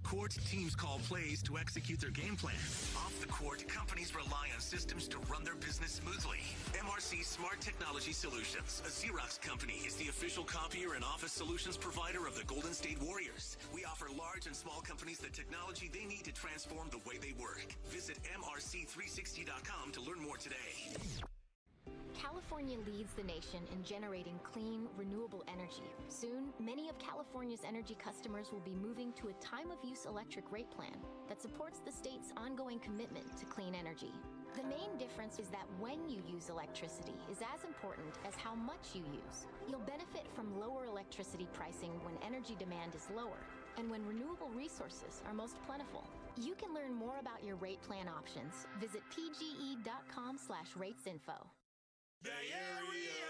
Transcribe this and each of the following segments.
court, teams call plays to execute their game plan. Off the court, companies rely on systems to run their business smoothly. MRC Smart Technology Solutions, a Xerox company, is the official copier and office solutions provider of the Golden State Warriors. We offer large and small companies the technology they need to transform the way they work. Visit MRC360.com to learn more today. California leads the nation in generating clean, renewable energy. Soon, many of California's energy customers will be moving to a time-of-use electric rate plan that supports the state's ongoing commitment to clean energy. The main difference is that when you use electricity is as important as how much you use. You'll benefit from lower electricity pricing when energy demand is lower and when renewable resources are most plentiful. You can learn more about your rate plan options. Visit pge.com/ratesinfo. Bay Area.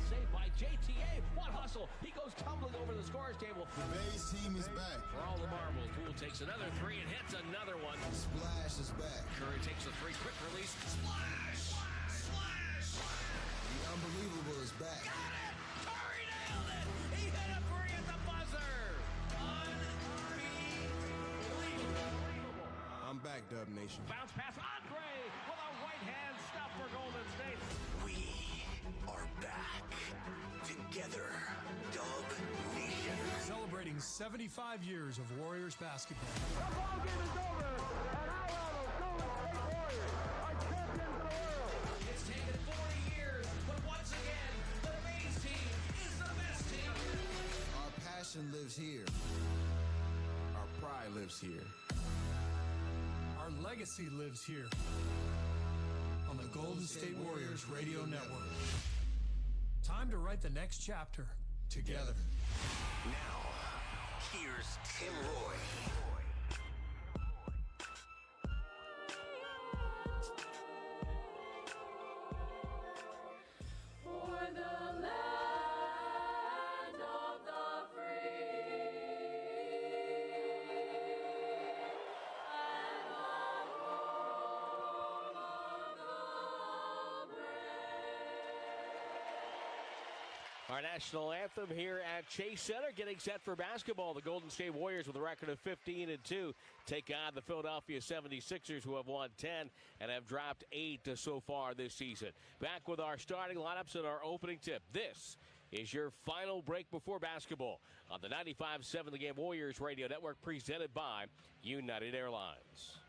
Saved by JTA. What hustle. He goes tumbling over the scores table. The Bay's team is back. For all the marbles, Poole takes another three and hits another one. Splash is back. Curry takes a three. Quick release. Splash! Splash! The unbelievable is back. Got it! Curry nailed it! He hit a three at the buzzer! Unbelievable. I'm back, Dub Nation. Bounce pass. Andre with a right hand stop for Golden State. We are back. Together, Dub Nation. Celebrating 75 years of Warriors basketball. The ball game is over, and our Golden State Warriors are champions of the world. It's taken 40 years, but once again, the Mays team is the best team. Our passion lives here. Our pride lives here. Our legacy lives here on the Golden State Warriors Radio Network. Time to write the next chapter together. Now, here's Tim Roy. For the land of the free and the home of the brave. Our national anthem here at Chase Center, getting set for basketball. The Golden State Warriors with a record of 15-2 take on the Philadelphia 76ers, who have won 10 and have dropped 8 so far this season. Back with our starting lineups and our opening tip. This is your final break before basketball on the 95.7 The Game Warriors Radio Network, presented by United Airlines.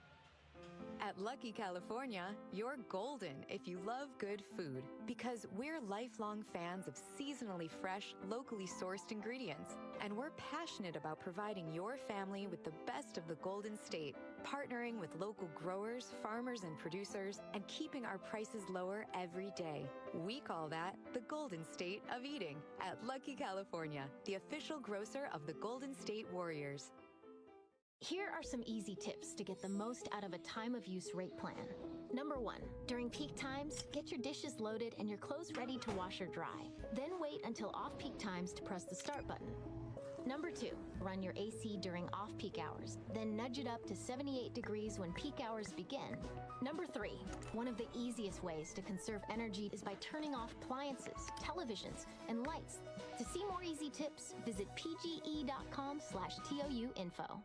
At Lucky California, you're golden if you love good food, because we're lifelong fans of seasonally fresh, locally sourced ingredients. And we're passionate about providing your family with the best of the Golden State, partnering with local growers, farmers, and producers, and keeping our prices lower every day. We call that the Golden State of eating at Lucky California, the official grocer of the Golden State Warriors. Here are some easy tips to get the most out of a time-of-use rate plan. Number 1, during peak times, get your dishes loaded and your clothes ready to wash or dry. Then wait until off-peak times to press the start button. Number 2, run your AC during off-peak hours, then nudge it up to 78 degrees when peak hours begin. Number 3, one of the easiest ways to conserve energy is by turning off appliances, televisions, and lights. To see more easy tips, visit pge.com/TOUinfo.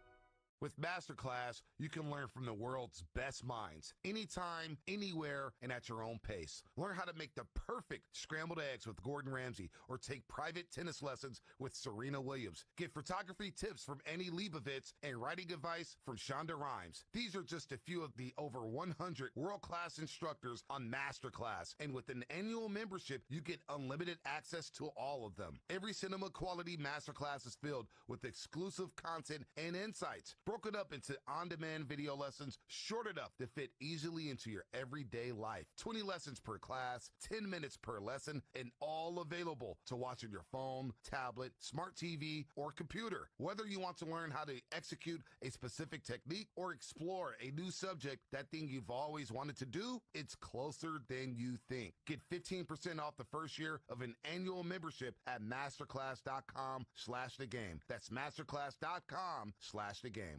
With Masterclass, you can learn from the world's best minds, anytime, anywhere, and at your own pace. Learn how to make the perfect scrambled eggs with Gordon Ramsay, or take private tennis lessons with Serena Williams. Get photography tips from Annie Leibovitz and writing advice from Shonda Rhimes. These are just a few of the over 100 world-class instructors on Masterclass, and with an annual membership, you get unlimited access to all of them. Every cinema-quality Masterclass is filled with exclusive content and insights, broken up into on-demand video lessons short enough to fit easily into your everyday life. 20 lessons per class, 10 minutes per lesson, and all available to watch on your phone, tablet, smart TV, or computer. Whether you want to learn how to execute a specific technique or explore a new subject, that thing you've always wanted to do, it's closer than you think. Get 15% off the first year of an annual membership at masterclass.com/thegame. That's masterclass.com/thegame.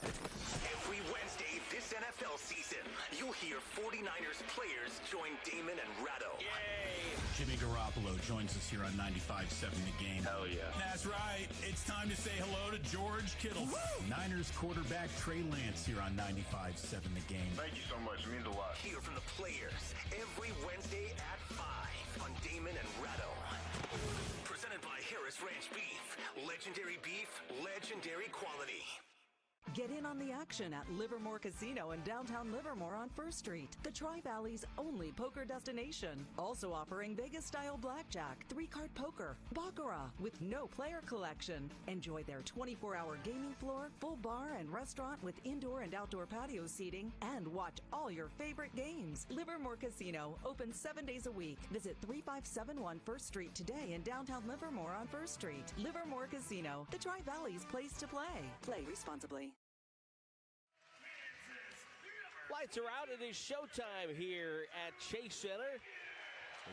Every Wednesday this NFL season, you'll hear 49ers players join Damon and Ratto. Yay! Jimmy Garoppolo joins us here on 95.7 The Game. Hell yeah. That's right. It's time to say hello to George Kittle. Niners quarterback Trey Lance here on 95.7 The Game. Thank you so much. It means a lot. Hear from the players every Wednesday at 5 on Damon and Ratto. Presented by Harris Ranch Beef. Legendary beef, legendary quality. Get in on the action at Livermore Casino in downtown Livermore on First Street, the Tri-Valley's only poker destination. Also offering Vegas-style blackjack, 3-card poker, baccarat with no player collection. Enjoy their 24-hour gaming floor, full bar and restaurant with indoor and outdoor patio seating, and watch all your favorite games. Livermore Casino, open 7 days a week. Visit 3571 First Street today in downtown Livermore on First Street. Livermore Casino, the Tri-Valley's place to play. Play responsibly. Lights are out. It is showtime here at Chase Center.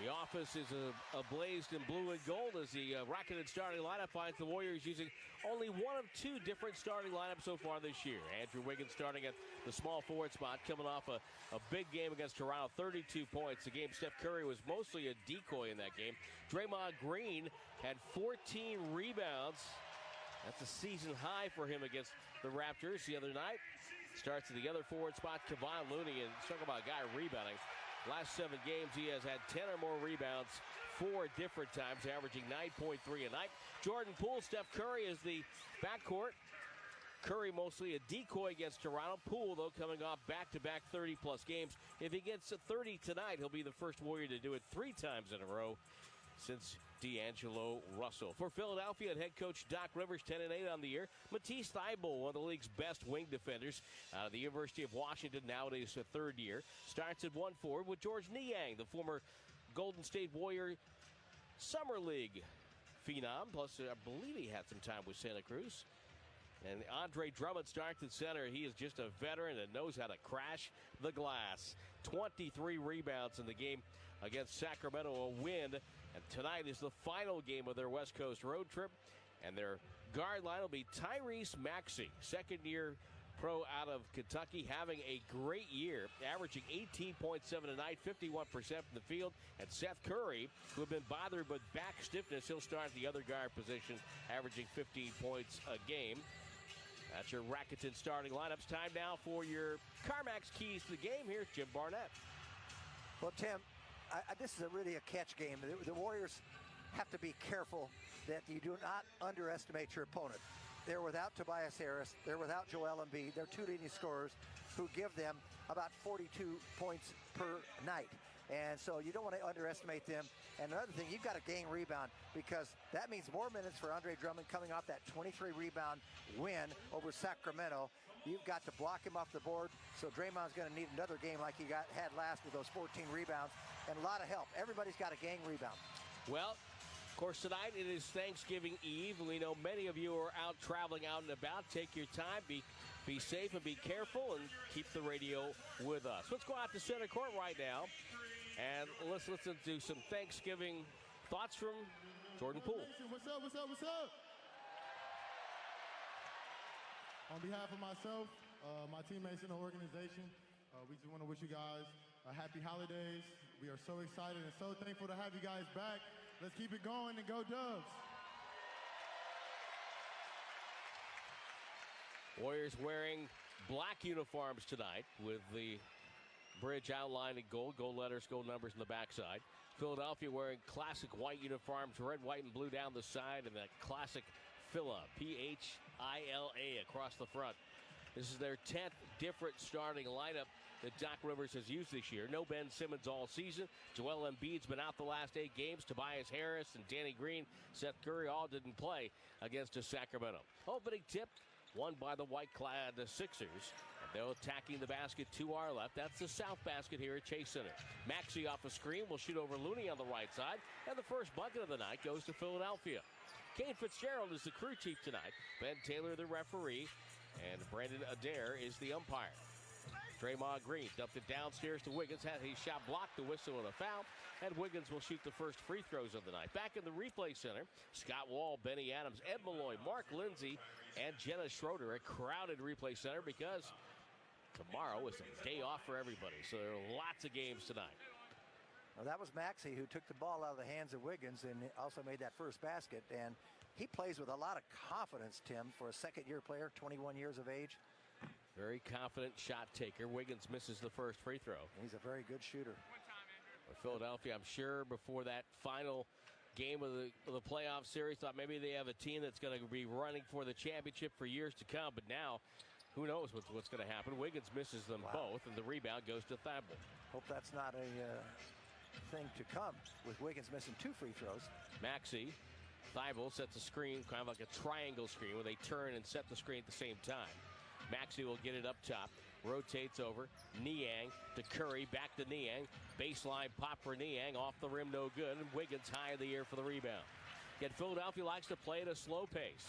The office is ablaze in blue and gold as the rocketed starting lineup finds the Warriors using only one of two different starting lineups so far this year. Andrew Wiggins starting at the small forward spot, coming off a big game against Toronto, 32 points. The game Steph Curry was mostly a decoy in that game. Draymond Green had 14 rebounds. That's a season high for him against the Raptors the other night. Starts at the other forward spot, Kevon Looney, and talk about a guy rebounding. Last 7 games, he has had 10 or more rebounds 4 different times, averaging 9.3 a night. Jordan Poole, Steph Curry is the backcourt. Curry mostly a decoy against Toronto. Poole, though, coming off back-to-back 30-plus games. If he gets to 30 tonight, he'll be the first Warrior to do it 3 times in a row since D'Angelo Russell. For Philadelphia, head coach Doc Rivers, 10-8 on the year. Matisse Thybulle, one of the league's best wing defenders out of the University of Washington, nowadays a 3rd year. Starts at 1 forward with George Niang, the former Golden State Warrior Summer League phenom. Plus, I believe he had some time with Santa Cruz. And Andre Drummond starts at center. He is just a veteran and knows how to crash the glass. 23 rebounds in the game against Sacramento, a win. And tonight is the final game of their West Coast road trip. And their guard line will be Tyrese Maxey, 2nd-year pro out of Kentucky, having a great year, averaging 18.7 a night, 51% from the field. And Seth Curry, who had been bothered with back stiffness, he'll start the other guard position, averaging 15 points a game. That's your Rakuten starting lineups. Time now for your CarMax keys to the game. Here's Jim Barnett. Well, Tim, this is really a catch game. The Warriors have to be careful that you do not underestimate your opponent. They're without Tobias Harris. They're without Joel Embiid. They're 2 leading scorers who give them about 42 points per night. And so you don't want to underestimate them. And another thing, you've got to gain rebound because that means more minutes for Andre Drummond coming off that 23 rebound win over Sacramento. You've got to block him off the board. So Draymond's going to need another game like he had last with those 14 rebounds and a lot of help. Everybody's got a gang rebound. Well, of course, tonight it is Thanksgiving Eve. We know many of you are out traveling out and about. Take your time. Be safe and be careful and keep the radio with us. Let's go out to center court right now. And let's listen to some Thanksgiving thoughts from Jordan Poole. What's up, what's up, what's up? On behalf of myself, my teammates in the organization, we just want to wish you guys a happy holidays. We are so excited and so thankful to have you guys back. Let's keep it going and go Dubs. Warriors wearing black uniforms tonight with the bridge outlined in gold letters, gold numbers on the backside. Philadelphia wearing classic white uniforms, red, white, and blue down the side, and that classic Phila, P-H-I-L-A, across the front. This is their 10th different starting lineup that Doc Rivers has used this year. No Ben Simmons all season. Joel Embiid's been out the last 8 games. Tobias Harris and Danny Green, Seth Curry all didn't play against Sacramento. Opening tip won by the white-clad Sixers. They're attacking the basket to our left. That's the south basket here at Chase Center. Maxey off a screen will shoot over Looney on the right side. And the first bucket of the night goes to Philadelphia. Kane Fitzgerald is the crew chief tonight. Ben Taylor the referee. And Brandon Adair is the umpire. Draymond Green dumped it downstairs to Wiggins. Had his shot blocked, the whistle and a foul. And Wiggins will shoot the first free throws of the night. Back in the replay center, Scott Wall, Benny Adams, Ed Malloy, Mark Lindsay, and Jenna Schroeder. A crowded replay center because tomorrow is a day off for everybody. So there are lots of games tonight. Well, that was Maxey who took the ball out of the hands of Wiggins and also made that first basket. And he plays with a lot of confidence, Tim, for a second-year player, 21 years of age. Very confident shot taker. Wiggins misses the first free throw. He's a very good shooter. Philadelphia, I'm sure, before that final game of the playoff series, thought maybe they have a team that's going to be running for the championship for years to come. But now, who knows what's going to happen. Wiggins misses them both, and the rebound goes to Thibault. Hope that's not a thing to come with Wiggins missing 2 free throws. Maxey, Thibault sets a screen, kind of like a triangle screen, where they turn and set the screen at the same time. Maxey will get it up top, rotates over, Niang to Curry, back to Niang, baseline pop for Niang, off the rim, no good, and Wiggins high in the air for the rebound. Yet Philadelphia likes to play at a slow pace.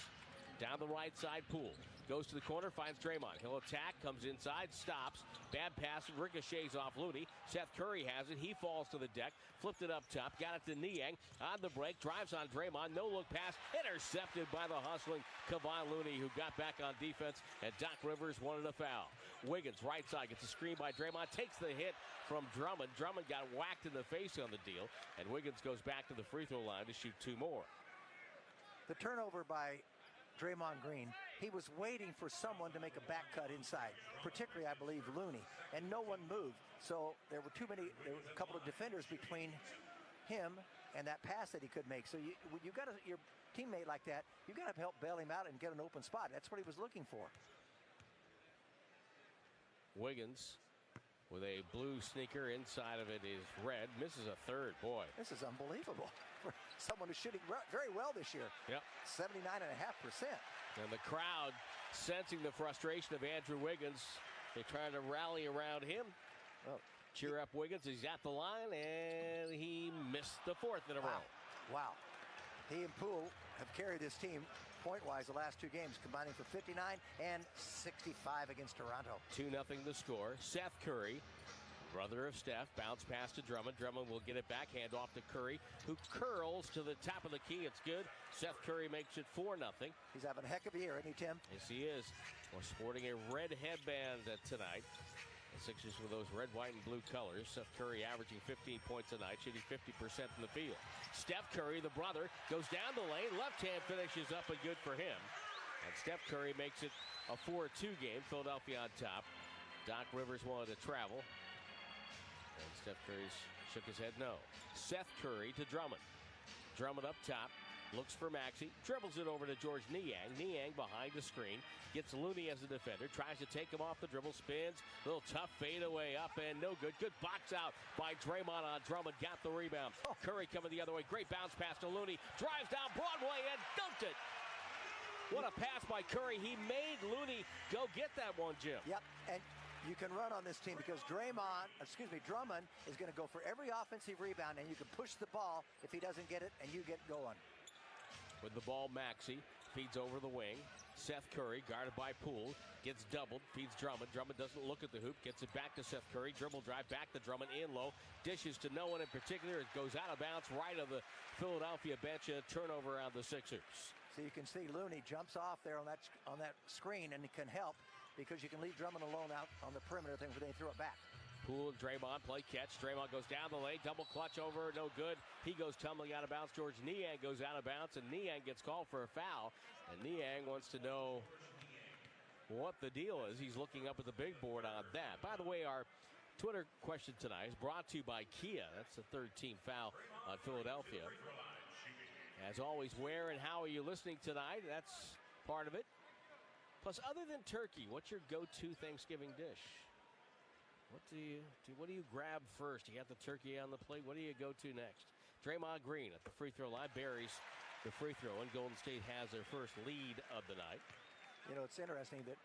Down the right side, Poole goes to the corner, finds Draymond. He'll attack, comes inside, stops. Bad pass, ricochets off Looney. Seth Curry has it. He falls to the deck, flipped it up top, got it to Niang. On the break, drives on Draymond. No look pass, intercepted by the hustling Kevon Looney, who got back on defense, and Doc Rivers wanted a foul. Wiggins, right side, gets a screen by Draymond, takes the hit from Drummond. Drummond got whacked in the face on the deal, and Wiggins goes back to the free throw line to shoot 2 more. The turnover by Draymond Green, he was waiting for someone to make a back cut inside, particularly, I believe, Looney, and no one moved. So there were a couple of defenders between him and that pass that he could make. So you got your teammate like that, you got to help bail him out and get an open spot. That's what he was looking for. Wiggins with a blue sneaker, inside of it is red, misses a third. Boy, this is unbelievable for someone who's shooting very well this year. Yep, 79.5%. And the crowd sensing the frustration of Andrew Wiggins, they try to rally around him. Cheer up Wiggins. He's at the line, and he missed the 4th in a row. Wow. He and Poole have carried this team point-wise the last 2 games, combining for 59 and 65 against Toronto. 2-0 the score. Seth Curry, brother of Steph, bounce pass to Drummond. Drummond will get it back, hand off to Curry, who curls to the top of the key. It's good. Seth Curry makes it 4-0. He's having a heck of a year, isn't he, Tim? Yes, he is. We're sporting a red headband tonight. The Sixers with those red, white, and blue colors. Seth Curry averaging 15 points a night, shooting 50% from the field. Steph Curry, the brother, goes down the lane. Left hand finishes up and good for him. And Steph Curry makes it a 4-2 game. Philadelphia on top. Doc Rivers wanted to travel. And Steph Curry shook his head no. Seth Curry to Drummond. Drummond up top. Looks for Maxey, dribbles it over to George Niang. Niang behind the screen, gets Looney as a defender, tries to take him off the dribble, spins, little tough fadeaway up and no good. Good box out by Draymond on Drummond, got the rebound. Curry coming the other way, great bounce pass to Looney, drives down Broadway and dunked it. What a pass by Curry. He made Looney go get that one, Jim. Yep, and you can run on this team because Drummond is going to go for every offensive rebound, and you can push the ball if he doesn't get it and you get going. With the ball, Maxey feeds over the wing. Seth Curry, guarded by Poole, gets doubled, feeds Drummond. Drummond doesn't look at the hoop, gets it back to Seth Curry. Dribble drive back to Drummond in low. Dishes to no one in particular. It goes out of bounds right of the Philadelphia bench. A turnover on the Sixers. So you can see Looney jumps off there on that screen, and it can help because you can leave Drummond alone out on the perimeter thing when they throw it back. Poole, Draymond, play catch. Draymond goes down the lane, double clutch over, no good. He goes tumbling out of bounds. George Niang goes out of bounds, and Niang gets called for a foul. And Niang wants to know what the deal is. He's looking up at the big board on that. By the way, our Twitter question tonight is brought to you by Kia. That's the 3rd team foul on Philadelphia. As always, where and how are you listening tonight? That's part of it. Plus, other than turkey, what's your go-to Thanksgiving dish? What do you grab first? You got the turkey on the plate. What do you go to next? Draymond Green at the free throw line buries the free throw, and Golden State has their first lead of the night. You know, it's interesting that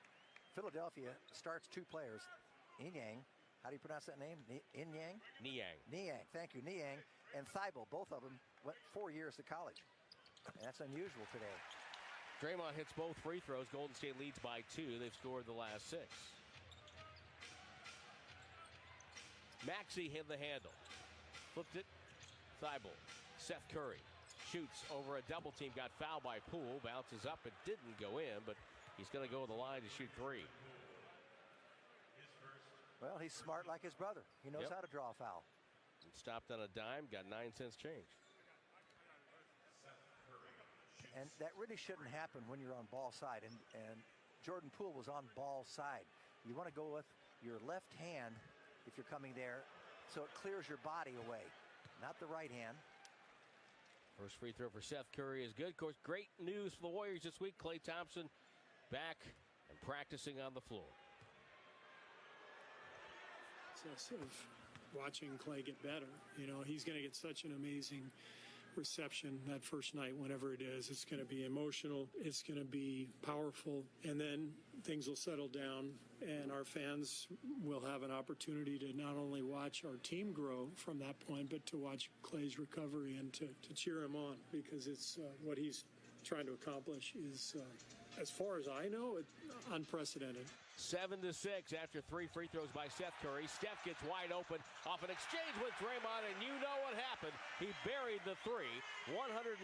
Philadelphia starts 2 players. Niang, how do you pronounce that name? Niang? Niang. Niang, thank you, Niang. And Thibault, both of them went 4 years to college. And that's unusual today. Draymond hits both free throws. Golden State leads by 2. They've scored the last 6. Maxey hit the handle. Flipped it. Thibault. Seth Curry shoots over a double team. Got fouled by Poole. Bounces up. It didn't go in, but he's going to go to the line to shoot 3. Well, he's smart like his brother. He knows how to draw a foul. Stopped on a dime, got 9 cents change. And that really shouldn't happen when you're on ball side. And Jordan Poole was on ball side. You want to go with your left hand if you're coming there so it clears your body away, not the right hand. First free throw for Seth Curry is good. Of course, great news for the Warriors this week. Klay Thompson back and practicing on the floor. Sort of watching Klay get better. You know, he's going to get such an amazing reception that first night, whenever it is. It's going to be emotional. It's going to be powerful. And then things will settle down, and our fans will have an opportunity to not only watch our team grow from that point, but to watch Klay's recovery and to cheer him on, because it's what he's trying to accomplish is, as far as I know, unprecedented. 7-6 after 3 free throws by Seth Curry. Steph gets wide open off an exchange with Draymond, and you know what happened. He buried the three. 142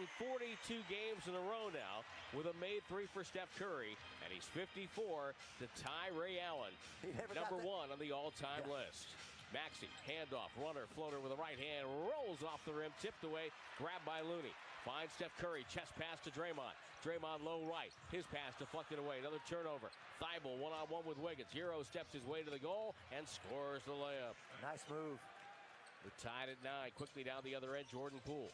games in a row now with a made three for Steph Curry, and he's 54 to tie Ray Allen, number 1 on the all-time list. Maxey, handoff, runner, floater with the right hand, rolls off the rim, tipped away, grabbed by Looney. Finds Steph Curry, chest pass to Draymond. Draymond low right, his pass deflected away, another turnover. Thibault one-on-one with Wiggins. Hero steps his way to the goal and scores the layup. Nice move. We're tied at 9. Quickly down the other end, Jordan Poole.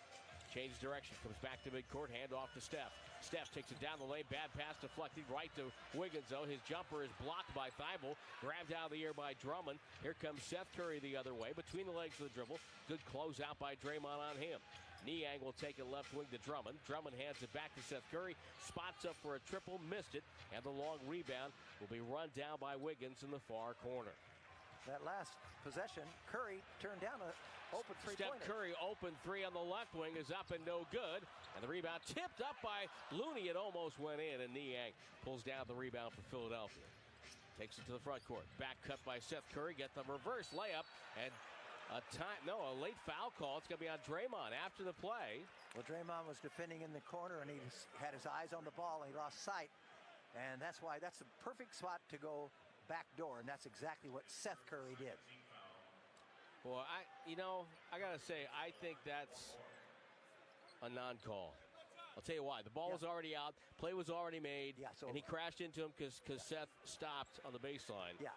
Changes direction, comes back to midcourt, handoff to Steph. Steph takes it down the lane, bad pass deflected right to Wiggins, though. His jumper is blocked by Thibault, grabbed out of the air by Drummond. Here comes Seth Curry the other way, between the legs of the dribble. Good closeout by Draymond on him. Niang will take it left wing to Drummond. Drummond hands it back to Seth Curry. Spots up for a triple, missed it. And the long rebound will be run down by Wiggins in the far corner. That last possession, Curry turned down an open three-pointer. Steph Curry open three on the left wing is up and no good. And the rebound tipped up by Looney. It almost went in, and Niang pulls down the rebound for Philadelphia. Takes it to the front court. Back cut by Seth Curry. Get the reverse layup. And a late foul call. It's going to be on Draymond after the play. Well, Draymond was defending in the corner, and he had his eyes on the ball, and he lost sight. And that's why that's the perfect spot to go back door, and that's exactly what Seth Curry did. Well, I got to say, I think that's a non-call. I'll tell you why. The ball was already out. Play was already made. Yeah, and he crashed into him because Seth stopped on the baseline. Yeah.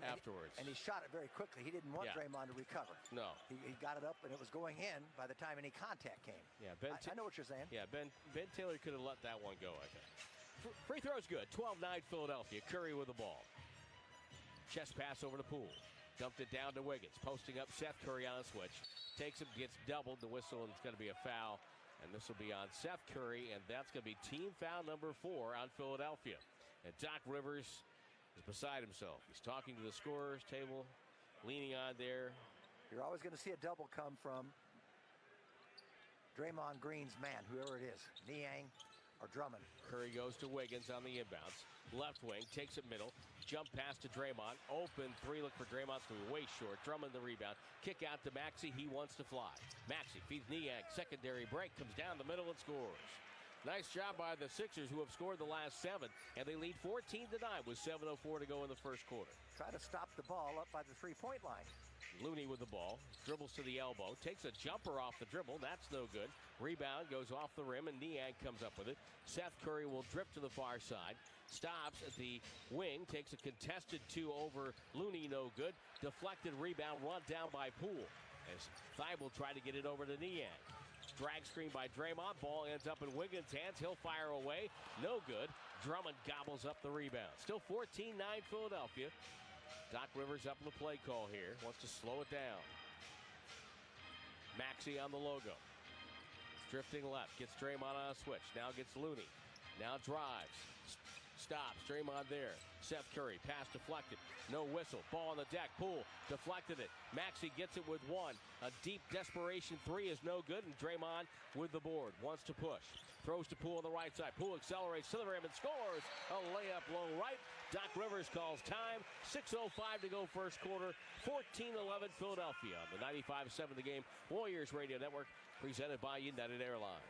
Afterwards. And he shot it very quickly. He didn't want Draymond to recover. No. He got it up, and it was going in by the time any contact came. Yeah, I know what you're saying. Yeah, Ben Taylor could have let that one go, I think. Free throw's good. 12-9 Philadelphia. Curry with the ball. Chest pass over to Poole. Dumped it down to Wiggins. Posting up Seth Curry on a switch. Takes him, gets doubled. The whistle, and it's going to be a foul. And this will be on Seth Curry, and that's going to be team foul number 4 on Philadelphia. And Doc Rivers is beside himself. He's talking to the scorer's table, leaning on there. You're always going to see a double come from Draymond Green's man, whoever it is, Niang or Drummond. Curry goes to Wiggins on the inbounds. Left wing, takes it middle. Jump pass to Draymond. Open three, look for Draymond. It's going to be way short. Drummond the rebound. Kick out to Maxey. He wants to fly. Maxey feeds Niang. Secondary break. Comes down the middle and scores. Nice job by the Sixers, who have scored the last 7, and they lead 14-9 with 7:04 to go in the first quarter. Try to stop the ball up by the three-point line. Looney with the ball, dribbles to the elbow, takes a jumper off the dribble. That's no good. Rebound goes off the rim, and Niang comes up with it. Seth Curry will drip to the far side. Stops at the wing, takes a contested 2 over Looney, no good. Deflected rebound, run down by Poole. As Thibault tried to get it over to Niang. Drag screen by Draymond. Ball ends up in Wiggins' hands. He'll fire away. No good. Drummond gobbles up the rebound. Still 14-9 Philadelphia. Doc Rivers up in the play call here. Wants to slow it down. Maxey on the logo. Drifting left. Gets Draymond on a switch. Now gets Looney. Now drives. Stops. Draymond there. Seth Curry. Pass deflected. No whistle. Ball on the deck. Poole deflected it. Maxey gets it with 1. A deep desperation 3 is no good. And Draymond with the board. Wants to push. Throws to Poole on the right side. Poole accelerates to the rim and scores. A layup low right. Doc Rivers calls time. 6:05 to go first quarter. 14-11 Philadelphia on the 95.7 The Game Warriors Radio Network, presented by United Airlines.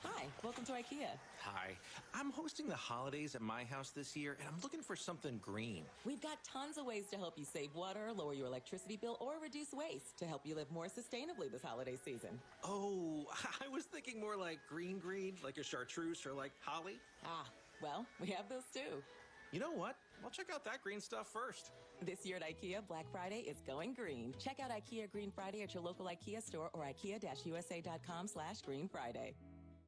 Hi, welcome to IKEA. Hi. I'm hosting the holidays at my house this year, and I'm looking for something green. We've got tons of ways to help you save water, lower your electricity bill, or reduce waste to help you live more sustainably this holiday season. Oh, I was thinking more like green, like a chartreuse or like holly. Ah, well, we have those too. You know what? I'll check out that green stuff first. This year at IKEA, Black Friday is going green. Check out IKEA Green Friday at your local IKEA store or IKEA-USA.com/Green Friday.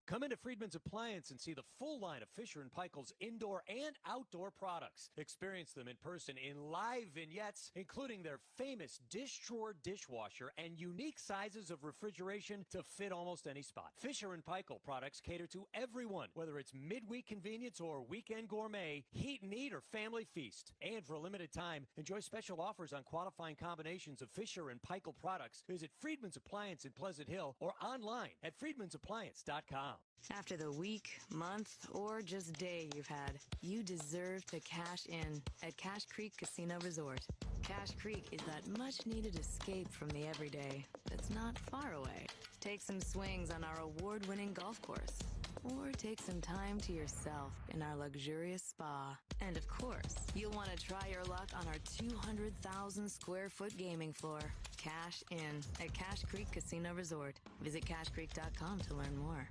Come into Friedman's Appliance and see the full line of Fisher & Paykel's indoor and outdoor products. Experience them in person in live vignettes, including their famous dish drawer dishwasher and unique sizes of refrigeration to fit almost any spot. Fisher & Paykel products cater to everyone, whether it's midweek convenience or weekend gourmet, heat and eat, or family feast. And for a limited time, enjoy special offers on qualifying combinations of Fisher & Paykel products. Visit Friedman's Appliance in Pleasant Hill or online at friedmansappliance.com. After the week, month, or just day you've had, you deserve to cash in at Cache Creek Casino Resort. Cache Creek is that much-needed escape from the everyday that's not far away. Take some swings on our award-winning golf course, or take some time to yourself in our luxurious spa. And of course, you'll want to try your luck on our 200,000 square foot gaming floor. Cash in at Cache Creek Casino Resort. Visit CacheCreek.com to learn more.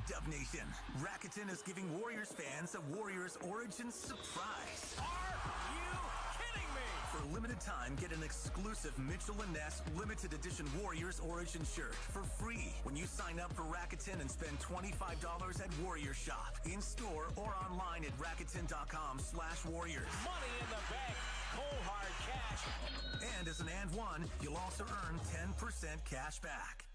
Dub Nation, Rakuten is giving Warriors fans a Warriors Origins surprise. Are you kidding me? For a limited time, get an exclusive Mitchell & Ness limited edition Warriors Origin shirt for free when you sign up for Rakuten and spend $25 at Warrior Shop, in-store or online at Rakuten.com/Warriors. Money in the bank. Cold hard cash. And as an and one, you'll also earn 10% cash back.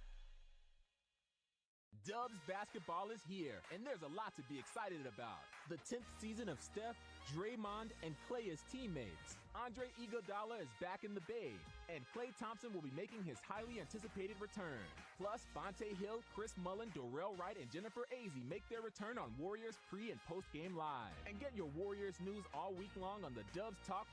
Dubs basketball is here, and there's a lot to be excited about. The 10th season of Steph, Draymond, and Klay as teammates. Andre Iguodala is back in the Bay, and Klay Thompson will be making his highly anticipated return. Plus, Bonte Hill, Chris Mullin, Dorrell Wright, and Jennifer Azzi make their return on Warriors pre- and post-game live. And get your Warriors news all week long on the Dubs Talk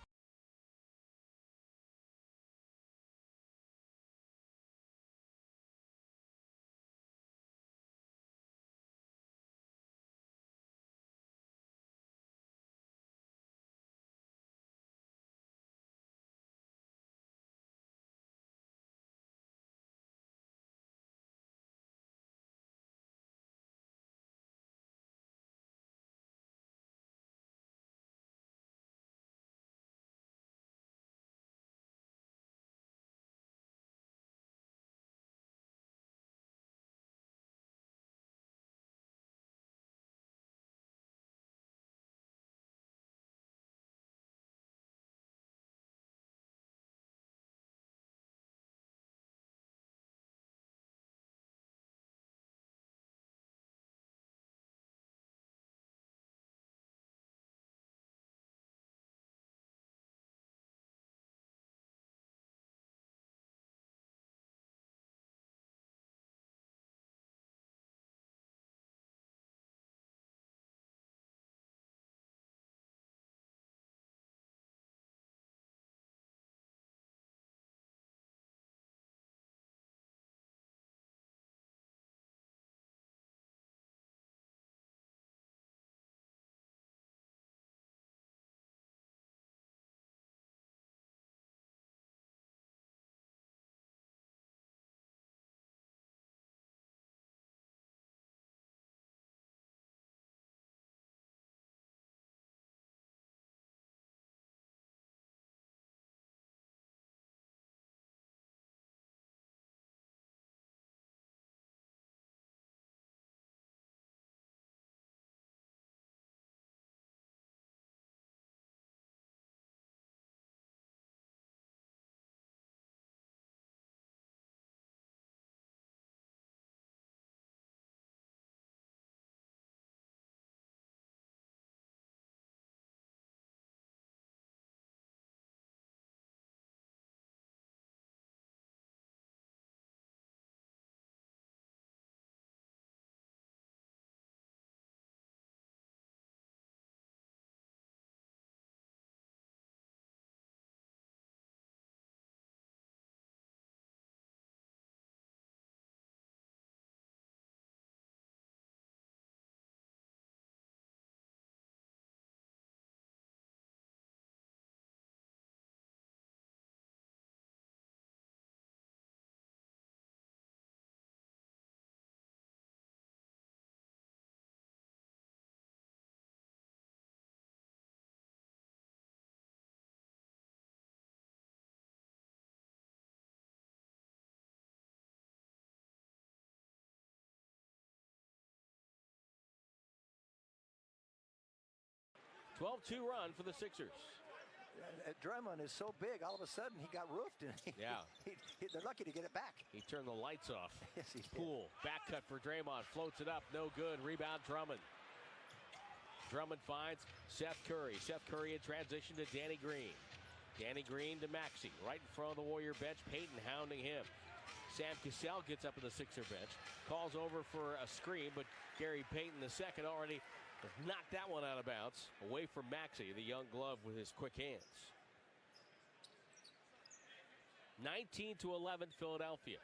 12-2 run for the Sixers. Drummond is so big, all of a sudden he got roofed. And Yeah. They're lucky to get it back. He turned the lights off. Yes, he did. Poole, back cut for Draymond, floats it up, no good. Rebound Drummond. Drummond finds Seth Curry. Seth Curry in transition to Danny Green. Danny Green to Maxey, right in front of the Warrior bench. Payton hounding him. Sam Cassell gets up to the Sixer bench, calls over for a screen, but Gary Payton II already knocked that one out of bounds, away from Maxey, the young glove with his quick hands. 19-11 Philadelphia.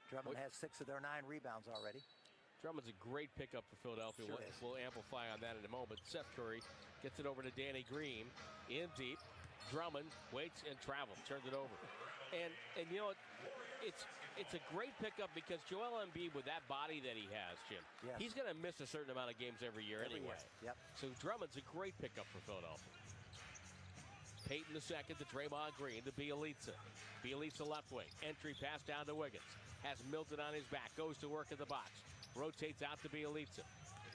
Drummond has 6 of their 9 rebounds already. Drummond's a great pickup for Philadelphia. Sure We'll amplify on that in a moment. Seth Curry gets it over to Danny Green. In deep. Drummond waits and travels. Turns it over. And you know what? It's a great pickup because Joel Embiid, with that body that he has, Jim, Yes. he's going to miss a certain amount of games every year anyway. Yep. So Drummond's a great pickup for Philadelphia. Payton II to Draymond Green to Bielitsa. Bielitsa left wing. Entry pass down to Wiggins. Has Milton on his back. Goes to work in the box. Rotates out to Bielitsa.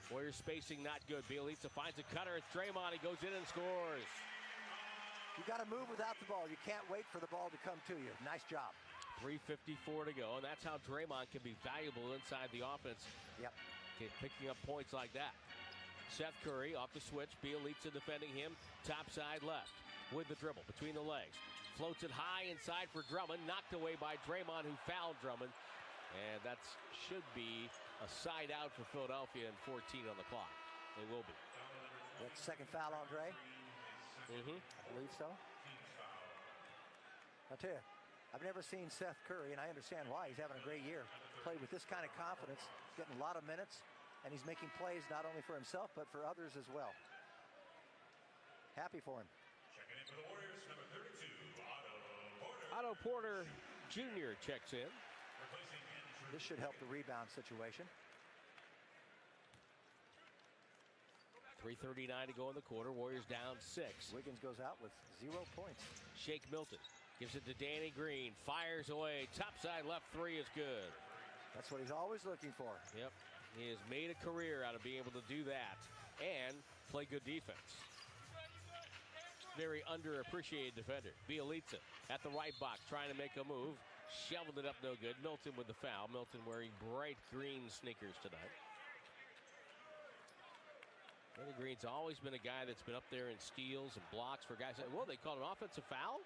Warriors spacing not good. Bielitsa finds a cutter. It's Draymond. He goes in and scores. You got to move without the ball. You can't wait for the ball to come to you. Nice job. 3:54 to go, and that's how Draymond can be valuable inside the offense. Yep. Picking up points like that. Seth Curry off the switch. Bielitsa defending him. Top side left with the dribble between the legs. Floats it high inside for Drummond. Knocked away by Draymond, who fouled Drummond. And that should be a side out for Philadelphia and 14 on the clock. They will be. That's second foul on Dre? Mm-hmm. I believe so. I'll tell you, I've never seen Seth Curry, and I understand why. He's having a great year. Played with this kind of confidence, getting a lot of minutes, and he's making plays not only for himself, but for others as well. Happy for him. Checking in for the Warriors, number 32, Otto Porter Jr. checks in. This should help the rebound situation. 3:39 to go in the quarter. Warriors down 6. Wiggins goes out with 0 points. Shake Milton gives it to Danny Green. Fires away. Top side left 3 is good. That's what he's always looking for. Yep. He has made a career out of being able to do that and play good defense. Very underappreciated defender. Bielitsa at the right box trying to make a move. Shoveled it up no good. Milton with the foul. Milton wearing bright green sneakers tonight. Danny Green's always been a guy that's been up there in steals and blocks for guys. Well, they called an offensive foul?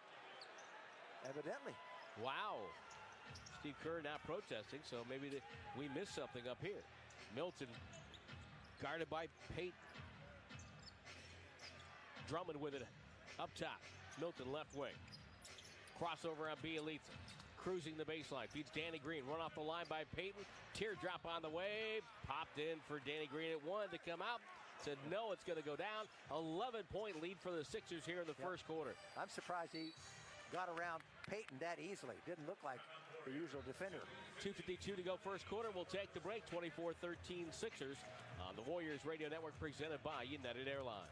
Evidently. Wow. Steve Kerr now protesting, so maybe we missed something up here. Milton guarded by Payton. Drummond with it up top. Milton left wing. Crossover on Bielitsa. Cruising the baseline. Feeds Danny Green. Run off the line by Payton. Teardrop on the way. Popped in for Danny Green. It wanted to come out. Said no, it's going to go down. 11-point lead for the Sixers here in the first quarter. I'm surprised he got around Payton that easily. Didn't look like the usual defender. 2:52 to go first quarter. We'll take the break. 24-13 Sixers on the Warriors Radio Network presented by United Airlines.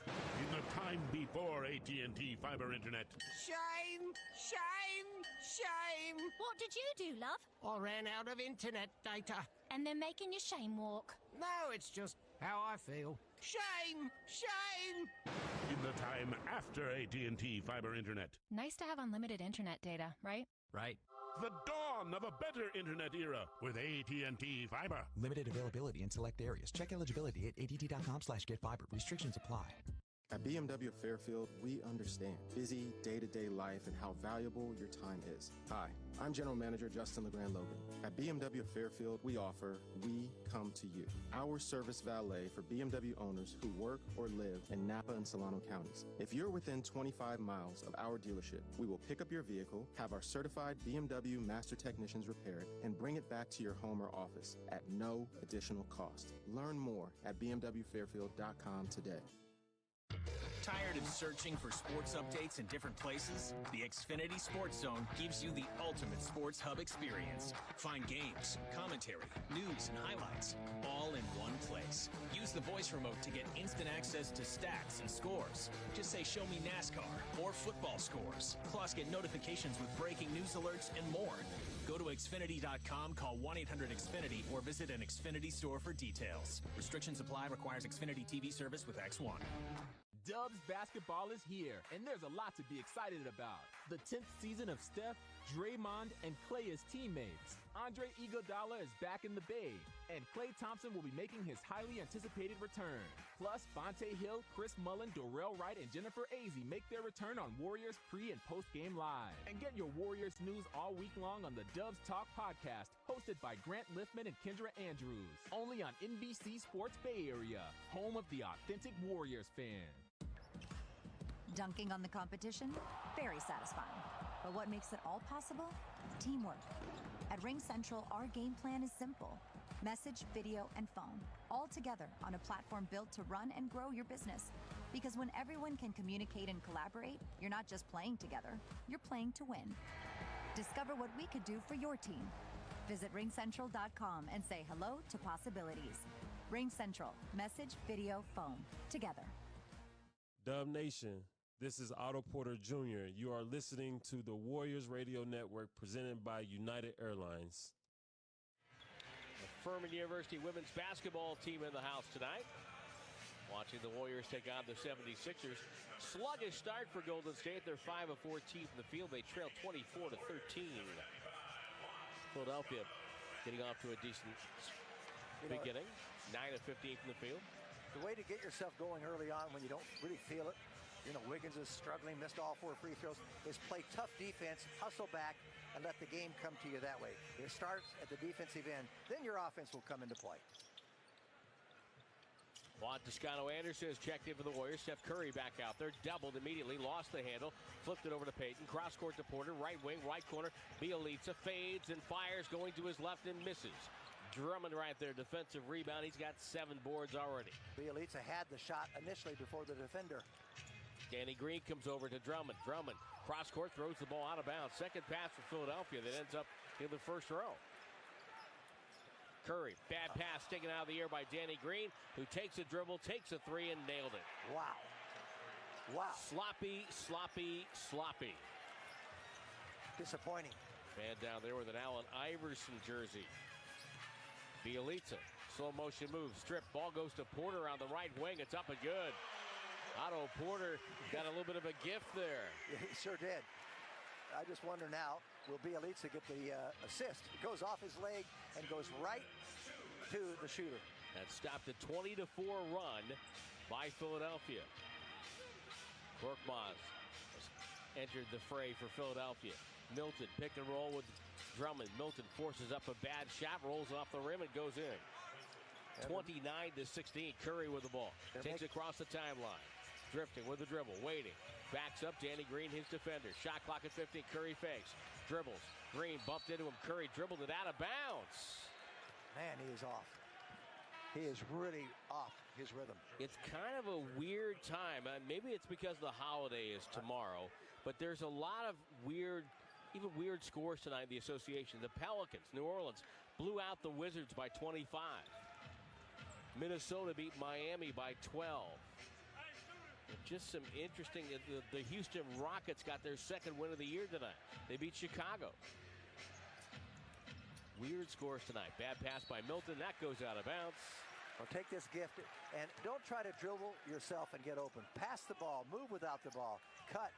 In the time before AT&T Fiber Internet. Shame! Shame! Shame! What did you do, love? I ran out of internet data. And they're making you shame walk. No, it's just how I feel. Shame! Shame! In the time after AT&T Fiber Internet. Nice to have unlimited internet data, right? Right. The dawn of a better internet era with AT&T Fiber. Limited availability in select areas. Check eligibility at att.com/getfiber. Restrictions apply. At BMW Fairfield, we understand busy day-to-day life and how valuable your time is. Hi, I'm General Manager Justin LeGrand Logan. At BMW Fairfield, we offer We Come to You, our service valet for BMW owners who work or live in Napa and Solano counties. If you're within 25 miles of our dealership, we will pick up your vehicle, have our certified BMW master technicians repair it, and bring it back to your home or office at no additional cost. Learn more at bmwfairfield.com today. Tired of searching for sports updates in different places? The Xfinity Sports Zone gives you the ultimate sports hub experience. Find games, commentary, news, and highlights all in one place. Use the voice remote to get instant access to stats and scores. Just say, "Show me NASCAR" or football scores. Plus, get notifications with breaking news alerts and more. Go to Xfinity.com, call 1-800-XFINITY, or visit an Xfinity store for details. Restrictions apply. Requires Xfinity TV service with X1. Dubs basketball is here, and there's a lot to be excited about. The 10th season of Steph, Draymond, and Klay as teammates. Andre Iguodala is back in the Bay, and Klay Thompson will be making his highly anticipated return. Plus, Fonte Hill, Chris Mullin, Dorell Wright, and Jennifer Azzi make their return on Warriors pre- and post-game live. And get your Warriors news all week long on the Dubs Talk podcast, hosted by Grant Liffman and Kendra Andrews. Only on NBC Sports Bay Area, home of the authentic Warriors fan. Dunking on the competition? Very satisfying. But what makes it all possible? Teamwork. At Ring Central, our game plan is simple. Message, video, and phone, all together on a platform built to run and grow your business. Because when everyone can communicate and collaborate, you're not just playing together, you're playing to win. Discover what we could do for your team. Visit ringcentral.com and say hello to possibilities. Ring Central, message, video, phone, together. Dub Nation, this is Otto Porter Jr. You are listening to the Warriors Radio Network presented by United Airlines. The Furman University women's basketball team in the house tonight. Watching the Warriors take on the 76ers. Sluggish start for Golden State. They're 5 of 14 from the field. They trail 24-13. Philadelphia getting off to a decent beginning. 9 of 15 from the field. The way to get yourself going early on when you don't really feel it, Wiggins is struggling, missed all 4 free throws, is play tough defense, hustle back, and let the game come to you that way. It starts at the defensive end, then your offense will come into play. Juan Toscano-Anderson has checked in for the Warriors. Steph Curry back out there, doubled immediately, lost the handle, flipped it over to Payton, cross-court to Porter, right wing, right corner, Bielitsa fades and fires, going to his left and misses. Drummond right there, defensive rebound. He's got 7 boards already. Bielitsa had the shot initially before the defender. Danny Green comes over to Drummond. Drummond, cross-court, throws the ball out of bounds. Second pass for Philadelphia that ends up in the first row. Curry, bad pass taken out of the air by Danny Green, who takes a dribble, takes a 3, and nailed it. Wow. Wow. Sloppy, sloppy, sloppy. Disappointing. Man down there with an Allen Iverson jersey. Bielitsa, slow motion move, strip, ball goes to Porter on the right wing. It's up and good. Otto Porter got a little bit of a gift there. Yeah, he sure did. I just wonder now, will Bielitsa get the assist? It goes off his leg and goes right to the shooter. That stopped a 20-4 run by Philadelphia. Korkmaz entered the fray for Philadelphia. Milton, pick and roll with Drummond. Milton forces up a bad shot, rolls off the rim, and goes in. 29-16. Curry with the ball. Takes it across the timeline. Drifting with the dribble, waiting. Backs up, Danny Green, his defender. Shot clock at 15. Curry fakes. Dribbles. Green bumped into him. Curry dribbled it out of bounds. Man, he is off. He is really off his rhythm. It's kind of a weird time. Maybe it's because the holiday is tomorrow, but there's a lot of weird scores tonight in the association. The Pelicans, New Orleans, blew out the Wizards by 25. Minnesota beat Miami by 12. Just some interesting, the Houston Rockets got their second win of the year tonight. They beat Chicago. Weird scores tonight. Bad pass by Milton. That goes out of bounds. Well, take this gift and don't try to dribble yourself and get open. Pass the ball. Move without the ball. Cut.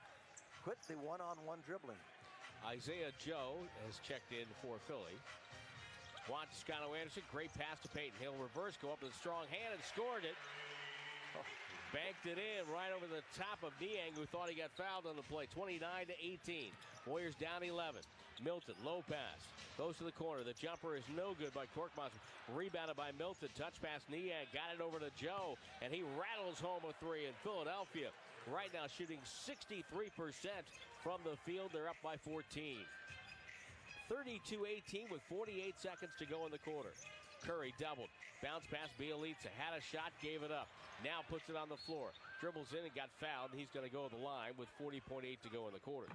Quit the one-on-one dribbling. Isaiah Joe has checked in for Philly. Juan Toscano-Anderson, great pass to Payton. He'll reverse, go up with a strong hand, and scored it. Banked it in right over the top of Niang, who thought he got fouled on the play. 29-18. Warriors down 11. Milton, low pass. Goes to the corner. The jumper is no good by Korkmaz. Rebounded by Milton. Touch pass Niang. Got it over to Joe. And he rattles home a 3. In Philadelphia right now shooting 63% from the field. They're up by 14. 32-18 with 48 seconds to go in the quarter. Curry doubled. Bounce pass Bielitsa. Had a shot, gave it up. Now puts it on the floor. dribbles in and got fouled. He's going to go to the line with 40.8 to go in the quarter.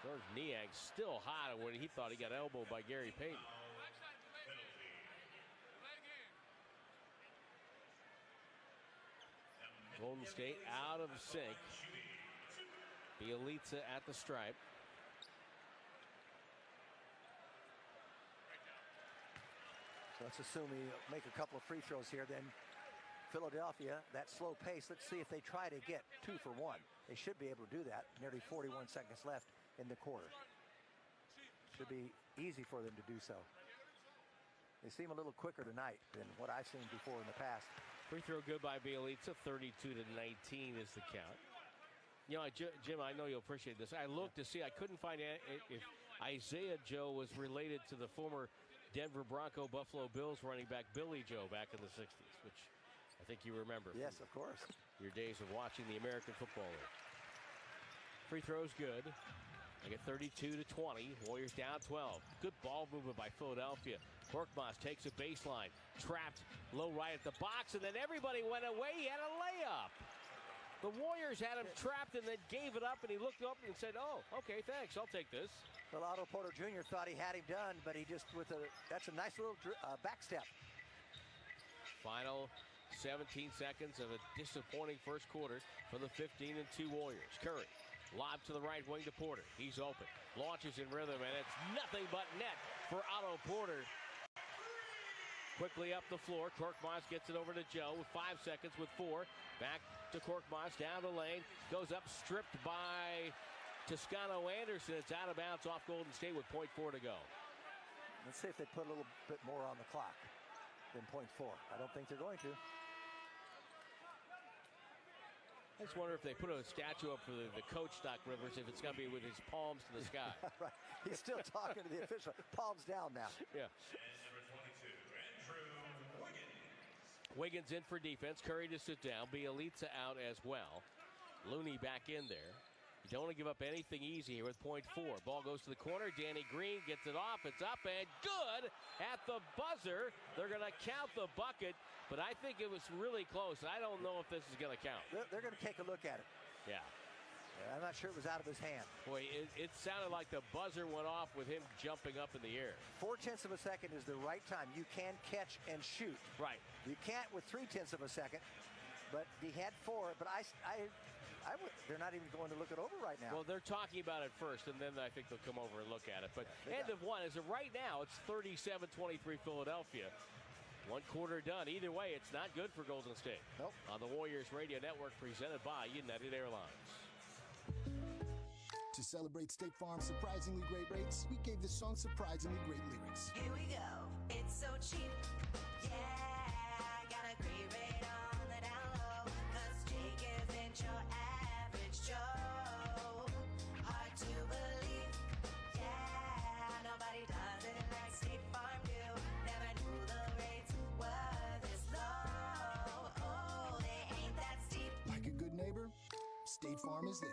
George Niang still hot when he thought he got elbowed by Gary Payton. Golden State out of sync. Bielitsa at the stripe. So let's assume we make a couple of free throws here. Then Philadelphia, that slow pace. Let's see if they try to get 2 for 1. They should be able to do that. Nearly 41 seconds left in the quarter. Should be easy for them to do so. They seem a little quicker tonight than what I've seen before in the past. Free throw good by Bielitsa. 32-19 is the count. You know, Jim, I know you'll appreciate this. I looked to see. I couldn't find if Isaiah Joe was related to the former Denver Bronco Buffalo Bills running back Billy Joe back in the 60s, which I think you remember. Yes, of course. Your days of watching the American Football League. Free throw's good. They get 32-20. Warriors down 12. Good ball movement by Philadelphia. Korkmaz takes a baseline. Trapped low right at the box, and then everybody went away. He had a layup. The Warriors had him trapped and then gave it up, and he looked up and said, oh, okay, thanks, I'll take this. Well, Otto Porter Jr. thought he had him done, but he just that's a nice little back step. Final 17 seconds of a disappointing first quarter for the 15-2 Warriors. Curry, lob to the right wing to Porter. He's open, launches in rhythm, and it's nothing but net for Otto Porter. Quickly up the floor, Korkmaz gets it over to Joe with 5 seconds with 4. Back to Korkmaz, down the lane, goes up, stripped by Toscano Anderson. It's out of bounds off Golden State with 0.4 to go. Let's see if they put a little bit more on the clock than 0.4. I don't think they're going to. I just wonder if they put a statue up for the coach, Doc Rivers, if it's going to be with his palms to the sky. Right. He's still talking to the official. Palms down now. Yeah. Wiggins in for defense. Curry to sit down. Bielitsa out as well. Looney back in there. You don't want to give up anything easy here with 0.4. Ball goes to the corner. Danny Green gets it off. It's up and good at the buzzer. They're going to count the bucket, but I think it was really close. I don't know if this is going to count. They're going to take a look at it. Yeah. I'm not sure it was out of his hand. Boy, it sounded like the buzzer went off with him jumping up in the air. 0.4 seconds is the right time. You can catch and shoot. Right. You can't with 0.3 seconds, but he had 4. But they're not even going to look it over right now. Well, they're talking about it first, and then I think they'll come over and look at it. But end of one. As of right now, it's 37-23 Philadelphia. 1 quarter done. Either way, it's not good for Golden State. Nope. On the Warriors Radio Network, presented by United Airlines. To celebrate State Farm's surprisingly great rates, we gave this song surprisingly great lyrics. Here we go. It's so cheap. Yeah, got a great rate on the down low. 'Cause Jake isn't your average Joe. Hard to believe. Yeah, nobody does it like State Farm do. Never knew the rates were this low. Oh, they ain't that steep. Like a good neighbor, State Farm is there.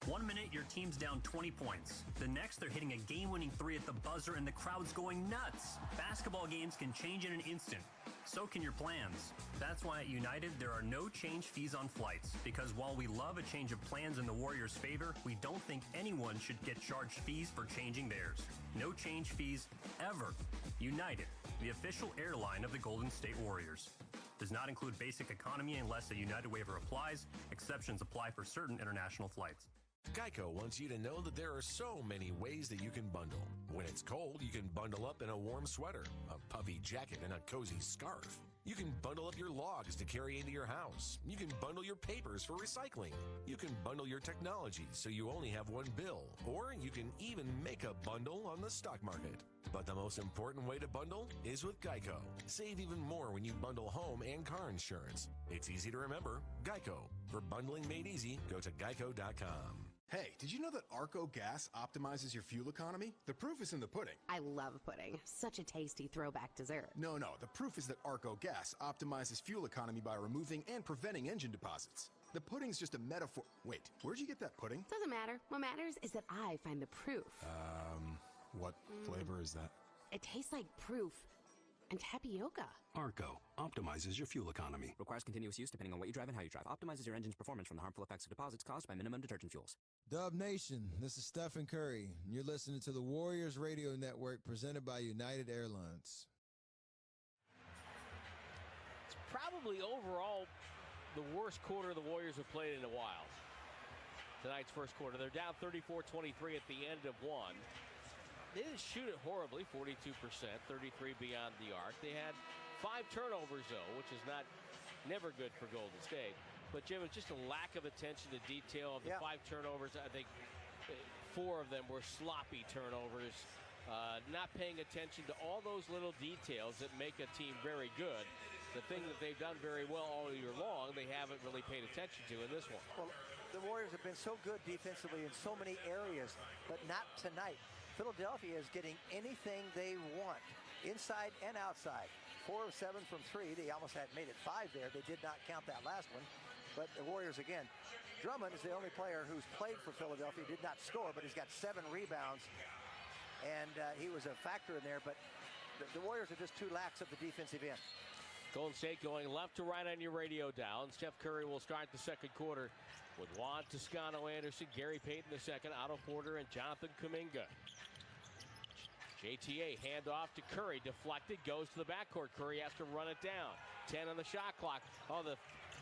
1 minute, your team's down 20 points. The next, they're hitting a game-winning 3 at the buzzer and the crowd's going nuts. Basketball games can change in an instant. So can your plans. That's why at United, there are no change fees on flights. Because while we love a change of plans in the Warriors' favor, we don't think anyone should get charged fees for changing theirs. No change fees, ever. United, the official airline of the Golden State Warriors. Does not include basic economy unless a United waiver applies. Exceptions apply for certain international flights. Geico wants you to know that there are so many ways that you can bundle. When it's cold, you can bundle up in a warm sweater, a puffy jacket, and a cozy scarf. You can bundle up your logs to carry into your house. You can bundle your papers for recycling. You can bundle your technology so you only have one bill. Or you can even make a bundle on the stock market. But the most important way to bundle is with Geico. Save even more when you bundle home and car insurance. It's easy to remember. Geico. For bundling made easy, go to geico.com. Hey, did you know that Arco Gas optimizes your fuel economy? The proof is in the pudding. I love pudding. Such a tasty throwback dessert. No, the proof is that Arco Gas optimizes fuel economy by removing and preventing engine deposits. The pudding's just a metaphor. Wait, where'd you get that pudding? Doesn't matter. What matters is that I find the proof. What flavor is that? It tastes like proof. and tapioca. Arco optimizes your fuel economy. Requires continuous use depending on what you drive and how you drive. Optimizes your engine's performance from the harmful effects of deposits caused by minimum detergent fuels. Dub Nation, this is Stephen Curry, and you're listening to the Warriors Radio Network presented by United Airlines. It's probably overall the worst quarter the Warriors have played in a while. Tonight's first quarter. They're down 34-23 at the end of one. They didn't shoot it horribly, 42%, 33 beyond the arc. They had 5 turnovers, though, which is never good for Golden State. But, Jim, it's just a lack of attention to detail of the 5 turnovers. I think 4 of them were sloppy turnovers. Not paying attention to all those little details that make a team very good. The thing that they've done very well all year long, they haven't really paid attention to in this one. Well, the Warriors have been so good defensively in so many areas, but not tonight. Philadelphia is getting anything they want, inside and outside. 4 of 7 from 3. They almost had made it 5 there. They did not count that last one. But the Warriors, again, Drummond is the only player who's played for Philadelphia, did not score, but he's got 7 rebounds. And he was a factor in there, but the Warriors are just too lax at the defensive end. Golden State going left to right on your radio dial. And Steph Curry will start the second quarter with Juan Toscano-Anderson, Gary Payton II, Otto Porter, and Jonathan Kuminga. JTA handoff to Curry, deflected, goes to the backcourt. Curry has to run it down. 10 on the shot clock. Oh, the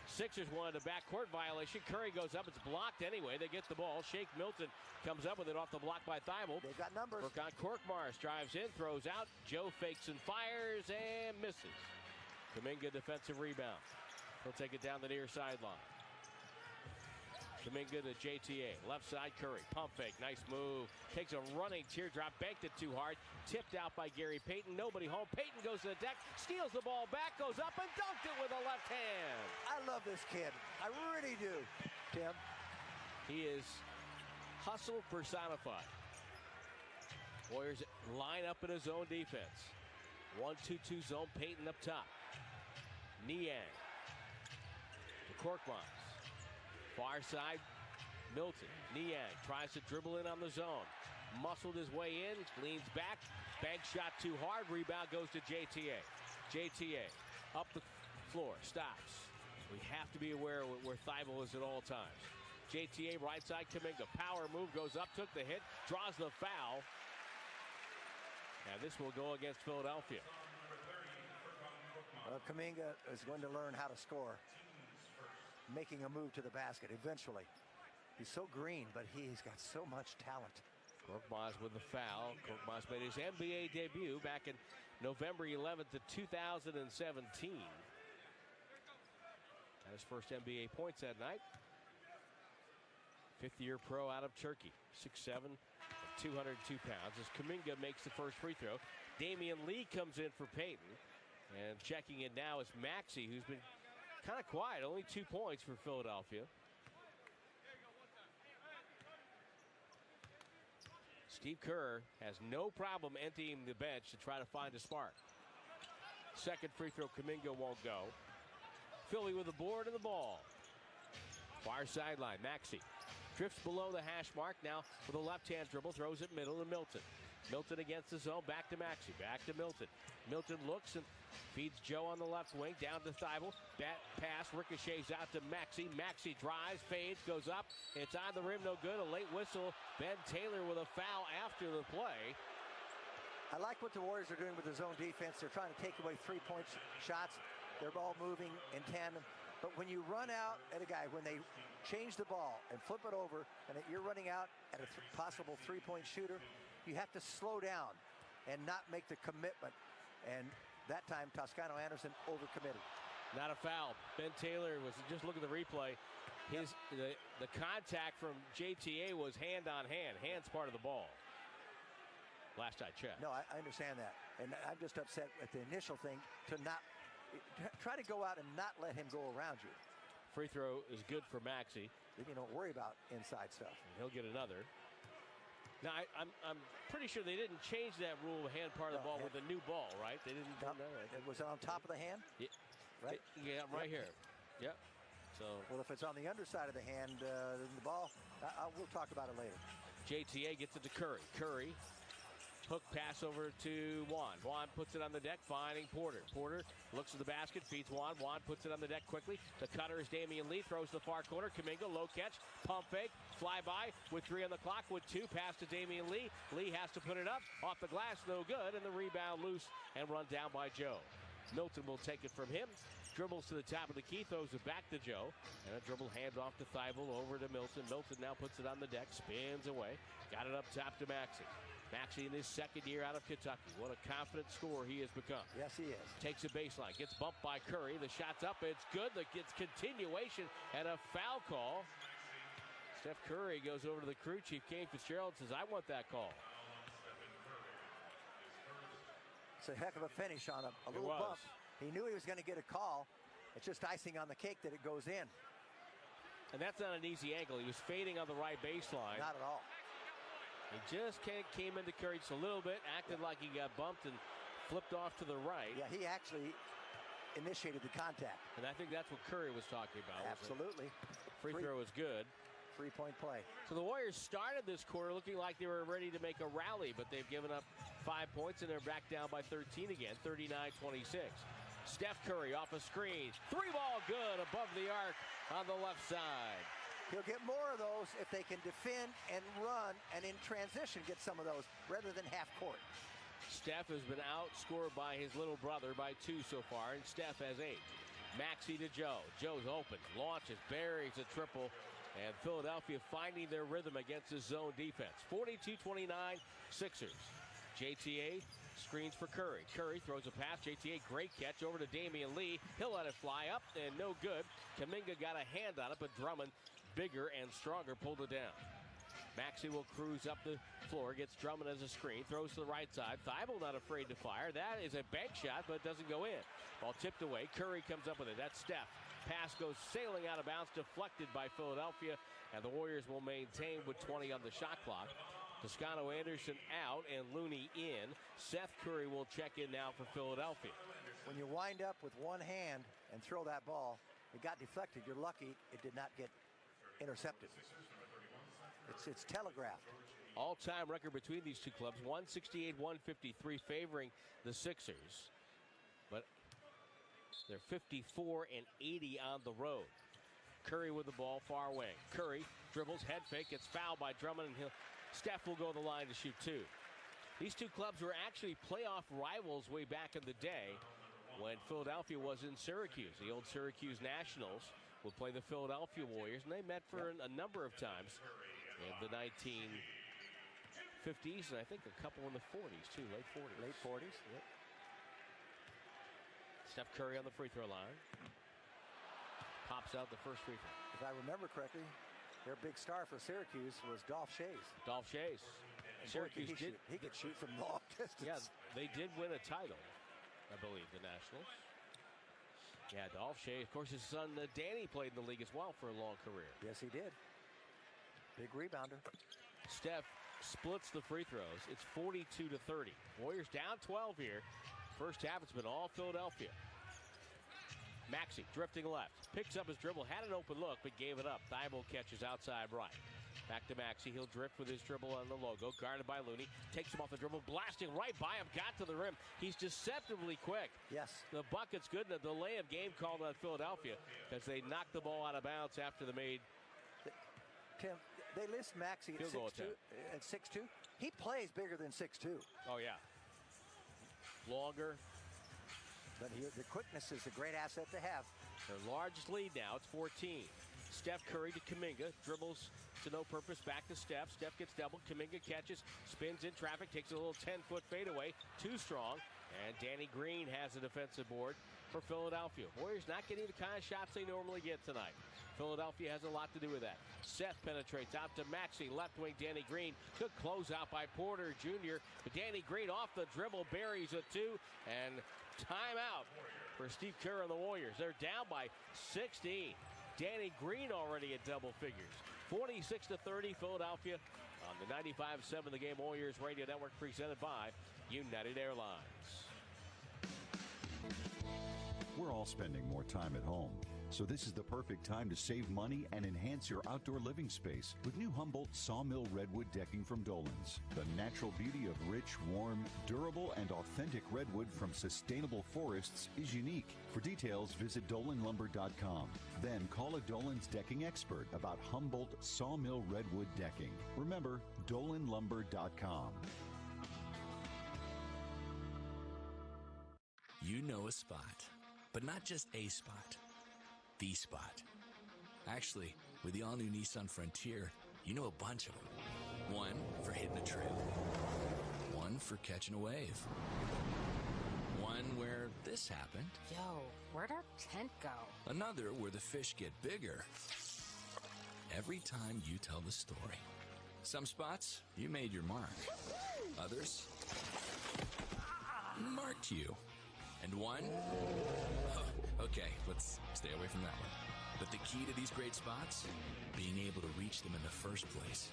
Sixers wanted a backcourt violation. Curry goes up. It's blocked anyway. They get the ball. Shake Milton comes up with it off the block by Thibault. They've got numbers. Furkan Korkmaz drives in, throws out. Joe fakes and fires and misses. Kuminga defensive rebound. He'll take it down the near sideline. Kuminga to JTA. Left side, Curry. Pump fake. Nice move. Takes a running teardrop. Banked it too hard. Tipped out by Gary Payton. Nobody home. Payton goes to the deck. Steals the ball back. Goes up and dunked it with a left hand. I love this kid. I really do, Tim. He is hustle personified. Warriors line up in a zone defense. 1-2-2 zone. Payton up top. Niang. To Korkmaz. Far side, Milton. Niang tries to dribble in on the zone. Muscled his way in, leans back. Bank shot too hard. Rebound goes to JTA. JTA up the floor, stops. We have to be aware of where Thibault is at all times. JTA right side, Kuminga. Power move, goes up, took the hit, draws the foul. And this will go against Philadelphia. Well, Kuminga is going to learn how to score. Making a move to the basket eventually. He's so green, but he's got so much talent. Korkmaz with the foul. Korkmaz made his NBA debut back in November 11th of 2017. Got his first NBA points that night. Fifth-year pro out of Turkey. 6'7", 202 pounds. As Kuminga makes the first free throw. Damian Lee comes in for Payton. And checking in now is Maxey, who's been kind of quiet. Only 2 points for Philadelphia. Steve Kerr has no problem emptying the bench to try to find a spark. Second free throw, Kuminga won't go. Philly with the board and the ball. Far sideline, Maxey drifts below the hash mark now with a left-hand dribble, throws it middle to Milton. Milton against the zone, back to Maxey, back to Milton. Milton looks and feeds Joe on the left wing, down to Thibault. Bat pass, ricochets out to Maxey. Maxey drives, fades, goes up. It's on the rim, no good. A late whistle. Ben Taylor with a foul after the play. I like what the Warriors are doing with the zone defense. They're trying to take away three-point shots. They're all moving in tandem. But when you run out at a guy, when they change the ball and flip it over, and you're running out at a possible three-point shooter, you have to slow down and not make the commitment. And that time, Toscano-Anderson overcommitted. Not a foul. Ben Taylor was, just look at the replay. The contact from JTA was hand on hand. Hand's part of the ball. Last I checked. No, I understand that. And I'm just upset with the initial thing to not try to go out and not let him go around you. Free throw is good for Maxey. Then you don't worry about inside stuff. And he'll get another. Now, I'm pretty sure they didn't change that rule of hand part of the ball with a new ball, right? They didn't. It was on top of the hand? Yeah. Right? Yeah, right here. Yep. So. Well, if it's on the underside of the hand, the ball, we'll talk about it later. JTA gets it to Curry. Curry Hook pass over to Juan. Juan puts it on the deck, finding Porter. Porter looks at the basket, feeds Juan. Juan puts it on the deck quickly. The cutter is Damian Lee, throws the far corner. Kuminga, low catch, pump fake, fly by with 3 on the clock, with 2, pass to Damian Lee. Lee has to put it up, off the glass, no good, and the rebound loose and run down by Joe. Milton will take it from him. Dribbles to the top of the key, throws it back to Joe. And a dribble handoff to Thibault over to Milton. Milton now puts it on the deck, spins away. Got it up top to Maxey. Maxey in his second year out of Kentucky. What a confident scorer he has become. Yes, he is. Takes a baseline, gets bumped by Curry. The shot's up, it's good. It's continuation and a foul call. Steph Curry goes over to the crew chief, Kane Fitzgerald, says, I want that call. It's a heck of a finish on a little bump. He knew he was going to get a call. It's just icing on the cake that it goes in. And that's not an easy angle. He was fading on the right baseline. Not at all. He just came into Curry just a little bit, acted like he got bumped and flipped off to the right. Yeah, he actually initiated the contact. And I think that's what Curry was talking about. Absolutely. Free throw was good. 3-point play. So the Warriors started this quarter looking like they were ready to make a rally, but they've given up 5 points and they're back down by 13 again, 39-26. Steph Curry off a screen. 3-ball good above the arc on the left side. He'll get more of those if they can defend and run, and in transition get some of those rather than half court. Steph has been outscored by his little brother by 2 so far, and Steph has 8. Maxey to Joe. Joe's open, launches, buries a triple, and Philadelphia finding their rhythm against his zone defense. 42-29 Sixers. JTA screens for Curry. Curry throws a pass. JTA, great catch over to Damian Lee. He'll let it fly up, and no good. Kuminga got a hand on it, but Drummond, bigger and stronger, pulled it down. Maxey will cruise up the floor, gets Drummond as a screen, throws to the right side. Thibault not afraid to fire. That is a bank shot, but it doesn't go in. Ball tipped away. Curry comes up with it. That's Steph. Pass goes sailing out of bounds, deflected by Philadelphia, and the Warriors will maintain with 20 on the shot clock. Toscano Anderson out and Looney in. Seth Curry will check in now for Philadelphia. When you wind up with one hand and throw that ball, it got deflected. You're lucky it did not get intercepted. It's telegraphed. All-time record between these two clubs, 168-153 favoring the Sixers. But they're 54-80 on the road. Curry with the ball, far wing. Curry dribbles, head fake, gets fouled by Drummond, and Steph will go to the line to shoot 2. These two clubs were actually playoff rivals way back in the day when Philadelphia was in Syracuse. The old Syracuse Nationals would play the Philadelphia Warriors, and they met for a number of times in the 1950s, and I think a couple in the 40s, too, late 40s. Late 40s, yep. Steph Curry on the free throw line. Pops out the first free throw. If I remember correctly, their big star for Syracuse was Dolph Schayes. Dolph Schayes. Syracuse he could shoot from long distance. Yeah, they did win a title, I believe, the Nationals. Yeah, Dolph Schayes. Of course, his son Danny played in the league as well for a long career. Yes, he did. Big rebounder. Steph splits the free throws. It's 42-30. Warriors down 12 here. First half, it's been all Philadelphia. Maxey drifting left. Picks up his dribble. Had an open look, but gave it up. Thibault catches outside right. Back to Maxey. He'll drift with his dribble on the logo. Guarded by Looney. Takes him off the dribble. Blasting right by him. Got to the rim. He's deceptively quick. Yes. The bucket's good. And the delay of game called on Philadelphia as they knocked the ball out of bounds after the made. Tim, they list Maxey at 6'2". He plays bigger than 6'2". Oh, yeah. Longer. But the quickness is a great asset to have. Their largest lead now, it's 14. Steph Curry to Kuminga, dribbles to no purpose, back to Steph. Steph gets doubled, Kuminga catches, spins in traffic, takes a little 10-foot fadeaway, too strong, and Danny Green has a defensive board for Philadelphia. Warriors not getting the kind of shots they normally get tonight. Philadelphia has a lot to do with that. Seth penetrates out to Maxey, left wing Danny Green. Good closeout by Porter Jr. But Danny Green off the dribble, buries a 2, and timeout for Steve Kerr and the Warriors. They're down by 16. Danny Green already at double figures. 46-30 Philadelphia on the 95.7 The Game Warriors Radio Network, presented by United Airlines. We're all spending more time at home. So this is the perfect time to save money and enhance your outdoor living space with new Humboldt Sawmill Redwood decking from Dolan's. The natural beauty of rich, warm, durable, and authentic redwood from sustainable forests is unique. For details, visit DolanLumber.com. Then call a Dolan's decking expert about Humboldt Sawmill Redwood decking. Remember, DolanLumber.com. You know a spot, but not just a spot, the spot. Actually, with the all-new Nissan Frontier, you know a bunch of them. One for hitting a trail. One for catching a wave. One where this happened. Yo, where'd our tent go? Another where the fish get bigger every time you tell the story. Some spots, you made your mark. Others marked you. And one? Oh, okay, let's stay away from that one. But the key to these great spots? Being able to reach them in the first place.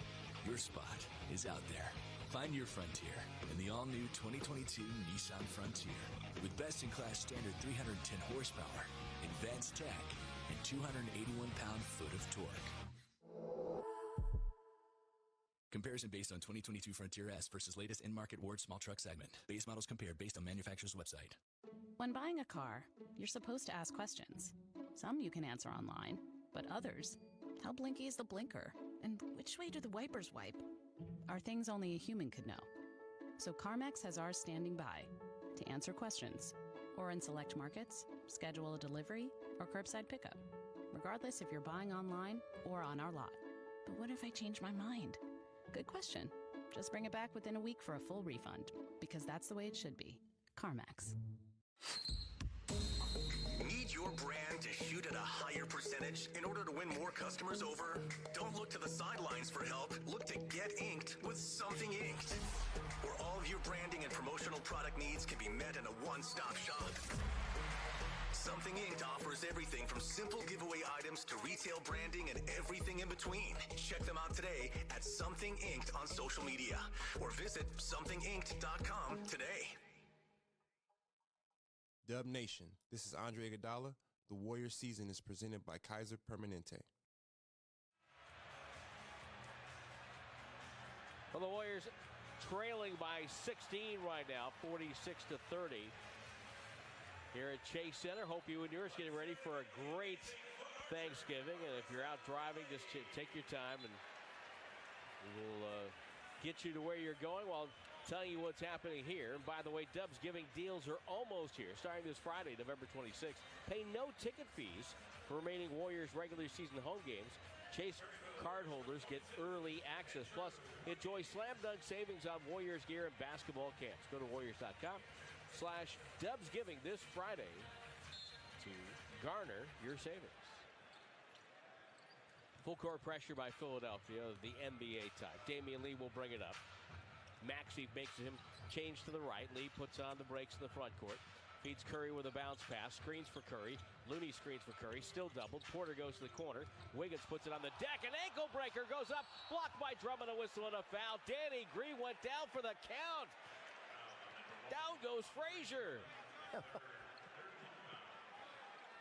Your spot is out there. Find your frontier in the all-new 2022 Nissan Frontier. With best-in-class standard 310 horsepower, advanced tech, and 281 pound-foot of torque. Comparison based on 2022 Frontier S versus latest in-market Ward small truck segment. Base models compared based on manufacturer's website. When buying a car, you're supposed to ask questions. Some you can answer online, but others, how blinky is the blinker? And which way do the wipers wipe? Are things only a human could know. So CarMax has ours standing by to answer questions, or in select markets, schedule a delivery or curbside pickup, regardless if you're buying online or on our lot. But what if I change my mind? Good question. Just bring it back within a week for a full refund, because that's the way it should be. CarMax. Need your brand to shoot at a higher percentage in order to win more customers over? Don't look to the sidelines for help. Look to Get Inked with Something Inked, where all of your branding and promotional product needs can be met in a one-stop shop. Something Inked offers everything from simple giveaway items to retail branding and everything in between. Check them out today at Something Inked on social media or visit somethinginked.com today. Dub Nation, this is Andre Iguodala. The Warriors season is presented by Kaiser Permanente. Well, the Warriors trailing by 16 right now, 46-30. Here at Chase Center, hope you and yours getting ready for a great Thanksgiving. And if you're out driving, just take your time and we'll get you to where you're going while telling you what's happening here. And by the way, Dub's Giving deals are almost here. Starting this Friday, November 26th. Pay no ticket fees for remaining Warriors regular season home games. Chase cardholders get early access. Plus, enjoy slam dunk savings on Warriors gear and basketball camps. Go to warriors.com/Dub's Giving this Friday to garner your savings. Full court pressure by Philadelphia, the NBA type. Damian Lee will bring it up. Maxey makes him change to the right. Lee puts on the brakes in the front court. Feeds Curry with a bounce pass. Screens for Curry. Looney screens for Curry. Still doubled. Porter goes to the corner. Wiggins puts it on the deck. An ankle breaker goes up. Blocked by Drummond. A whistle and a foul. Danny Green went down for the count. Down goes Frazier.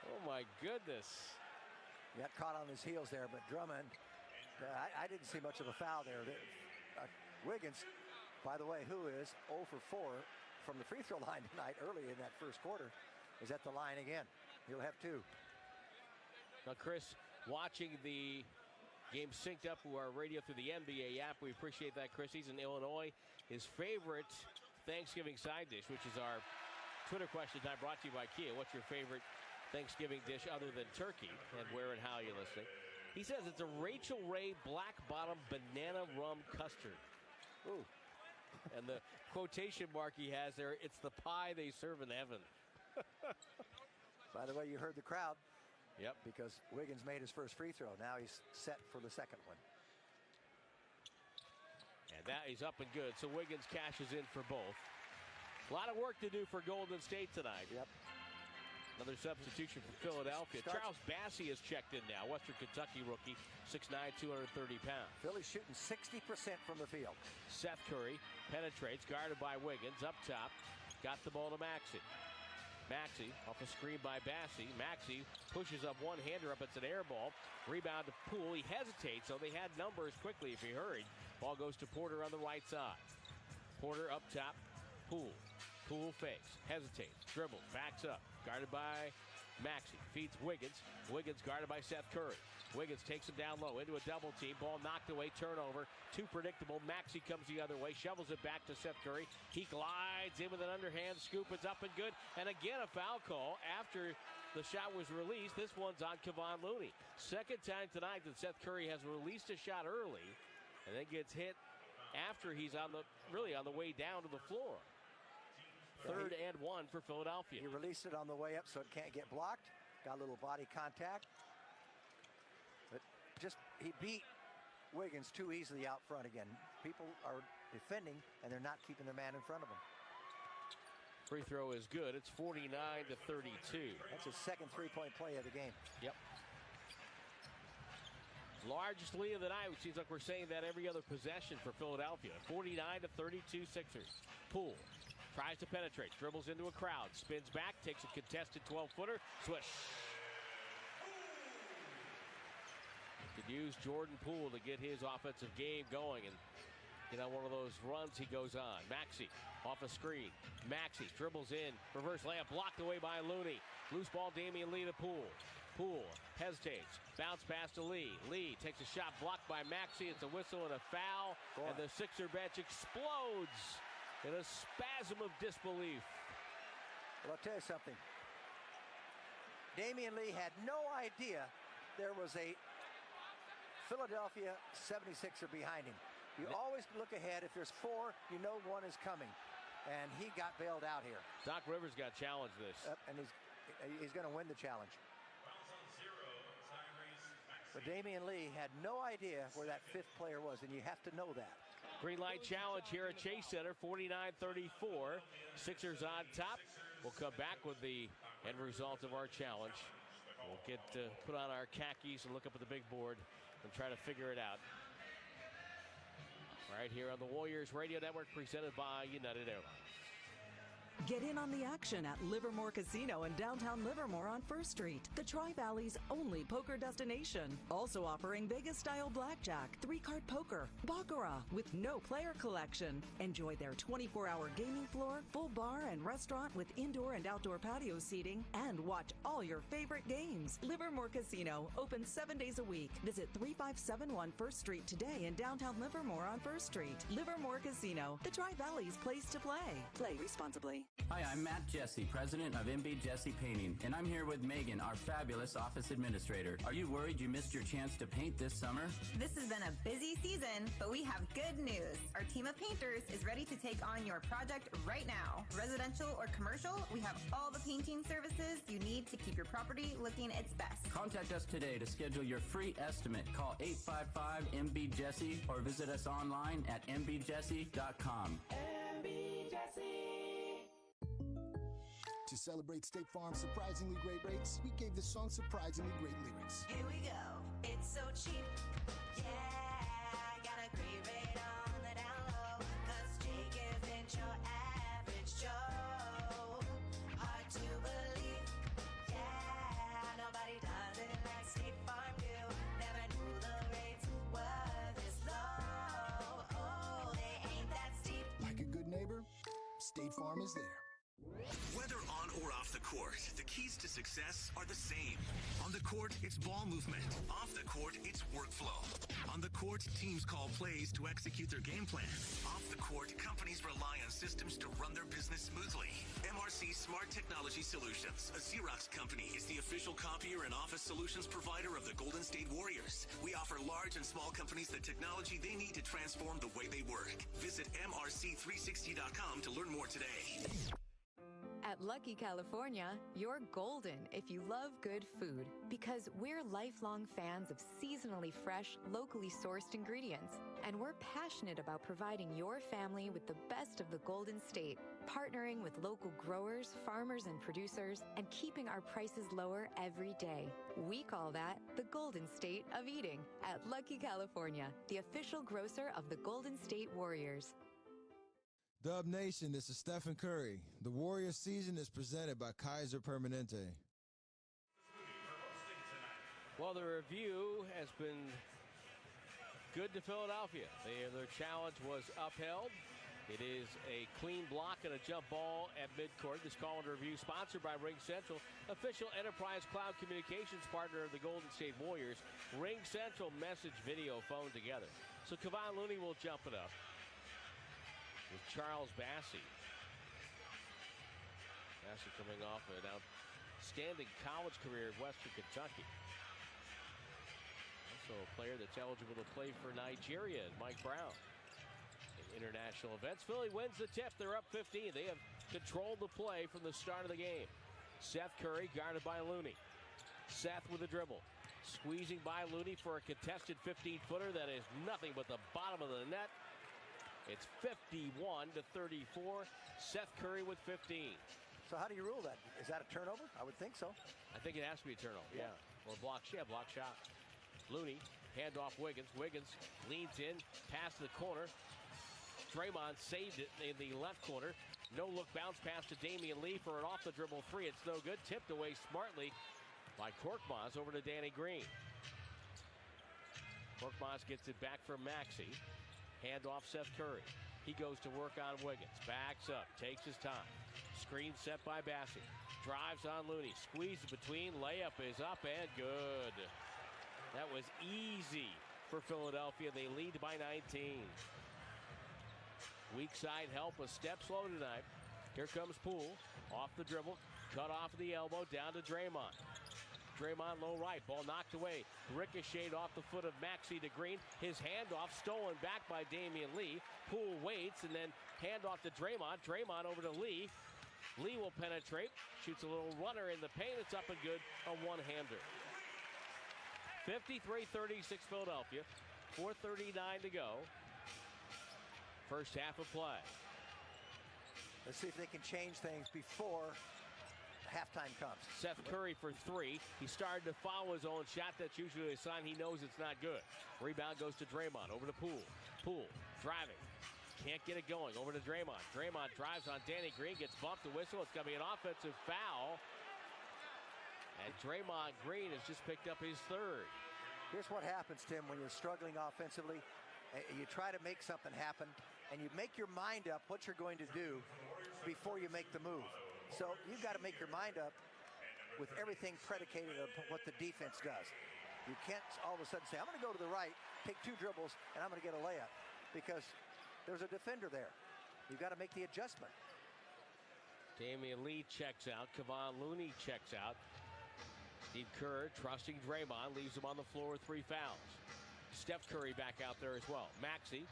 Oh, my goodness. He got caught on his heels there, but Drummond, I didn't see much of a foul there. Wiggins, by the way, who is 0 for 4 from the free throw line tonight early in that first quarter, is at the line again. He'll have 2. Now, Chris, watching the game synced up to our radio through the NBA app, we appreciate that, Chris. He's in Illinois. His favorite Thanksgiving side dish, which is our Twitter question time, brought to you by Kia. What's your favorite Thanksgiving dish other than turkey, and where and how you're listening? He says it's a Rachel Ray Black Bottom Banana Rum Custard. Ooh. And the quotation mark he has there, it's the pie they serve in heaven. By the way, you heard the crowd. Yep. Because Wiggins made his first free throw. Now he's set for the second one. And that is up and good. So Wiggins cashes in for both. A lot of work to do for Golden State tonight. Yep. Another substitution for Philadelphia. Charles Bassey has checked in now. Western Kentucky rookie, 6'9", 230 pounds. Philly's shooting 60% from the field. Seth Curry penetrates, guarded by Wiggins. Up top, got the ball to Maxey. Maxey off a screen by Bassie. Maxey pushes up one-hander up. It's an air ball. Rebound to Poole. He hesitates, so they had numbers quickly if he hurried. Ball goes to Porter on the right side. Porter up top. Poole. Poole fakes. Hesitates. Dribbles. Backs up. Guarded by Maxey. Feeds Wiggins. Wiggins guarded by Seth Curry. Wiggins takes him down low into a double team. Ball knocked away. Turnover. Too predictable. Maxey comes the other way. Shovels it back to Seth Curry. He glides in with an underhand scoop. It's up and good. And again a foul call after the shot was released. This one's on Kevon Looney. Second time tonight that Seth Curry has released a shot early and then gets hit after he's on the way down to the floor. Third and 1 for Philadelphia. He released it on the way up so it can't get blocked. Got a little body contact. But he beat Wiggins too easily out front again. People are defending, and they're not keeping their man in front of them. Free throw is good. It's 49-32. That's his second three-point play of the game. Yep. Largest lead of the night. It seems like we're saying that every other possession for Philadelphia. 49-32 Sixers. Poole tries to penetrate, dribbles into a crowd, spins back, takes a contested 12-footer, swish. Could use Jordan Poole to get his offensive game going, and one of those runs he goes on. Maxey off a screen. Maxey dribbles in, reverse layup blocked away by Looney. Loose ball, Damian Lee to Poole. Poole hesitates, bounce pass to Lee. Lee takes a shot blocked by Maxey. It's a whistle and a foul, and the Sixer bench explodes in a spasm of disbelief. Well, I'll tell you something. Damian Lee had no idea there was a Philadelphia 76er behind him. You always look ahead. If there's four, you know one is coming. And he got bailed out here. Doc Rivers got challenged this. And he's going to win the challenge. But Damian Lee had no idea where that fifth player was, and you have to know that. Green light challenge here at Chase Center, 49-34. Sixers on top. We'll come back with the end result of our challenge. We'll get put on our khakis and look up at the big board and try to figure it out. Right here on the Warriors Radio Network, presented by United Airlines. Get in on the action at Livermore Casino in downtown Livermore on First Street, the Tri-Valley's only poker destination. Also offering Vegas-style blackjack, three-card poker, baccarat with no player collection. Enjoy their 24-hour gaming floor, full bar and restaurant with indoor and outdoor patio seating, and watch all your favorite games. Livermore Casino, open 7 days a week. Visit 3571 First Street today in downtown Livermore on First Street. Livermore Casino, the Tri-Valley's place to play. Play responsibly. Hi, I'm Matt Jesse, president of MB Jesse Painting, and I'm here with Megan, our fabulous office administrator. Are you worried you missed your chance to paint this summer? This has been a busy season, but we have good news. Our team of painters is ready to take on your project right now. Residential or commercial, we have all the painting services you need to keep your property looking its best. Contact us today to schedule your free estimate. Call 855-MB-JESSE or visit us online at mbjesse.com. MB Jesse. To celebrate State Farm's surprisingly great rates, we gave the song surprisingly great lyrics. Here we go. It's so cheap. Yeah, got a great rate on the down low. 'Cause Jake isn't your average Joe. Hard to believe. Yeah, nobody does it like State Farm do. Never knew the rates were this low. Oh, they ain't that steep. Like a good neighbor, State Farm is there. Whether on or off the court, the keys to success are the same. On the court, it's ball movement. Off the court, it's workflow. On the court, teams call plays to execute their game plan. Off the court, companies rely on systems to run their business smoothly. MRC Smart Technology Solutions, a Xerox company, is the official copier and office solutions provider of the Golden State Warriors. We offer large and small companies the technology they need to transform the way they work. Visit MRC360.com to learn more today. At Lucky California, you're golden if you love good food, because we're lifelong fans of seasonally fresh, locally sourced ingredients. And we're passionate about providing your family with the best of the Golden State, partnering with local growers, farmers, and producers, and keeping our prices lower every day. We call that the Golden State of Eating at Lucky California, the official grocer of the Golden State Warriors. Dub Nation, this is Stephen Curry. The Warriors season is presented by Kaiser Permanente. Well, the review has been good to Philadelphia. Their challenge was upheld. It is a clean block and a jump ball at midcourt. This call and review sponsored by Ring Central, official enterprise cloud communications partner of the Golden State Warriors. Ring Central message, video, phone together. So Kevon Looney will jump it up with Charles Bassey. Bassey coming off an outstanding college career at Western Kentucky. Also a player that's eligible to play for Nigeria, Mike Brown. International events. Philly wins the tip. They're up 15. They have controlled the play from the start of the game. Seth Curry guarded by Looney. Seth with a dribble. Squeezing by Looney for a contested 15-footer that is nothing but the bottom of the net. It's 51-34. Seth Curry with 15. So how do you rule that? Is that a turnover? I would think so. I think it has to be a turnover, yeah. Or block shot. Looney, handoff Wiggins. Wiggins leans in, pass to the corner. Draymond saved it in the left corner. No-look bounce pass to Damian Lee for an off-the-dribble three. It's no good. Tipped away smartly by Korkmaz over to Danny Green. Korkmaz gets it back from Maxey. Handoff Seth Curry. He goes to work on Wiggins. Backs up. Takes his time. Screen set by Bassey. Drives on Looney. Squeezes between. Layup is up and good. That was easy for Philadelphia. They lead by 19. Weak side help, a step slow tonight. Here comes Poole, off the dribble, cut off the elbow, down to Draymond. Draymond low right, ball knocked away. Ricocheted off the foot of Maxey to Green. His handoff stolen back by Damian Lee. Poole waits and then handoff to Draymond. Draymond over to Lee. Lee will penetrate, shoots a little runner in the paint. It's up and good, a one-hander. 53-36 Philadelphia, 4:39 to go. First half of play. Let's see if they can change things before halftime comes. Seth Curry for three. He started to follow his own shot. That's usually a sign he knows it's not good. Rebound goes to Draymond. Over to Poole. Poole driving. Can't get it going. Over to Draymond. Draymond drives on Danny Green. Gets bumped. The whistle. It's going to be an offensive foul. And Draymond Green has just picked up his third. Here's what happens, Tim, when you're struggling offensively. You try to make something happen, and you make your mind up what you're going to do before you make the move. So you've got to make your mind up with everything predicated on what the defense does. You can't all of a sudden say, I'm going to go to the right, take two dribbles, and I'm going to get a layup, because there's a defender there. You've got to make the adjustment. Damian Lee checks out. Kevon Looney checks out. Steve Kerr, trusting Draymond, leaves him on the floor with 3 fouls. Steph Curry back out there as well. Maxey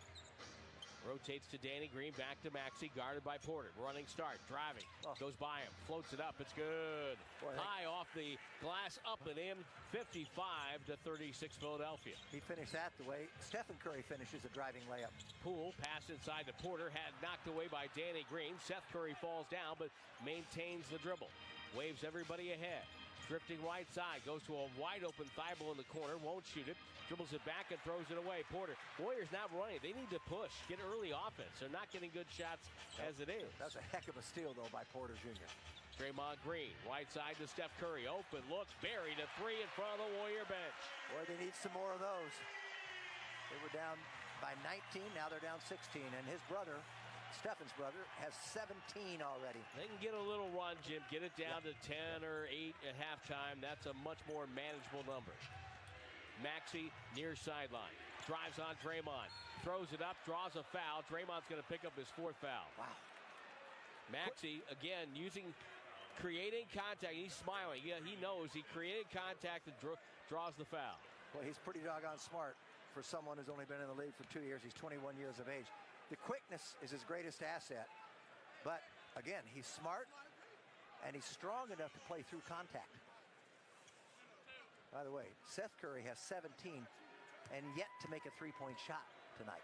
rotates to Danny Green, back to Maxey, guarded by Porter. Running start, driving, goes by him, floats it up, it's good. High off the glass, up and in, 55-36 Philadelphia. He finished that the way Stephen Curry finishes a driving layup. Poole, pass inside to Porter, had knocked away by Danny Green. Seth Curry falls down, but maintains the dribble. Waves everybody ahead. Drifting right side, goes to a wide open Thibault in the corner, won't shoot it, dribbles it back and throws it away. Porter, Warriors not running, they need to push, get early offense. They're not getting good shots as it is. That's a heck of a steal, though, by Porter Jr. Draymond Green, right side to Steph Curry, open, looks, buried, a three in front of the Warrior bench. Boy, they need some more of those. They were down by 19, now they're down 16, and his brother, Stephen's brother, has 17 already. They can get a little run, Jim. Get it down to 10 or 8 at halftime. That's a much more manageable number. Maxey near sideline. Drives on Draymond. Throws it up, draws a foul. Draymond's going to pick up his 4th foul. Wow. Maxey, again, creating contact. He's smiling. Yeah, he knows. He created contact and draws the foul. Well, he's pretty doggone smart for someone who's only been in the league for 2 years. He's 21 years of age. The quickness is his greatest asset, but again, he's smart and he's strong enough to play through contact. By the way, Seth Curry has 17 and yet to make a three-point shot tonight.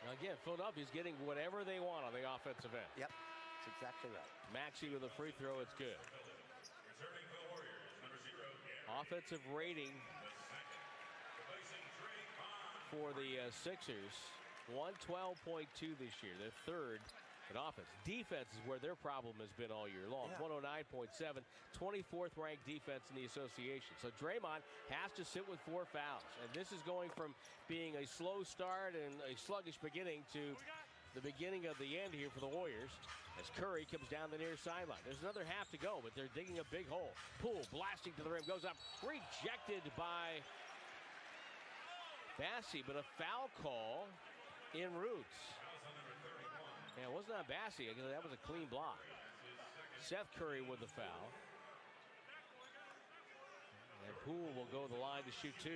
Now again, Philadelphia's getting whatever they want on the offensive end. Yep, that's exactly right. Maxey with a free throw, it's good. Offensive rating for the Sixers, 112.2 this year. They're third in offense. Defense is where their problem has been all year long. 109.7, 24th ranked defense in the association. So Draymond has to sit with 4 fouls. And this is going from being a slow start and a sluggish beginning to the beginning of the end here for the Warriors as Curry comes down the near sideline. There's another half to go, but they're digging a big hole. Poole blasting to the rim, goes up, rejected by Bassey, but a foul call in Roots. Yeah, it was not Bassey. That was a clean block. Seth Curry with the foul. And Poole will go to the line to shoot 2.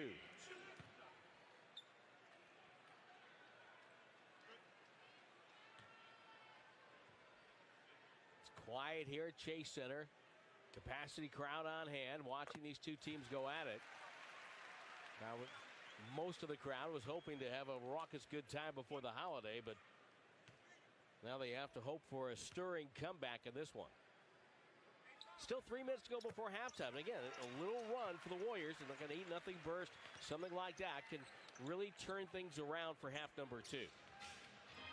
Quiet here at Chase Center. Capacity crowd on hand, watching these two teams go at it. Now, most of the crowd was hoping to have a raucous good time before the holiday, but now they have to hope for a stirring comeback in this one. Still 3 minutes to go before halftime. And again, a little run for the Warriors, and like an 8-0 burst, something like that can really turn things around for half number 2.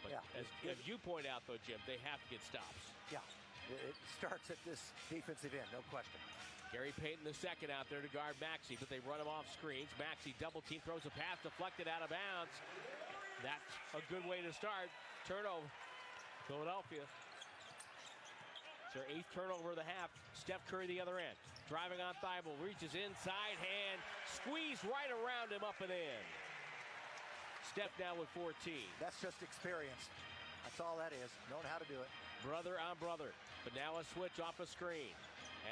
But as you point out, though, Jim, they have to get stops. Yeah. It starts at this defensive end, no question. Gary Payton the second out there to guard Maxey, but they run him off screens. Maxey double team, throws a pass deflected out of bounds. That's a good way to start. Turnover. Philadelphia. It's their 8th turnover of the half. Steph Curry the other end. Driving on Thibault, reaches inside hand, squeeze right around him up and in. Steph now with 14. That's just experience. That's all that is. Knowing how to do it. Brother on brother. But now a switch off a screen.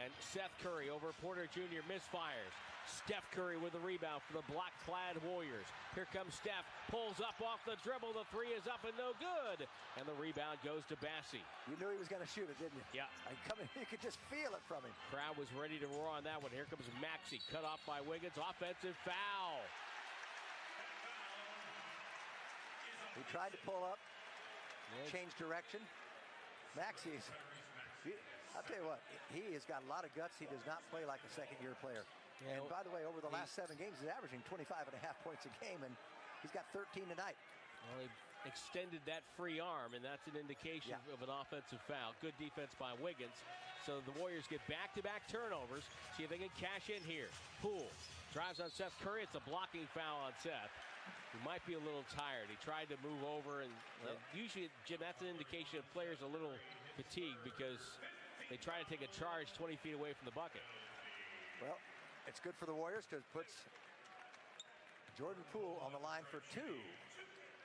And Seth Curry over Porter Jr. misfires. Steph Curry with the rebound for the black-clad Warriors. Here comes Steph. Pulls up off the dribble. The 3 is up and no good. And the rebound goes to Bassey. You knew he was going to shoot it, didn't you? Yeah. You could just feel it from him. Crowd was ready to roar on that one. Here comes Maxey. Cut off by Wiggins. Offensive foul. He tried to pull up. Change direction. Maxey's, I'll tell you what, he has got a lot of guts. He does not play like a second-year player. Yeah, and by the way, over the last 7 games, he's averaging 25.5 points a game, and he's got 13 tonight. Well, he extended that free arm, and that's an indication of an offensive foul. Good defense by Wiggins. So the Warriors get back-to-back turnovers. See if they can cash in here. Poole drives on Seth Curry. It's a blocking foul on Seth. He might be a little tired. He tried to move over, and usually, Jim, that's an indication of players a little fatigued because they try to take a charge 20 feet away from the bucket. Well, it's good for the Warriors because it puts Jordan Poole on the line for 2.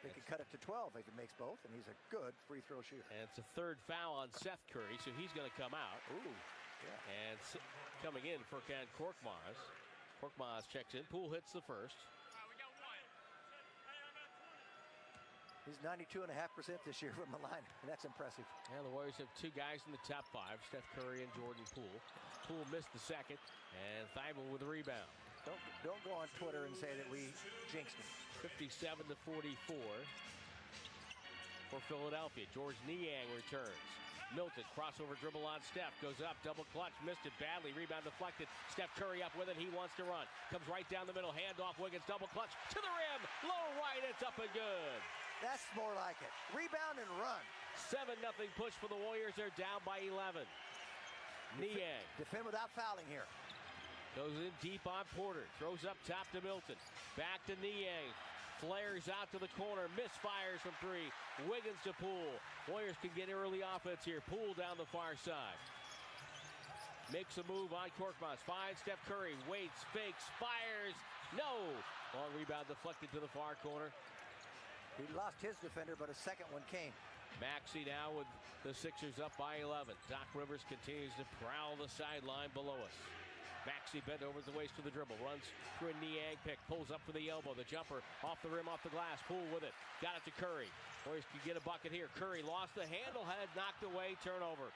They could cut it to 12 if he makes both, and he's a good free throw shooter. And it's a 3rd foul on Seth Curry, so he's going to come out. Ooh, yeah. And coming in, Furkan Korkmaz. Korkmaz checks in. Poole hits the first. He's 92.5% this year from the line. That's impressive. And the Warriors have 2 guys in the top 5, Steph Curry and Jordan Poole. Poole missed the second, and Thibault with the rebound. Don't go on Twitter and say that we jinxed him. 57-44 for Philadelphia. George Niang returns. Milton, crossover dribble on Steph, goes up, double clutch, missed it badly, rebound deflected. Steph Curry up with it, he wants to run. Comes right down the middle, handoff, Wiggins, double clutch, to the rim, low right, it's up and good. That's more like it. Rebound and run. 7-0 push for the Warriors. They're down by 11. Niang. Defend without fouling here. Goes in deep on Porter. Throws up top to Milton. Back to Niang. Flares out to the corner. Misfires from 3. Wiggins to Poole. Warriors can get early offense here. Poole down the far side. Makes a move on Korkmaz. Finds Steph Curry. Waits, fakes, fires. No. Long rebound deflected to the far corner. He lost his defender, but a second one came. Maxey now with the Sixers up by 11. Doc Rivers continues to prowl the sideline below us. Maxey bent over the waist to the dribble. Runs through a Niang pick. Pulls up for the elbow. The jumper off the rim, off the glass. Poole with it. Got it to Curry. Warriors can get a bucket here. Curry lost the handle. Had knocked away. Turnover.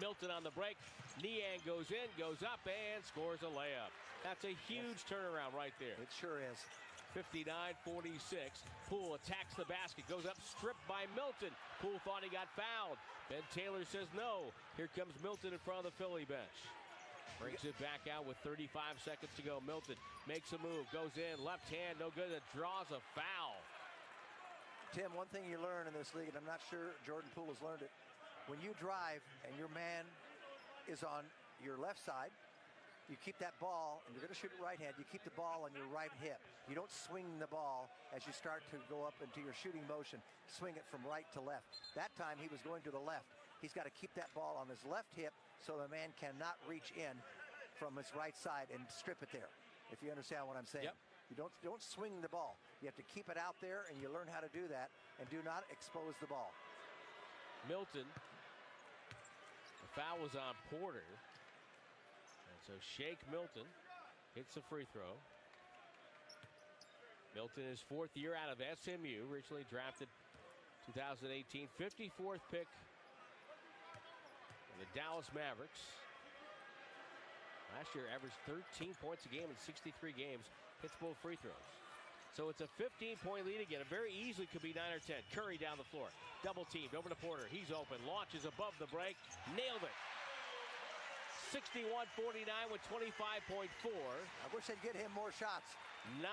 Milton on the break. Niang goes in, goes up, and scores a layup. That's a huge turnaround right there. It sure is. 59-46. Poole attacks the basket, goes up, stripped by Milton. Poole thought he got fouled. Ben Taylor says no. Here comes Milton in front of the Philly bench. Brings it back out with 35 seconds to go. Milton makes a move, goes in, left hand, no good. It draws a foul. Tim, one thing you learn in this league, and I'm not sure Jordan Poole has learned it, when you drive and your man is on your left side, you keep that ball, and you're going to shoot it right-hand, you keep the ball on your right hip. You don't swing the ball as you start to go up into your shooting motion. Swing it from right to left. That time he was going to the left. He's got to keep that ball on his left hip so the man cannot reach in from his right side and strip it there, if you understand what I'm saying. Yep. You don't swing the ball. You have to keep it out there, and you learn how to do that, and do not expose the ball. Milton. The foul was on Porter. And so Shake Milton hits a free throw. Milton is fourth year out of SMU, originally drafted 2018, 54th pick in the Dallas Mavericks. Last year averaged 13 points a game in 63 games, hits both free throws. So it's a 15-point lead again. It very easily could be 9 or 10. Curry down the floor. Double teamed over to Porter. He's open. Launches above the break. Nailed it. 61-49 with 25.4. I wish they'd get him more shots. 9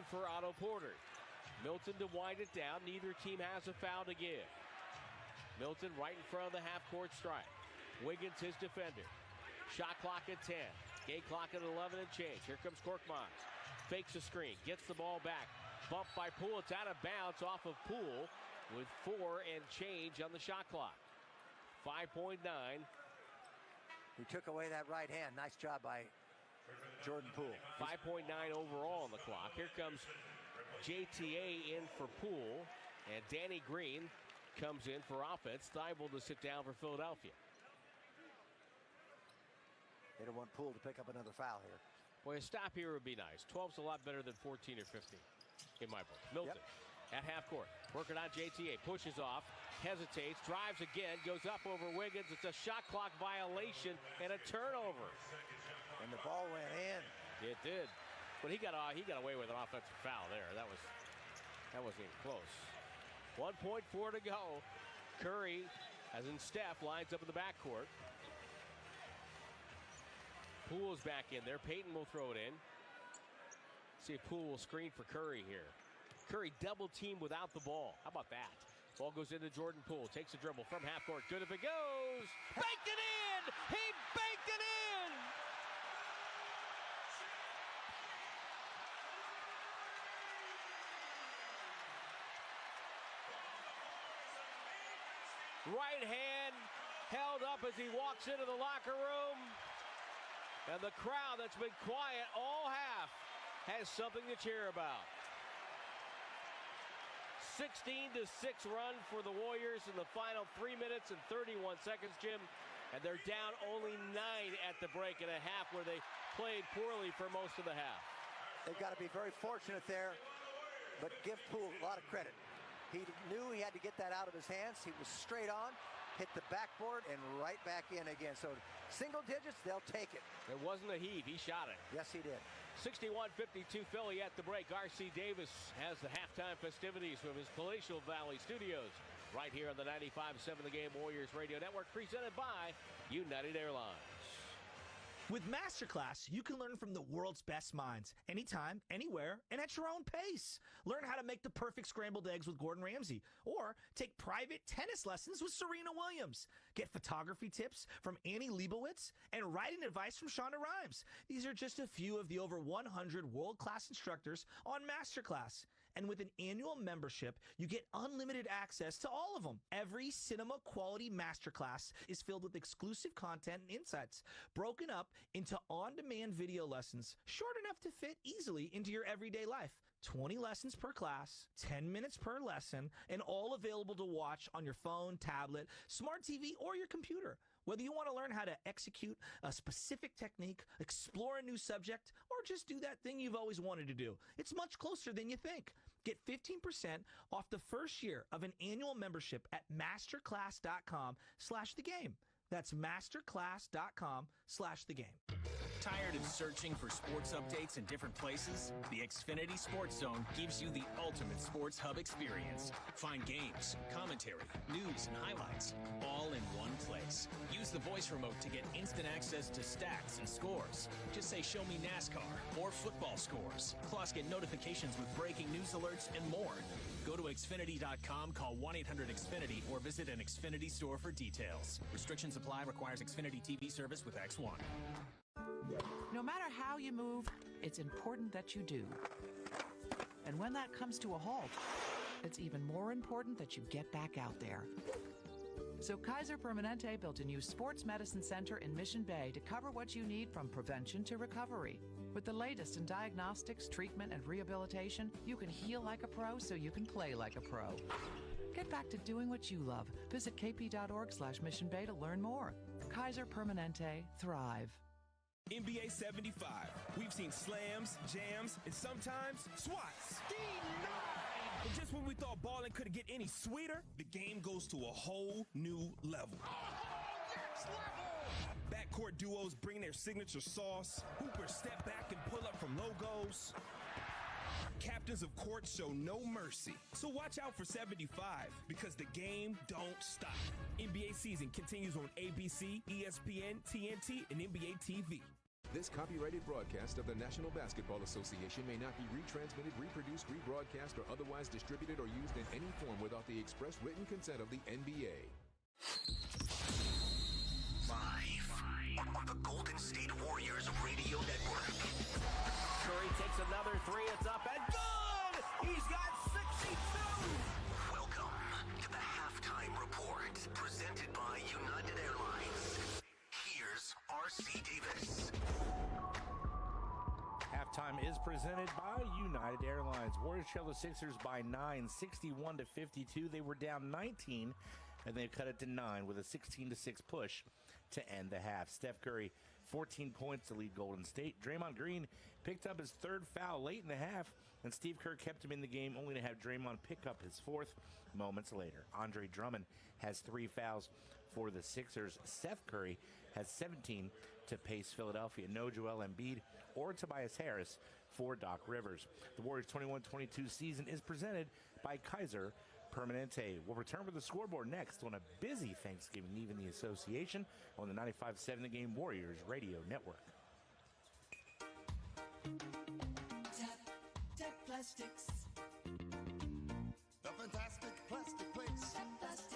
for Otto Porter. Milton to wind it down. Neither team has a foul to give. Milton right in front of the half-court stripe. Wiggins, his defender. Shot clock at 10. Game clock at 11 and change. Here comes Korkmaz. Fakes a screen. Gets the ball back. Bumped by Poole. It's out of bounds off of Poole with 4 and change on the shot clock. 5.9. He took away that right hand. Nice job by Jordan Poole. 5.9 overall on the clock. Here comes JTA in for Poole. And Danny Green comes in for offense. Thibault to sit down for Philadelphia. They don't want Poole to pick up another foul here. Boy, a stop here would be nice. 12's a lot better than 14 or 15 in my book. Milton at half court. Working on JTA. Pushes off. Hesitates. Drives again. Goes up over Wiggins. It's a shot clock violation and a turnover. And the ball went in. It did. But he got away with an offensive foul there. That wasn't even close. 1.4 to go. Curry, as in Steph, lines up in the backcourt. Poole's back in there. Payton will throw it in. See if Poole will screen for Curry here. Curry double team without the ball. How about that? Ball goes into Jordan Poole. Takes a dribble from half court. Good if it goes. Banked it in! He banked it in! Right hand held up as he walks into the locker room. And the crowd that's been quiet all half has something to cheer about. 16-6 run for the Warriors in the final 3 minutes and 31 seconds, Jim. And they're down only 9 at the break in a half where they played poorly for most of the half. They've got to be very fortunate there, but give Poole a lot of credit. He knew he had to get that out of his hands. He was straight on, hit the backboard, and right back in again. So single digits, they'll take it. It wasn't a heave. He shot it. Yes, he did. 61-52 Philly at the break. R.C. Davis has the halftime festivities from his Palatial Valley studios right here on the 95.7 The Game Warriors Radio Network, presented by United Airlines. With Masterclass, you can learn from the world's best minds, anytime, anywhere, and at your own pace. Learn how to make the perfect scrambled eggs with Gordon Ramsay, or take private tennis lessons with Serena Williams. Get photography tips from Annie Leibovitz and writing advice from Shonda Rhimes. These are just a few of the over 100 world-class instructors on Masterclass. And with an annual membership, you get unlimited access to all of them. Every cinema-quality masterclass is filled with exclusive content and insights, broken up into on-demand video lessons, short enough to fit easily into your everyday life. 20 lessons per class, 10 minutes per lesson, and all available to watch on your phone, tablet, smart TV, or your computer. Whether you want to learn how to execute a specific technique, explore a new subject, or just do that thing you've always wanted to do, it's much closer than you think. Get 15% off the first year of an annual membership at masterclass.com/thegame. That's masterclass.com/thegame. Tired of searching for sports updates in different places? The Xfinity Sports Zone gives you the ultimate sports hub experience. Find games, commentary, news, and highlights all in one place. Use the voice remote to get instant access to stats and scores. Just say, "Show me NASCAR" or football scores. Plus, get notifications with breaking news alerts and more. Go to Xfinity.com, call 1-800-XFINITY, or visit an Xfinity store for details. Restrictions apply. Requires Xfinity TV service with X1. No matter how you move, it's important that you do. And when that comes to a halt, it's even more important that you get back out there. So Kaiser Permanente built a new sports medicine center in Mission Bay to cover what you need from prevention to recovery. With the latest in diagnostics, treatment, and rehabilitation, you can heal like a pro so you can play like a pro. Get back to doing what you love. Visit kp.org/Mission Bay to learn more. Kaiser Permanente, thrive. NBA 75. We've seen slams, jams, and sometimes swats. But just when we thought balling couldn't get any sweeter, the game goes to a whole new level. Backcourt duos bring their signature sauce. Hoopers step back and pull up from logos. Captains of court show no mercy. So watch out for 75, because the game don't stop. NBA season continues on ABC, ESPN, TNT, and NBA TV. This copyrighted broadcast of the National Basketball Association may not be retransmitted, reproduced, rebroadcast, or otherwise distributed or used in any form without the express written consent of the NBA. Live on the Golden State Warriors Radio Network. Curry takes another three. It's up and good! He's got 62! Welcome to the Halftime Report, presented by United Airlines. Here's R.C. Davis. Halftime is presented by United Airlines. Warriors trail the Sixers by 9, 61-52. They were down 19, and they cut it to 9 with a 16-6 push to end the half. Steph Curry, 14 points to lead Golden State. Draymond Green picked up his third foul late in the half, and Steve Kerr kept him in the game, only to have Draymond pick up his fourth moments later. Andre Drummond has 3 fouls for the Sixers. Seth Curry has 17 to pace Philadelphia. No Joel Embiid or Tobias Harris for Doc Rivers. The Warriors' 21-22 season is presented by Kaiser Permanente. We'll return with the scoreboard next on a busy Thanksgiving Eve in the association on the 95.7 The Game Warriors Radio Network. Tap Plastics. The fantastic plastic place. Tap Plastics.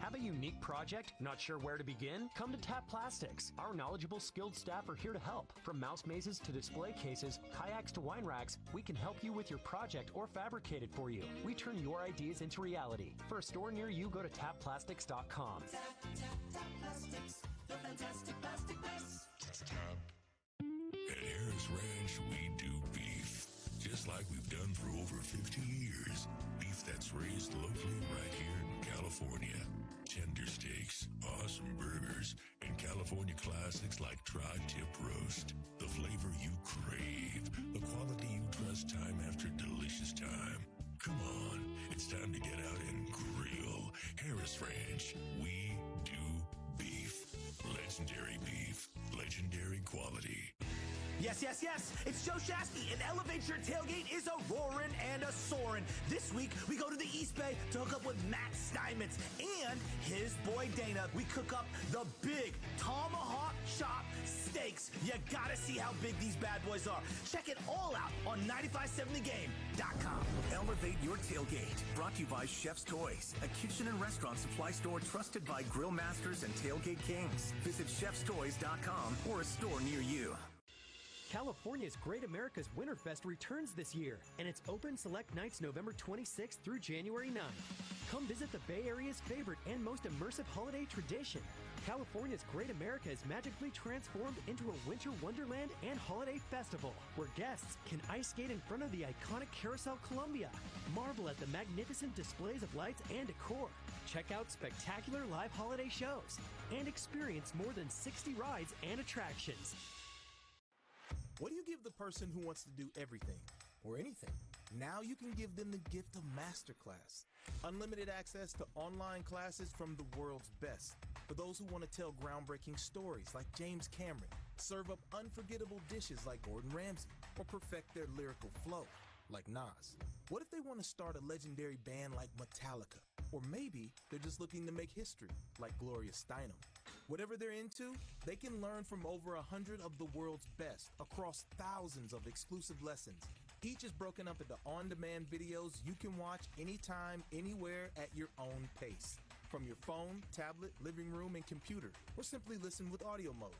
Have a unique project? Not sure where to begin? Come to Tap Plastics. Our knowledgeable, skilled staff are here to help. From mouse mazes to display cases, kayaks to wine racks, we can help you with your project or fabricate it for you. We turn your ideas into reality. For a store near you, go to tapplastics.com. Tap Plastics. The fantastic plastic place. At Harris Ranch, we do beef, just like we've done for over 50 years. Beef that's raised locally right here in California. Tender steaks, awesome burgers, and California classics like tri-tip roast. The flavor you crave, the quality you trust time after delicious time. Come on, it's time to get out and grill. Harris Ranch, we do beef. Legendary beef, legendary quality. Yes, yes, yes. It's Joe Shasky, and Elevate Your Tailgate is a roaring and a soaring. This week, we go to the East Bay to hook up with Matt Steinmetz and his boy Dana. We cook up the big tomahawk chop steaks. You gotta see how big these bad boys are. Check it all out on 957thegame.com. Elevate Your Tailgate, brought to you by Chef's Toys, a kitchen and restaurant supply store trusted by grill masters and tailgate kings. Visit chefstoys.com or a store near you. California's Great America's Winterfest returns this year, and it's open select nights November 26th through January 9th. Come visit the Bay Area's favorite and most immersive holiday tradition. California's Great America is magically transformed into a winter wonderland and holiday festival, where guests can ice skate in front of the iconic Carousel Columbia, marvel at the magnificent displays of lights and decor, check out spectacular live holiday shows, and experience more than 60 rides and attractions. What do you give the person who wants to do everything or anything? Now you can give them the gift of Masterclass. Unlimited access to online classes from the world's best. For those who want to tell groundbreaking stories like James Cameron, serve up unforgettable dishes like Gordon Ramsay, or perfect their lyrical flow like Nas. What if they want to start a legendary band like Metallica? Or maybe they're just looking to make history like Gloria Steinem. Whatever they're into, they can learn from over 100 of the world's best across thousands of exclusive lessons Each is broken up into on-demand videos you can watch anytime, anywhere at your own pace. From your phone, tablet, living room, and computer, or simply listen with audio mode.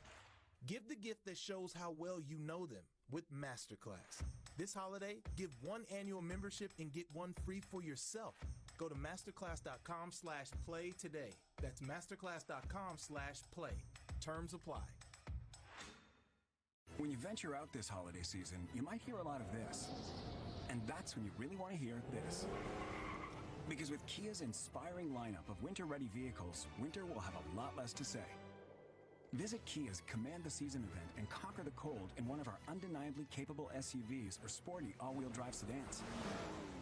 Give the gift that shows how well you know them with Masterclass. This holiday, give one annual membership and get one free for yourself. Go to masterclass.com/play today. That's masterclass.com/play. Terms apply. When you venture out this holiday season, you might hear a lot of this. And that's when you really want to hear this. Because with Kia's inspiring lineup of winter-ready vehicles, winter will have a lot less to say. Visit Kia's Command the Season event and conquer the cold in one of our undeniably capable SUVs or sporty all-wheel drive sedans.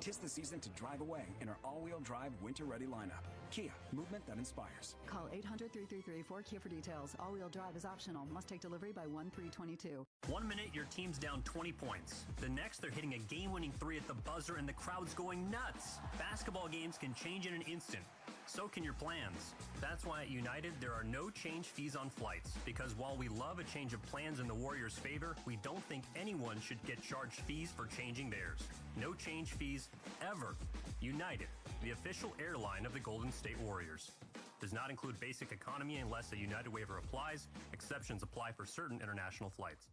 'Tis the season to drive away in our all-wheel drive winter-ready lineup. Kia, movement that inspires. Call 800-333-4KIA for details. All-wheel drive is optional. Must take delivery by 1/3/22. 1 minute, your team's down 20 points. The next, they're hitting a game-winning 3 at the buzzer and the crowd's going nuts. Basketball games can change in an instant. So can your plans. That's why at United, there are no change fees on flights. Because while we love a change of plans in the Warriors' favor, we don't think anyone should get charged fees for changing theirs. No change fees, ever. United, the official airline of the Golden State Warriors. Does not include basic economy unless a United waiver applies. Exceptions apply for certain international flights.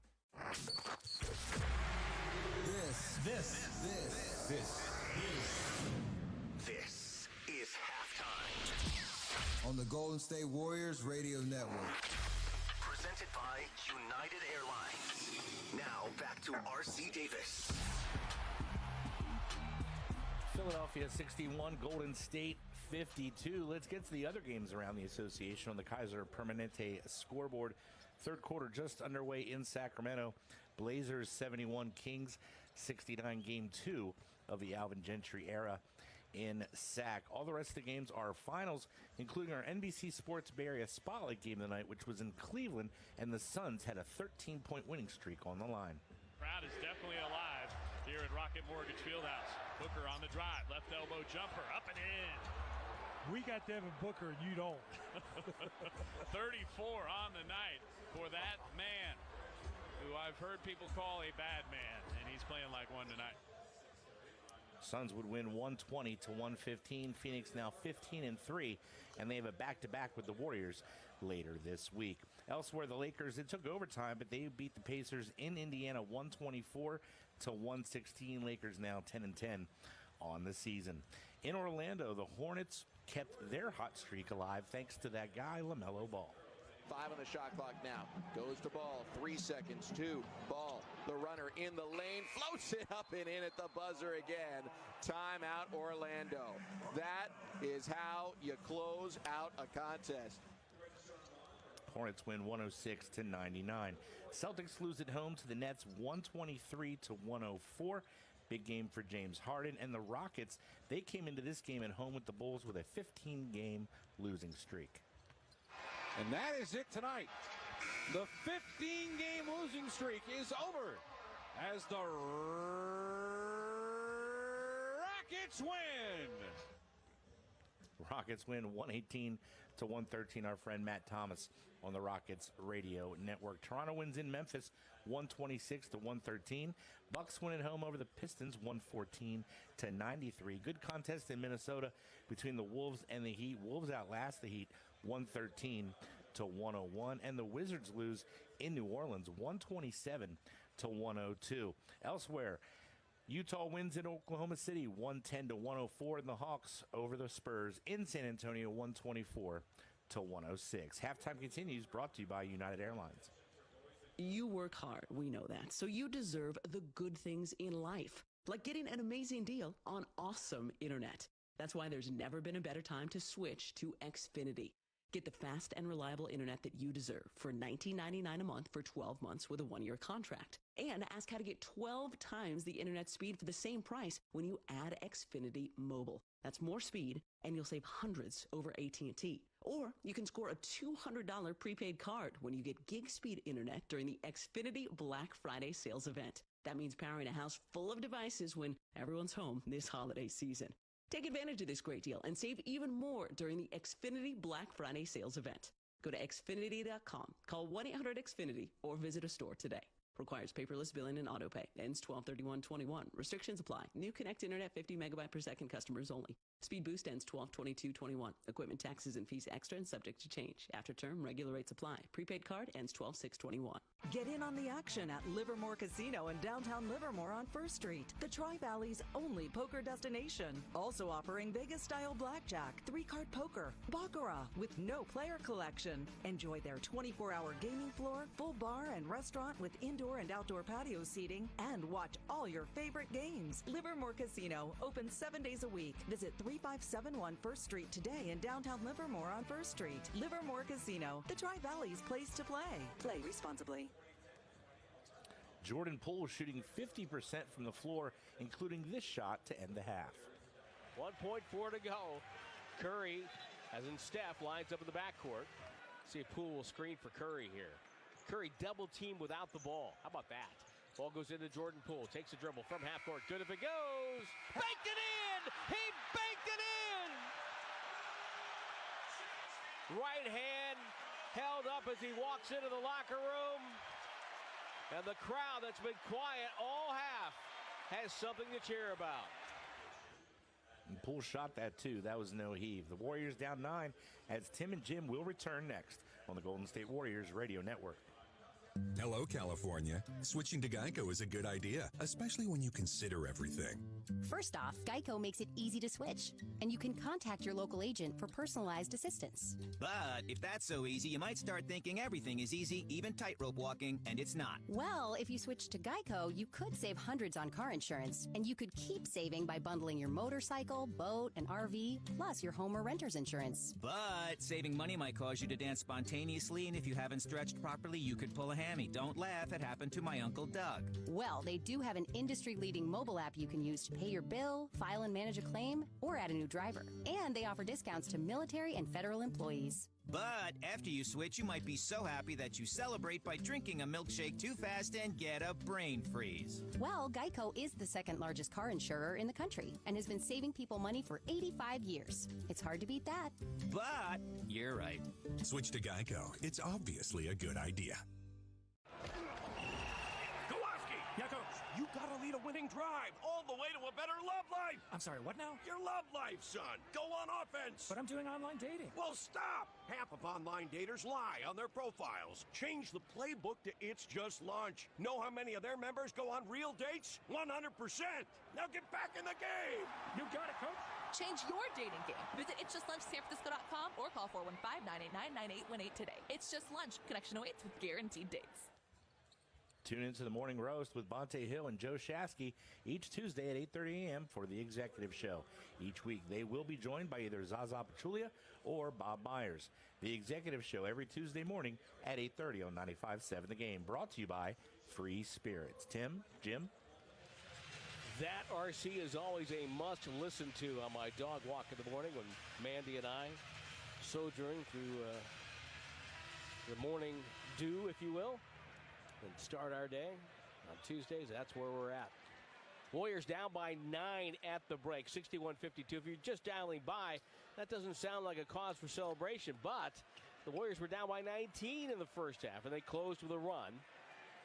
This is halftime. On the Golden State Warriors Radio Network. Presented by United Airlines. Now back to R.C. Davis. Philadelphia 61, Golden State 52. Let's get to the other games around the association on the Kaiser Permanente scoreboard. Third quarter just underway in Sacramento. Blazers 71, Kings 69, game 2 of the Alvin Gentry era in Sac. All the rest of the games are finals, including our NBC Sports Bay Area Spotlight game tonight, which was in Cleveland, and the Suns had a 13-point winning streak on the line. Crowd is definitely alive here at Rocket Mortgage Fieldhouse. Booker on the drive, left elbow jumper, up and in. We got Devin Booker, you don't. 34 on the night for that man, who I've heard people call a bad man, and he's playing like one tonight. Suns would win 120-115. Phoenix now 15-3, and they have a back-to-back with the Warriors later this week. Elsewhere, the Lakers, it took overtime, but they beat the Pacers in Indiana 124-116. Lakers now 10-10 on the season. In Orlando, the Hornets kept their hot streak alive thanks to that guy, LaMelo Ball. 5 on the shot clock now. Goes to Ball. 3 seconds. 2. Ball. The runner in the lane. Floats it up and in at the buzzer again. Timeout Orlando. That is how you close out a contest. Hornets win 106-99. Celtics lose at home to the Nets 123-104. Big game for James Harden. And the Rockets, they came into this game at home with the Bulls with a 15-game losing streak. And that is it tonight. The 15-game losing streak is over as the Rockets win. Rockets win 118-113. Our friend Matt Thomas on the Rockets Radio Network. Toronto wins in Memphis 126-113. Bucks win at home over the Pistons 114-93. Good contest in Minnesota between the Wolves and the Heat. Wolves outlast the Heat 113-101, and the Wizards lose in New Orleans 127-102. Elsewhere, Utah wins in Oklahoma City 110-104, and the Hawks over the Spurs in San Antonio 124-106. Halftime continues, brought to you by United Airlines. You work hard, we know that, so you deserve the good things in life, like getting an amazing deal on awesome internet. That's why there's never been a better time to switch to Xfinity. Get the fast and reliable internet that you deserve for $19.99 a month for 12 months with a 1-year contract. And ask how to get 12 times the internet speed for the same price when you add Xfinity Mobile. That's more speed, and you'll save hundreds over AT&T. Or you can score a $200 prepaid card when you get gig speed internet during the Xfinity Black Friday sales event. That means powering a house full of devices when everyone's home this holiday season. Take advantage of this great deal and save even more during the Xfinity Black Friday sales event. Go to Xfinity.com, call 1-800-XFINITY, or visit a store today. Requires paperless billing and auto pay. Ends 12/31/21. Restrictions apply. New Connect Internet 50 megabyte per second customers only. Speed boost ends 12/22/21. Equipment taxes and fees extra and subject to change. After term, regular rates apply. Prepaid card ends 12/6/21. Get in on the action at Livermore Casino in downtown Livermore on 1st Street, the Tri-Valley's only poker destination. Also offering Vegas-style blackjack, 3-card poker, baccarat with no player collection. Enjoy their 24-hour gaming floor, full bar and restaurant with indoor and outdoor patio seating, and watch all your favorite games. Livermore Casino, open 7 days a week. Visit 3571 1st Street today in downtown Livermore on 1st Street. Livermore Casino, the Tri-Valley's place to play. Play responsibly. Jordan Poole shooting 50% from the floor, including this shot to end the half. 1.4 to go. Curry, as in Steph, lines up in the backcourt. See if Poole will screen for Curry here. Curry double teamed without the ball. How about that? Ball goes into Jordan Poole. Takes a dribble from half court. Good if it goes. Banked it in! He banked it in! Right hand held up as he walks into the locker room. And the crowd that's been quiet all half has something to cheer about. And Poole shot that too. That was no heave. The Warriors down 9 as Tim and Jim will return next on the Golden State Warriors Radio Network. Hello, California. Switching to Geico is a good idea, especially when you consider everything. First off, Geico makes it easy to switch, and you can contact your local agent for personalized assistance. But if that's so easy, you might start thinking everything is easy, even tightrope walking, and it's not. Well, if you switch to Geico, you could save hundreds on car insurance, and you could keep saving by bundling your motorcycle, boat, and RV, plus your home or renter's insurance. But saving money might cause you to dance spontaneously, and if you haven't stretched properly, you could pull a hammy. Don't laugh, it happened to my Uncle Doug. Well, they do have an industry-leading mobile app you can use to pay your bill, file and manage a claim, or add a new driver. And they offer discounts to military and federal employees. But after you switch, you might be so happy that you celebrate by drinking a milkshake too fast and get a brain freeze. Well, Geico is the second largest car insurer in the country and has been saving people money for 85 years. It's hard to beat that. But you're right. Switch to Geico. It's obviously a good idea. You gotta lead a winning drive all the way to a better love life. I'm sorry, what now? Your love life, son. Go on offense. But I'm doing online dating. Well, stop. Half of online daters lie on their profiles. Change the playbook to It's Just Lunch. Know how many of their members go on real dates? 100%. Now get back in the game. You got it, coach. Change your dating game. Visit itsjustlunchsanfrancisco.com or call 415-989-9818 today. It's Just Lunch. Connection awaits with guaranteed dates. Tune into the Morning Roast with Bonte Hill and Joe Shasky each Tuesday at 8:30 a.m. for the Executive Show. Each week, they will be joined by either Zaza Pachulia or Bob Myers. The Executive Show every Tuesday morning at 8:30 on 95.7 The Game. Brought to you by Free Spirits. Tim, Jim? That RC is always a must listen to on my dog walk in the morning when Mandy and I sojourn through the morning dew, if you will, and start our day on Tuesdays. That's where we're at. Warriors down by 9 at the break, 61-52. If you're just dialing by, that doesn't sound like a cause for celebration, but the Warriors were down by 19 in the first half, and they closed with a run.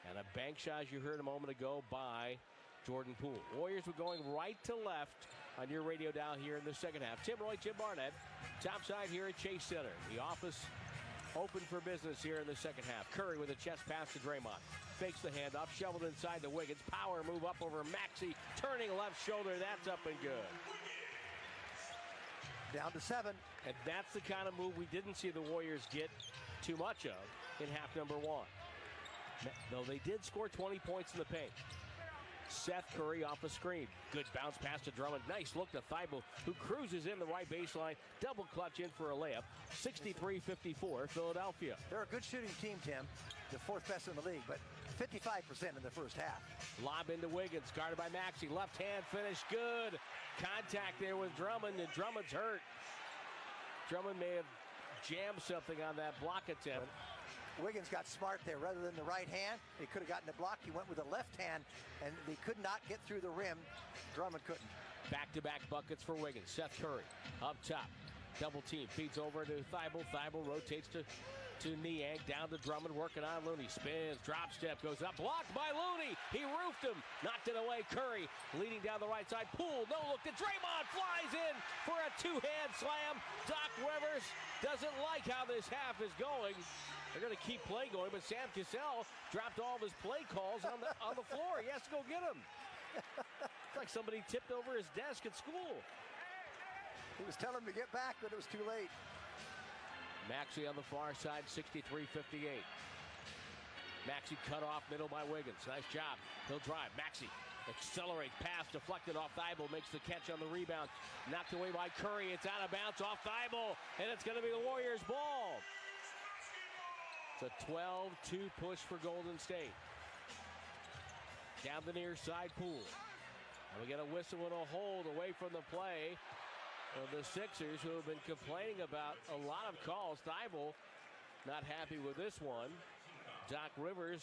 And a bank shot, as you heard a moment ago, by Jordan Poole. Warriors were going right to left on your radio dial here in the second half. Tim Roy, Jim Barnett, topside here at Chase Center. The office open for business here in the second half. Curry with a chest pass to Draymond. Fakes the handoff, shoveled inside to Wiggins. Power move up over Maxey. Turning left shoulder, that's up and good. Down to 7. And that's the kind of move we didn't see the Warriors get too much of in half number 1. Though they did score 20 points in the paint. Seth Curry off a screen. Good bounce pass to Drummond. Nice look to Thibault, who cruises in the right baseline. Double clutch in for a layup. 63-54, Philadelphia. They're a good shooting team, Tim. The 4th best in the league, but 55% in the first half. Lob into Wiggins, guarded by Maxey. Left hand finish, good. Contact there with Drummond, and Drummond's hurt. Drummond may have jammed something on that block attempt. Wiggins got smart there. Rather than the right hand, he could have gotten the block. He went with the left hand, and he could not get through the rim. Drummond couldn't. Back-to-back buckets for Wiggins. Seth Curry up top. Double team. Feeds over to Thibault. Thibault rotates to to Niang, down to Drummond, working on Looney. Spins, drop step, goes up, blocked by Looney. He roofed him, knocked it away. Curry leading down the right side. Poole, no look to Draymond, flies in for a two-hand slam. Doc Rivers doesn't like how this half is going. They're going to keep play going, but Sam Cassell dropped all of his play calls on the floor. He has to go get them. It's like somebody tipped over his desk at school. He was telling him to get back, but it was too late. Maxey on the far side, 63-58. Maxey cut off middle by Wiggins. Nice job. He'll drive. Maxey accelerate, pass deflected off Thibault, makes the catch on the rebound. Knocked away by Curry. It's out of bounds off Thibault, and it's going to be the Warriors' ball. It's a 12-2 push for Golden State. Down the near side, Poole. And we get a whistle and a hold away from the play of the Sixers, who have been complaining about a lot of calls. Thibault not happy with this one. Doc Rivers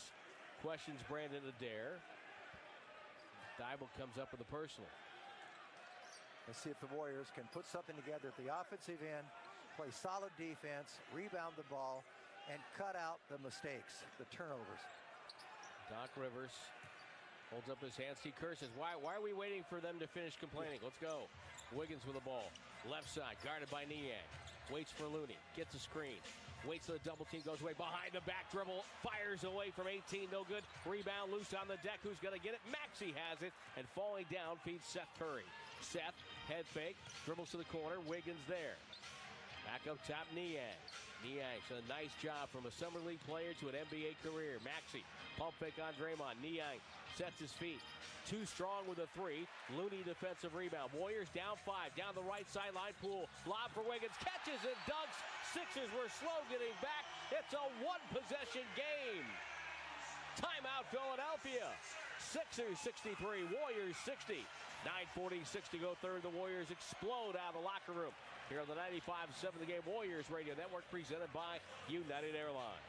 questions Brandon Adair. Thibault comes up with a personal. Let's see if the Warriors can put something together at the offensive end, play solid defense, rebound the ball, and cut out the mistakes, the turnovers. Doc Rivers holds up his hands. He curses. Why are we waiting for them to finish complaining? Let's go. Wiggins with the ball. Left side, guarded by Niang. Waits for Looney. Gets a screen. Waits till the double team goes away. Behind the back dribble. Fires away from 18. No good. Rebound loose on the deck. Who's going to get it? Maxey has it. And falling down feeds Seth Curry. Seth, head fake. Dribbles to the corner. Wiggins there. Back up top, Niang. Niang, so a nice job from a Summer League player to an NBA career. Maxey, pump fake on Draymond. Niang sets his feet. Too strong with a three. Looney defensive rebound. Warriors down 5. Down the right sideline. Poole. Lob for Wiggins. Catches and dunks. Sixers were slow getting back. It's a one-possession game. Timeout, Philadelphia. Sixers 63. Warriors 60. 9:46 to go third. The Warriors explode out of the locker room. Here on the 95.7 The Game Warriors Radio Network, presented by United Airlines.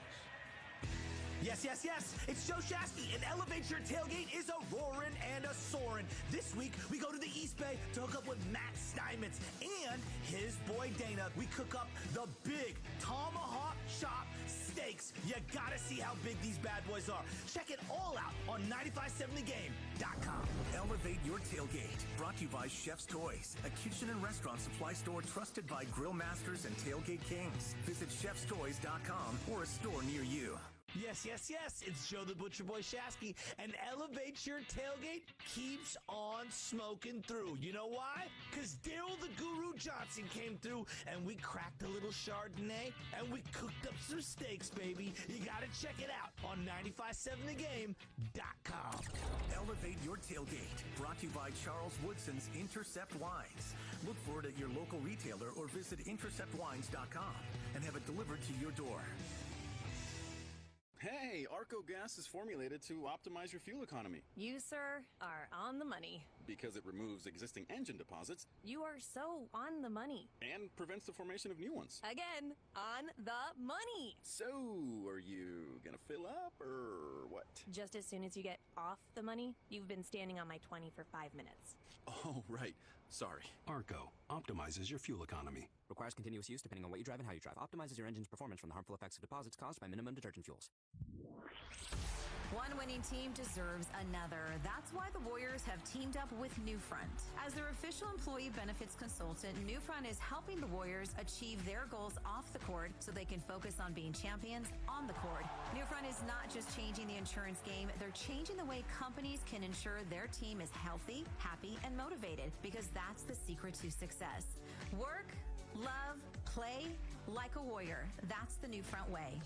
Yes, yes, yes. It's Joe Shasky, and Elevate Your Tailgate is a roaring and a soaring. This week, we go to the East Bay to hook up with Matt Steinmetz and his boy Dana. We cook up the big tomahawk chop steaks. You gotta see how big these bad boys are. Check it all out on 957thegame.com. Elevate Your Tailgate, brought to you by Chef's Toys, a kitchen and restaurant supply store trusted by grill masters and tailgate kings. Visit chefstoys.com or a store near you. Yes, yes, yes. It's Joe the Butcher Boy Shasky, and Elevate Your Tailgate keeps on smoking through. You know why? Because Daryl the Guru Johnson came through, and we cracked a little Chardonnay, and we cooked up some steaks, baby. You got to check it out on 957thegame.com. Elevate Your Tailgate, brought to you by Charles Woodson's Intercept Wines. Look for it at your local retailer or visit interceptwines.com and have it delivered to your door. Hey, Arco Gas is formulated to optimize your fuel economy. You, sir, are on the money. Because it removes existing engine deposits. You are so on the money. And prevents the formation of new ones. Again, on the money. So, are you gonna fill up or what? Just as soon as you get off the money, you've been standing on my 20 for 5 minutes. Oh, right. Sorry. Arco optimizes your fuel economy. Requires continuous use depending on what you drive and how you drive. Optimizes your engine's performance from the harmful effects of deposits caused by minimum detergent fuels. One winning team deserves another. That's why the Warriors have teamed up with Newfront. As their official employee benefits consultant, Newfront is helping the Warriors achieve their goals off the court so they can focus on being champions on the court. Newfront is not just changing the insurance game, they're changing the way companies can ensure their team is healthy, happy, and motivated, because that's the secret to success. Work, love, play like a Warrior. That's the Newfront way.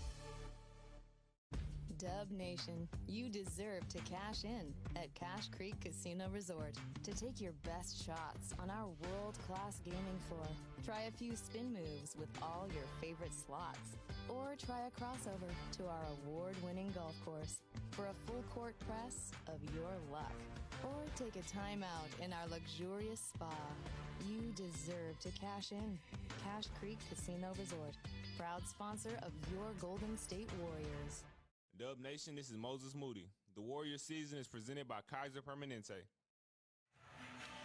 Dub Nation, you deserve to cash in at Cash Creek Casino Resort to take your best shots on our world-class gaming floor. Try a few spin moves with all your favorite slots, or try a crossover to our award-winning golf course for a full court press of your luck. Or take a time out in our luxurious spa. You deserve to cash in. Cash Creek Casino Resort, proud sponsor of your Golden State Warriors. Dub Nation, this is Moses Moody. The Warriors season is presented by Kaiser Permanente.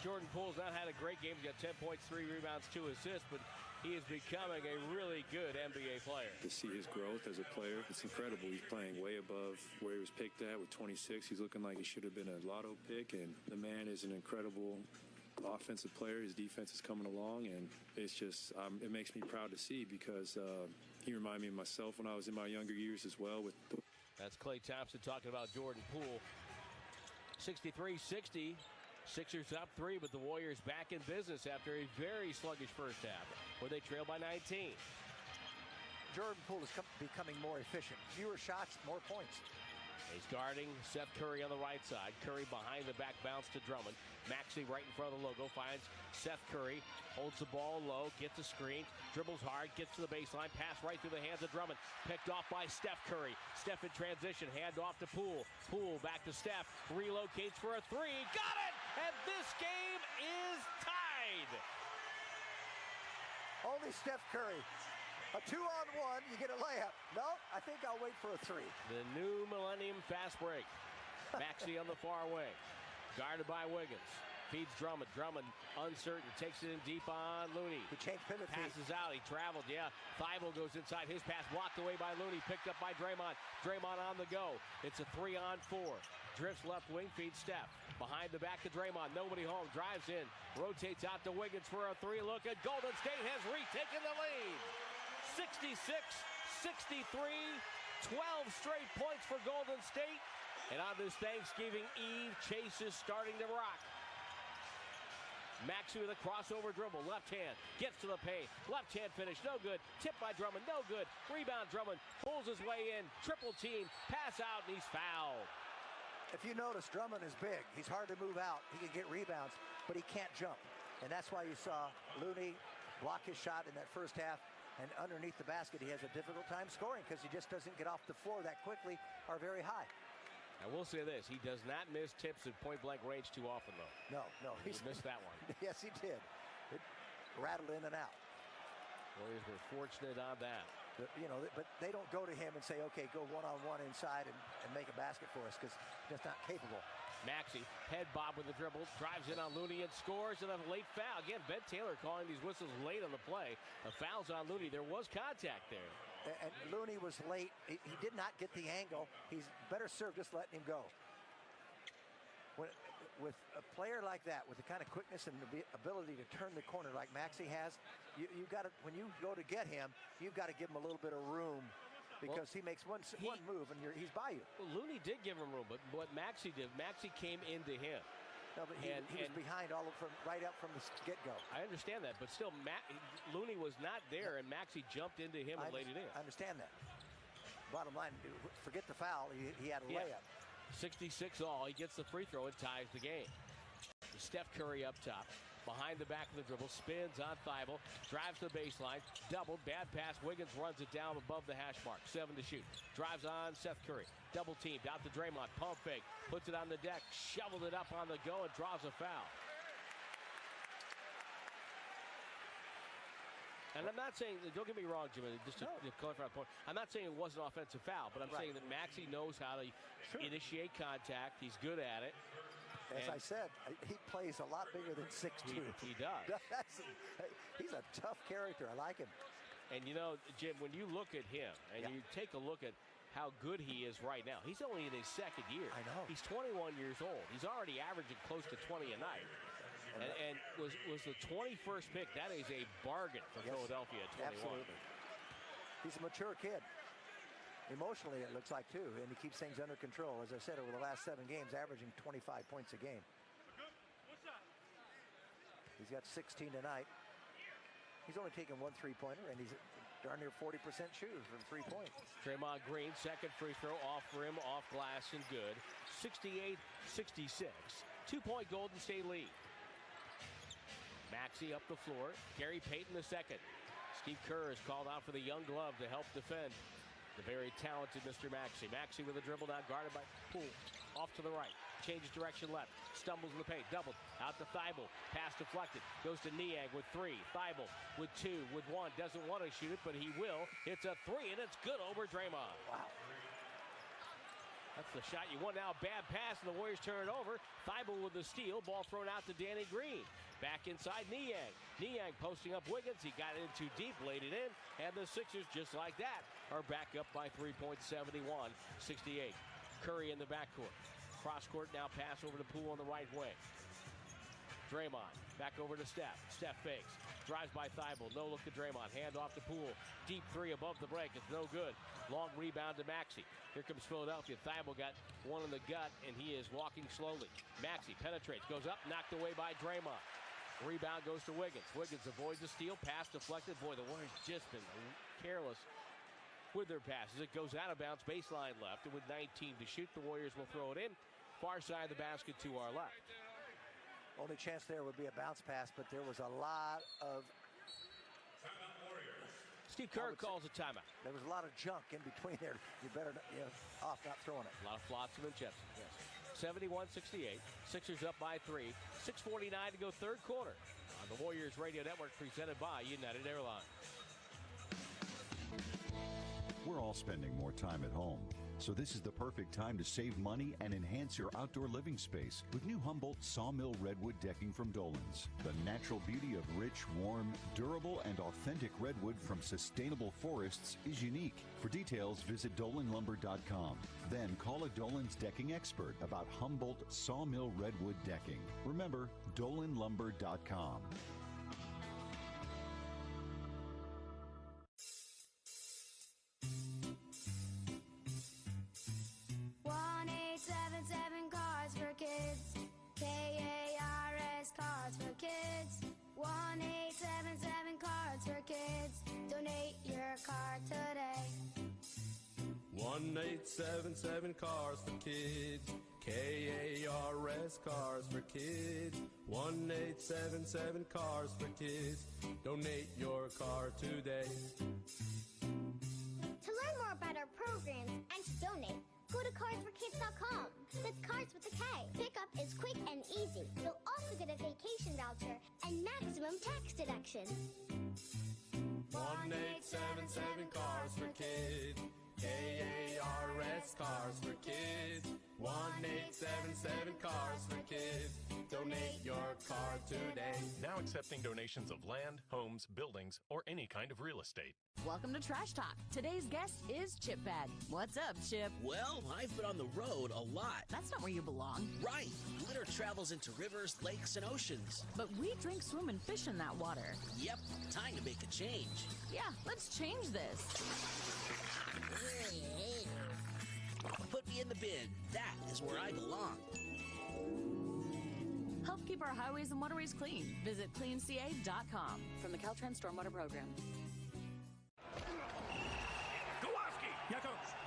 Jordan Poole's not had a great game. He's got 10 points, 3 rebounds, 2 assists, but he is becoming a really good NBA player. To see his growth as a player, it's incredible. He's playing way above where he was picked at with 26. He's looking like he should have been a lotto pick, and the man is an incredible offensive player. His defense is coming along, and it's just it makes me proud to see because he reminded me of myself when I was in my younger years as well. That's Klay Thompson talking about Jordan Poole. 63-60. Sixers up 3, but the Warriors back in business after a very sluggish first half where they trail by 19. Jordan Poole is becoming more efficient. Fewer shots, more points. He's guarding Seth Curry on the right side. Curry behind the back bounce to Drummond. Maxey right in front of the logo. Finds Seth Curry. Holds the ball low. Gets a screen. Dribbles hard. Gets to the baseline. Pass right through the hands of Drummond. Picked off by Steph Curry. Steph in transition. Hand off to Poole. Poole back to Steph. Relocates for a three. Got it! And this game is tied. Only Steph Curry. A 2-on-1, you get a layup. No, I think I'll wait for a 3. The new Millennium fast break. Maxey on the far wing. Guarded by Wiggins. Feeds Drummond. Drummond uncertain. Takes it in deep on Looney. He changed pivot. Passes out. He traveled. Yeah. Thibault goes inside. His pass blocked away by Looney. Picked up by Draymond. Draymond on the go. It's a 3-on-4. Drifts left wing. Feeds Steph. Behind the back to Draymond. Nobody home. Drives in. Rotates out to Wiggins for a 3. Look at Golden State has retaken the lead. 66-63, 12 straight points for Golden State. And on this Thanksgiving Eve, Chase is starting to rock. Maxey with a crossover dribble, left hand, gets to the paint, left hand finish, no good. Tip by Drummond, no good. Rebound Drummond, pulls his way in, triple team, pass out, and he's fouled. If you notice, Drummond is big. He's hard to move out. He can get rebounds, but he can't jump. And that's why you saw Looney block his shot in that first half. And underneath the basket, he has a difficult time scoring because he just doesn't get off the floor that quickly or very high. I will say this, he does not miss tips at point-blank range too often, though. No. He missed that one. Yes, he did. It rattled in and out. Warriors were fortunate on that. But they don't go to him and say, okay, go one-on-one inside and make a basket for us because he's just not capable. Maxey, head bob with the dribble, drives in on Looney and scores, and a late foul. Again, Ben Taylor calling these whistles late on the play. A foul's on Looney. There was contact there. And Looney was late. He did not get the angle. He's better served just letting him go. With a player like that, with the kind of quickness and the ability to turn the corner like Maxey has, you got to, when you go to get him, you've got to give him a little bit of room. Because he makes one move and he's by you. Well, Looney did give him room, but what Maxey did, Maxey came into him. No, but he was behind right up from the get-go. I understand that, but still, Looney was not there, and Maxey jumped into him and laid it in. I understand that. Bottom line, forget the foul. He had a layup. 66 all. He gets the free throw and ties the game. Steph Curry up top. Behind the back of the dribble, spins on Thibault, drives to the baseline, doubled, bad pass, Wiggins runs it down above the hash mark, 7 to shoot, drives on Seth Curry, double teamed, out to Draymond, pump fake, puts it on the deck, shoveled it up on the go and draws a foul. And I'm not saying, don't get me wrong, Jimmy, just to clarify the point, I'm not saying it was an offensive foul, but I'm saying that Maxey knows how to initiate contact, he's good at it. As I said, he plays a lot bigger than 6'2". He does. He's a tough character. I like him. And, Jim, when you look at him and you take a look at how good he is right now, he's only in his second year. I know. He's 21 years old. He's already averaging close to 20 a night. And was the 21st pick. That is a bargain for Philadelphia at 21. Absolutely. He's a mature kid. Emotionally, it looks like, too, and he keeps things under control. As I said, over the last 7 games, averaging 25 points a game. He's got 16 tonight. He's only taken 1 3-pointer, and he's darn near 40% shooter from 3 points. Draymond Green, second free throw, off rim, off glass, and good. 68-66. 2-point Golden State lead. Maxey up the floor. Gary Payton the second. Steve Kerr is called out for the young glove to help defend the very talented Mr. Maxey. Maxey with a dribble now, guarded by Poole. Off to the right. Changes direction left. Stumbles in the paint. Doubled. Out to Thibault. Pass deflected. Goes to Niang with 3. Thibault with 2. With 1. Doesn't want to shoot it, but he will. It's a 3, and it's good over Draymond. Wow. That's the shot you want. Now bad pass, and the Warriors turn it over. Thibault with the steal. Ball thrown out to Danny Green. Back inside Niang. Niang posting up Wiggins. He got in too deep, laid it in. And the Sixers, just like that, are back up by 3 points, 71-68. Curry in the backcourt. Cross court now pass over to Poole on the right wing. Draymond back over to Steph. Steph fakes. Drives by Thibault. No look to Draymond. Hand off to Poole. Deep three above the break. It's no good. Long rebound to Maxey. Here comes Philadelphia. Thibault got one in the gut, and he is walking slowly. Maxey penetrates. Goes up. Knocked away by Draymond. Rebound goes to Wiggins. Wiggins avoids the steal. Pass deflected. Boy, the Warriors just been careless with their passes. It goes out of bounds. Baseline left. And with 19 to shoot, the Warriors will throw it in. Far side of the basket to our left. Only chance there would be a bounce pass, but there was a lot of... Steve Kerr calls a timeout. There was a lot of junk in between there. You better off not throwing it. A lot of Flotsam and Jepsen, yes. 71-68. Sixers up by 3. 6:49 to go third quarter on the Warriors Radio Network, presented by United Airlines. We're all spending more time at home, so this is the perfect time to save money and enhance your outdoor living space with new Humboldt Sawmill Redwood decking from Dolan's. The natural beauty of rich, warm, durable, and authentic redwood from sustainable forests is unique. For details, visit dolanlumber.com. Then call a Dolan's decking expert about Humboldt Sawmill Redwood decking. Remember, dolanlumber.com. Cars for Kids. KARS Cars for Kids. 1-877 Cards for Kids. Donate your car today. 1-877 Cars for Kids. KARS Cars for Kids. 1-877 Cars for Kids. Donate your car today. To learn more about our programs and to donate, go to carsforkids.com. That's Cars with a K. Pickup is quick and easy. You'll also get a vacation voucher and maximum tax deduction. 1-877 Cars for Kids. KARS Cars for Kids. 1-877 Cars for Kids. Donate your car today. Now accepting donations of land, homes, buildings, or any kind of real estate. Welcome to Trash Talk. Today's guest is Chip Bag. What's up, Chip? Well, I've been on the road a lot. That's not where you belong. Right. Litter travels into rivers, lakes, and oceans. But we drink, swim, and fish in that water. Yep. Time to make a change. Yeah, let's change this. Put me in the bin. That is where I belong. Help keep our highways and waterways clean. Visit cleanca.com. From the Caltrans Stormwater Program.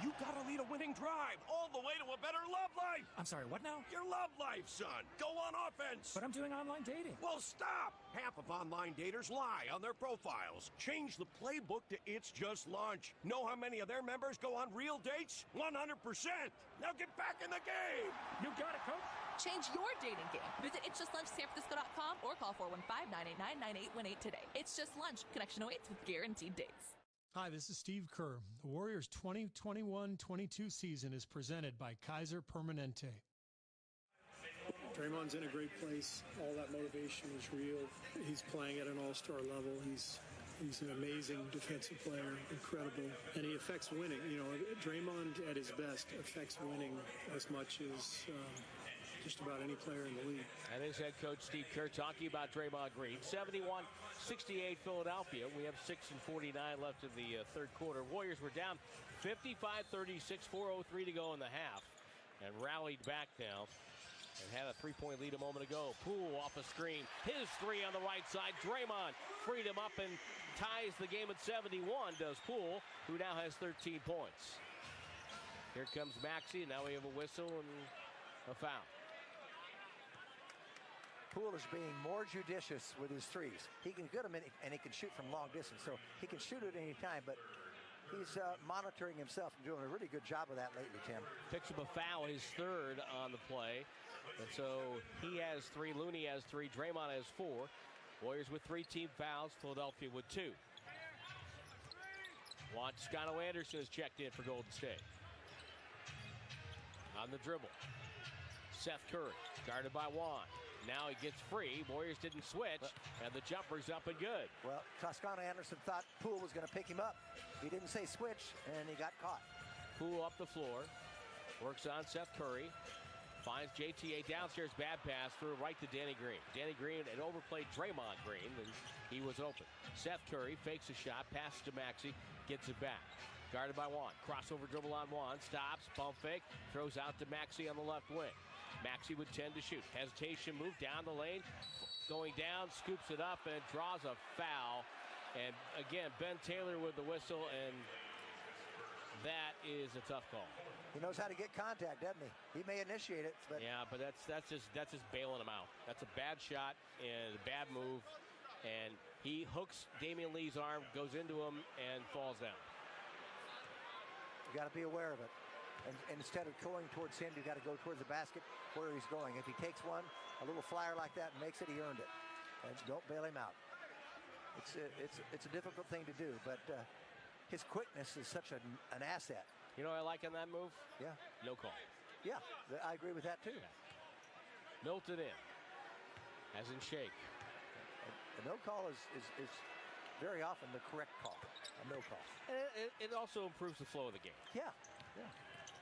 You gotta lead a winning drive all the way to a better love life. I'm sorry, what now? Your love life, son. Go on offense. But I'm doing online dating. Well, stop. Half of online daters lie on their profiles. Change the playbook to It's Just Lunch. Know how many of their members go on real dates? 100%. Now get back in the game. You got it, Coach. Change your dating game. Visit it'sjustlunchsanfrancisco.com or call 415-989-9818 today. It's Just Lunch. Connection awaits with guaranteed dates. Hi, this is Steve Kerr. The Warriors' 2021-22 season is presented by Kaiser Permanente. Draymond's in a great place. All that motivation is real. He's playing at an all-star level. He's an amazing defensive player, incredible, and he affects winning. You know, Draymond at his best affects winning as much as just about any player in the league. And his head coach, Steve Kerr, talking about Draymond Green. 71-68 Philadelphia. We have 6:49 left in the third quarter. Warriors were down 55-36, 4:03 to go in the half, and rallied back now and had a three-point lead a moment ago. Poole off a screen. His three on the right side. Draymond freed him up and ties the game at 71, does Poole, who now has 13 points. Here comes Maxey. Now we have a whistle and a foul. Poole is being more judicious with his threes. He can get them and he can shoot from long distance, so he can shoot at any time, but he's monitoring himself and doing a really good job of that lately, Tim. Picks up a foul, his third on the play. And so he has 3, Looney has 3, Draymond has 4. Warriors with 3 team fouls, Philadelphia with 2. Juan Toscano Anderson is checked in for Golden State. on the dribble. Seth Curry, guarded by Juan. Now he gets free. Warriors didn't switch, and the jumper's up and good. Well, Toscano Anderson thought Poole was going to pick him up. He didn't say switch, and he got caught. Poole up the floor. Works on Seth Curry. Finds JTA downstairs. Bad pass through right to Danny Green. Danny Green had overplayed Draymond Green, and he was open. Seth Curry fakes a shot, passes to Maxey, gets it back. Guarded by Juan. Crossover dribble on Juan. Stops, pump fake, throws out to Maxey on the left wing. Maxey with 10 to shoot. Hesitation move down the lane. Going down, scoops it up, and draws a foul. And again, Ben Taylor with the whistle, and that is a tough call. He knows how to get contact, doesn't he? He may initiate it, but yeah, but that's just bailing him out. That's a bad shot and a bad move, and he hooks Damian Lee's arm, goes into him, and falls down. You got to be aware of it. And instead of going towards him, you got to go towards the basket where he's going. If he takes one, a little flyer like that, and makes it, he earned it. And don't bail him out. It's a difficult thing to do, but his quickness is such an asset. You know what I like on that move? Yeah. No call. Yeah, I agree with that too. Yeah. Milton in, as in shake. A no call is very often the correct call. A no call. And it also improves the flow of the game. Yeah. Yeah.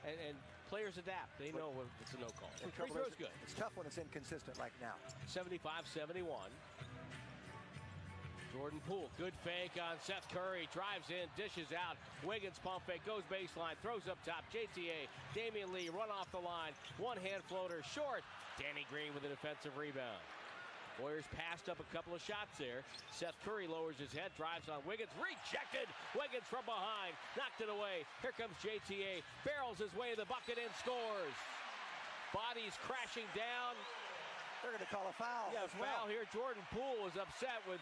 And players adapt. They know when it's a no call. Free throw's good. It's tough when it's inconsistent like now. 75-71. Jordan Poole, good fake on Seth Curry. Drives in, dishes out. Wiggins pump fake, goes baseline, throws up top. JTA, Damian Lee, run off the line. One hand floater, short. Danny Green with a defensive rebound. Warriors passed up a couple of shots there. Seth Curry lowers his head, drives on Wiggins, rejected. Wiggins from behind, knocked it away. Here comes JTA, barrels his way to the bucket and scores. Bodies crashing down. They're going to call a foul. Yeah, foul here. Jordan Poole was upset with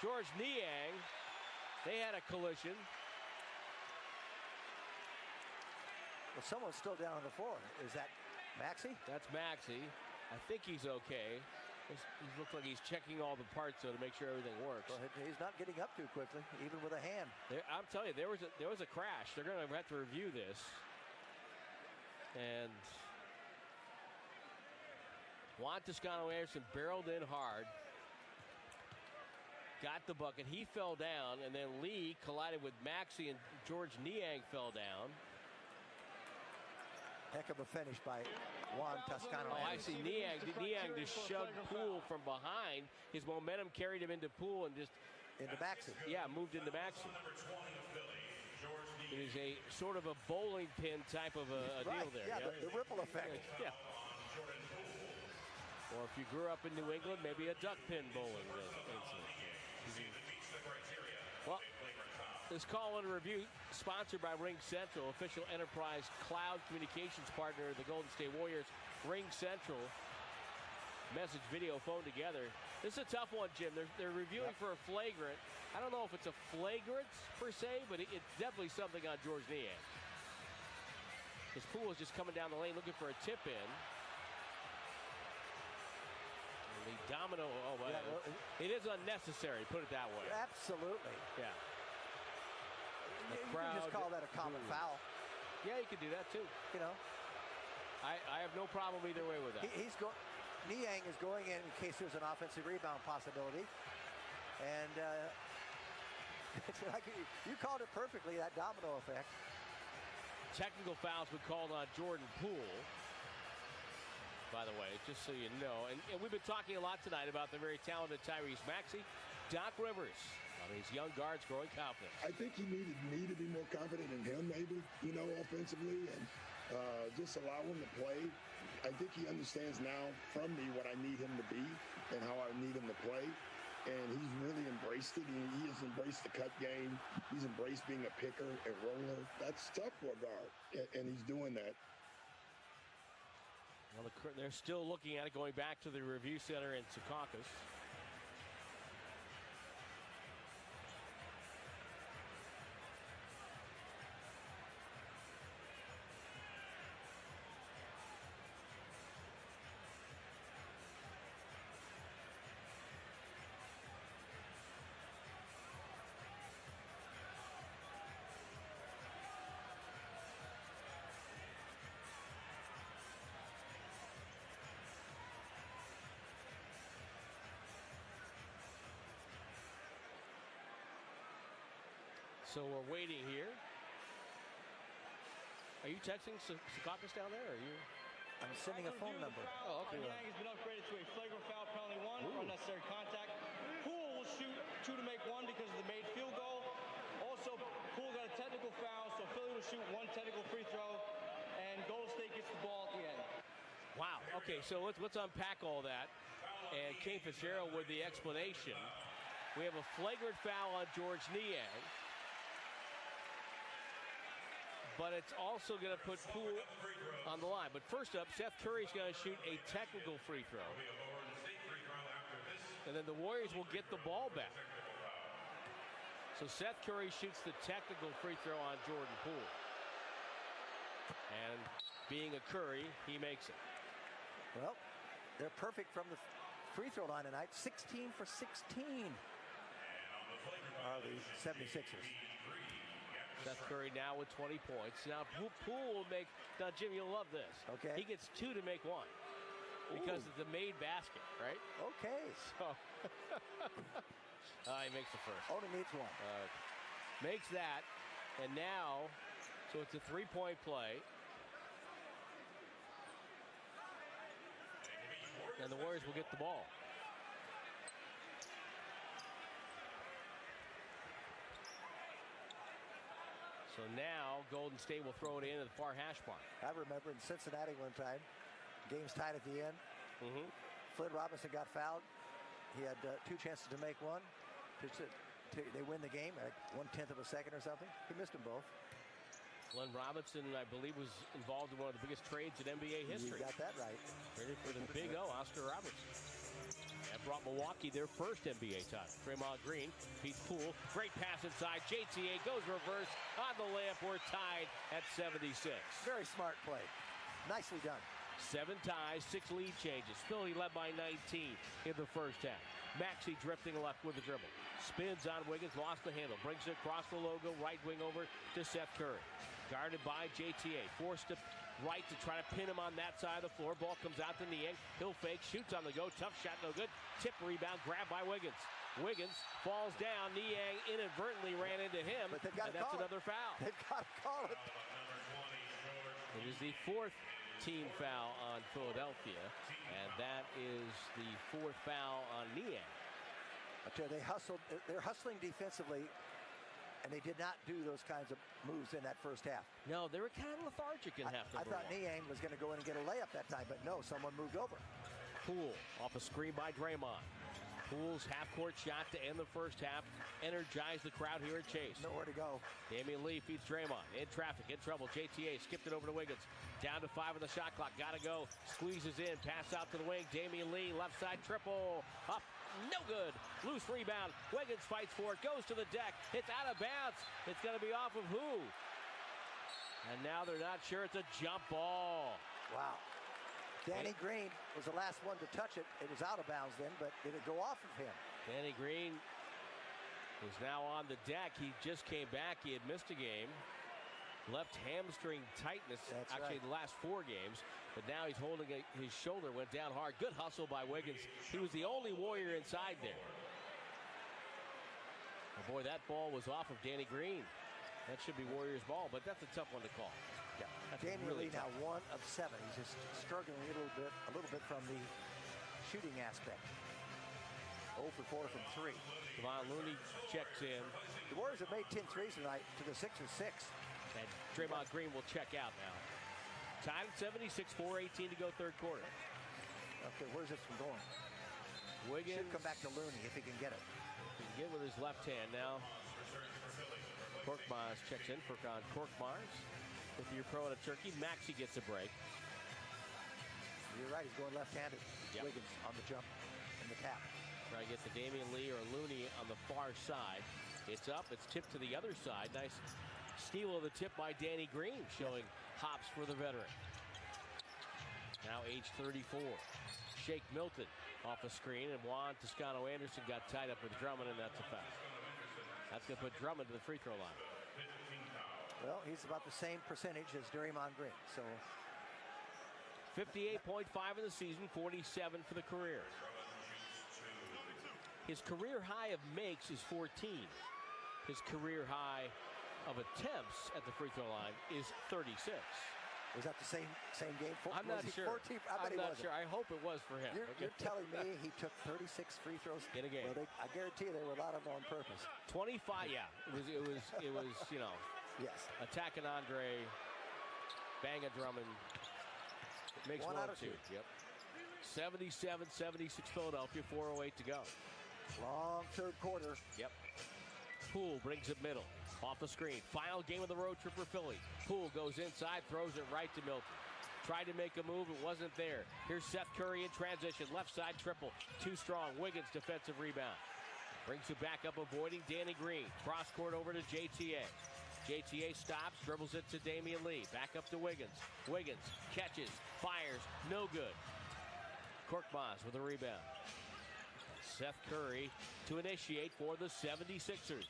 George Niang. They had a collision. Well, someone's still down on the floor. Is that Maxey? That's Maxey. I think he's okay. He looks like he's checking all the parts so to make sure everything works. Well, he's not getting up too quickly, even with a hand. I'm telling you, there was a crash. They're going to have to review this. And Juan Toscano Anderson barreled in hard. Got the bucket. He fell down, and then Lee collided with Maxey, and George Niang fell down. Heck of a finish by Juan Toscano. Oh, I see Niang. Niang just shoved Poole from behind. His momentum carried him into Poole and just into Maxey. Yeah, moved into Maxey. It is a sort of a bowling pin type of a right. deal there. Yeah, the ripple effect. Yeah. Or if you grew up in New England, maybe a duck pin bowling incident. Well, this call-in review sponsored by Ring Central, official enterprise cloud communications partner of the Golden State Warriors. Ring Central, message, video, phone together. This is a tough one, Jim. They're reviewing for a flagrant. I don't know if it's a flagrant per se, but it's definitely something on George Niang. His Poole is just coming down the lane looking for a tip in. The domino, it is unnecessary, put it that way. Absolutely. Yeah. You can just call that a common foul. Yeah, you could do that too. You know. I have no problem either way with that. Niang is going in case there's an offensive rebound possibility. And it's like you called it perfectly, that domino effect. Technical fouls were called on Jordan Poole, by the way, just so you know. And we've been talking a lot tonight about the very talented Tyrese Maxey. Doc Rivers, on his young guards growing confidence. I think he needed me to be more confident in him, maybe, offensively, and just allow him to play. I think he understands now from me what I need him to be and how I need him to play. And he's really embraced it. He has embraced the cut game. He's embraced being a picker and roller. That's tough for a guard, and he's doing that. Well, they're still looking at it, going back to the review center in Secaucus. So we're waiting here. Are you texting Secaucus down there? Or are you? I'm sending a phone number. Oh, okay. Niang has been upgraded to a flagrant foul penalty 1 for unnecessary contact. Poole will shoot 2 to make 1 because of the made field goal. Also, Poole got a technical foul, so Philly will shoot 1 technical free throw, and Golden State gets the ball at the end. Wow. Okay, so let's unpack all that. And King Fitzgerald with the explanation. We have a flagrant foul on George Niang. But it's also going to put Poole on the line. But first up, Seth Curry's going to shoot a technical free throw. And then the Warriors will get the ball back. So Seth Curry shoots the technical free throw on Jordan Poole. And being a Curry, he makes it. Well, they're perfect from the free throw line tonight. 16 for 16 are the 76ers. Seth Curry now with 20 points. Now Poole will make. Now Jim, you'll love this. Okay. He gets 2 to make 1 because it's a made basket, right? Okay. So he makes the first. Only needs 1. Makes that, and now, so it's a 3-point play. And the Warriors will get the ball. So now Golden State will throw it in at the far hash mark. I remember in Cincinnati one time, game's tied at the end. Flynn Robinson got fouled. He had 2 chances to make 1. They win the game at 1/10 of a second or something. He missed them both. Flynn Robinson, I believe, was involved in one of the biggest trades in NBA history. You got that right. Traded for the Big O, Oscar Robertson. That brought Milwaukee their first NBA title. Draymond Green beats Poole. Great pass inside. JTA goes reverse on the layup. We're tied at 76. Very smart play. Nicely done. 7 ties, 6 lead changes. Philly led by 19 in the first half. Maxey drifting left with the dribble. Spins on Wiggins, lost the handle. Brings it across the logo, right wing over to Seth Curry. Guarded by JTA. Forced to right to try to pin him on that side of the floor. Ball comes out to Niang. He'll fake, shoots on the go. Tough shot, no good. Tip rebound, grabbed by Wiggins. Wiggins falls down. Niang inadvertently ran into him. But they've got and that's another foul. They've got to call it. It is the 4th team foul on Philadelphia, and that is the 4th foul on Niang. I tell you, they're hustling defensively, and they did not do those kinds of moves in that first half. No, they were kind of lethargic in half number 1. I thought Niang was going to go in and get a layup that time, but no, someone moved over. Poole off a screen by Draymond. Poole's half-court shot to end the first half. Energize the crowd here at Chase. Nowhere to go. Damian Lee feeds Draymond. In traffic, in trouble. JTA skipped it over to Wiggins. Down to 5 on the shot clock. Got to go. Squeezes in. Pass out to the wing. Damian Lee, left side triple. Up. No good. Loose rebound. Wiggins fights for it. Goes to the deck. It's out of bounds. It's going to be off of who? And now they're not sure. It's a jump ball. Wow. Danny Green was the last one to touch it. It was out of bounds then, but did it go off of him? Danny Green is now on the deck. He just came back. He had missed a game. Left hamstring tightness, the last 4 games. But now he's holding his shoulder, went down hard. Good hustle by Wiggins. He was the only Warrior inside there. Oh boy, that ball was off of Danny Green. That should be Warriors ball, but that's a tough one to call. Yeah. That's Damian really Lee now 1 of 7. He's just struggling a little bit from the shooting aspect. 0 for 4 from 3. Kevon Looney checks in. The Warriors have made 10 threes tonight to the Sixers 6. And Draymond Green will check out now. Tied at 76, 4:18 to go third quarter. Okay, where's this from going? Wiggins should come back to Looney if he can get it. He can get with his left hand now. Korkmaz checks in for Korkmaz. With your pro at a turkey, Maxey gets a break. You're right, he's going left-handed. Yep. Wiggins on the jump and the tap. Try to get to Damian Lee or Looney on the far side. It's up, it's tipped to the other side. Nice steal of the tip by Danny Green, showing hops for the veteran. Now age 34. Shake Milton off a screen, and Juan Toscano-Anderson got tied up with Drummond, and that's a foul. That's going to put Drummond to the free throw line. Well, he's about the same percentage as Draymond Green, so 58.5 in the season, 47 for the career. His career high of makes is 14. His career high of attempts at the free throw line is 36. Was that the same game? I'm not sure. 14? I'm not sure. I hope it was for him. You're telling me he took 36 free throws in a game? Well, I guarantee you there were a lot of them on purpose. 25. Yeah, it was. You know. Yes. Attacking Andre, bang a Drummond. Makes one out of two. Yep. 77-76 Philadelphia. 4:08 to go. Long third quarter. Yep. Poole brings it middle. Off the screen. Final game of the road trip for Philly. Poole goes inside, throws it right to Milton. Tried to make a move, it wasn't there. Here's Seth Curry in transition. Left side triple. Too strong. Wiggins defensive rebound. Brings it back up, avoiding Danny Green. Cross court over to JTA. JTA stops, dribbles it to Damian Lee. Back up to Wiggins. Wiggins catches, fires, no good. Korkmaz with a rebound. Seth Curry to initiate for the 76ers.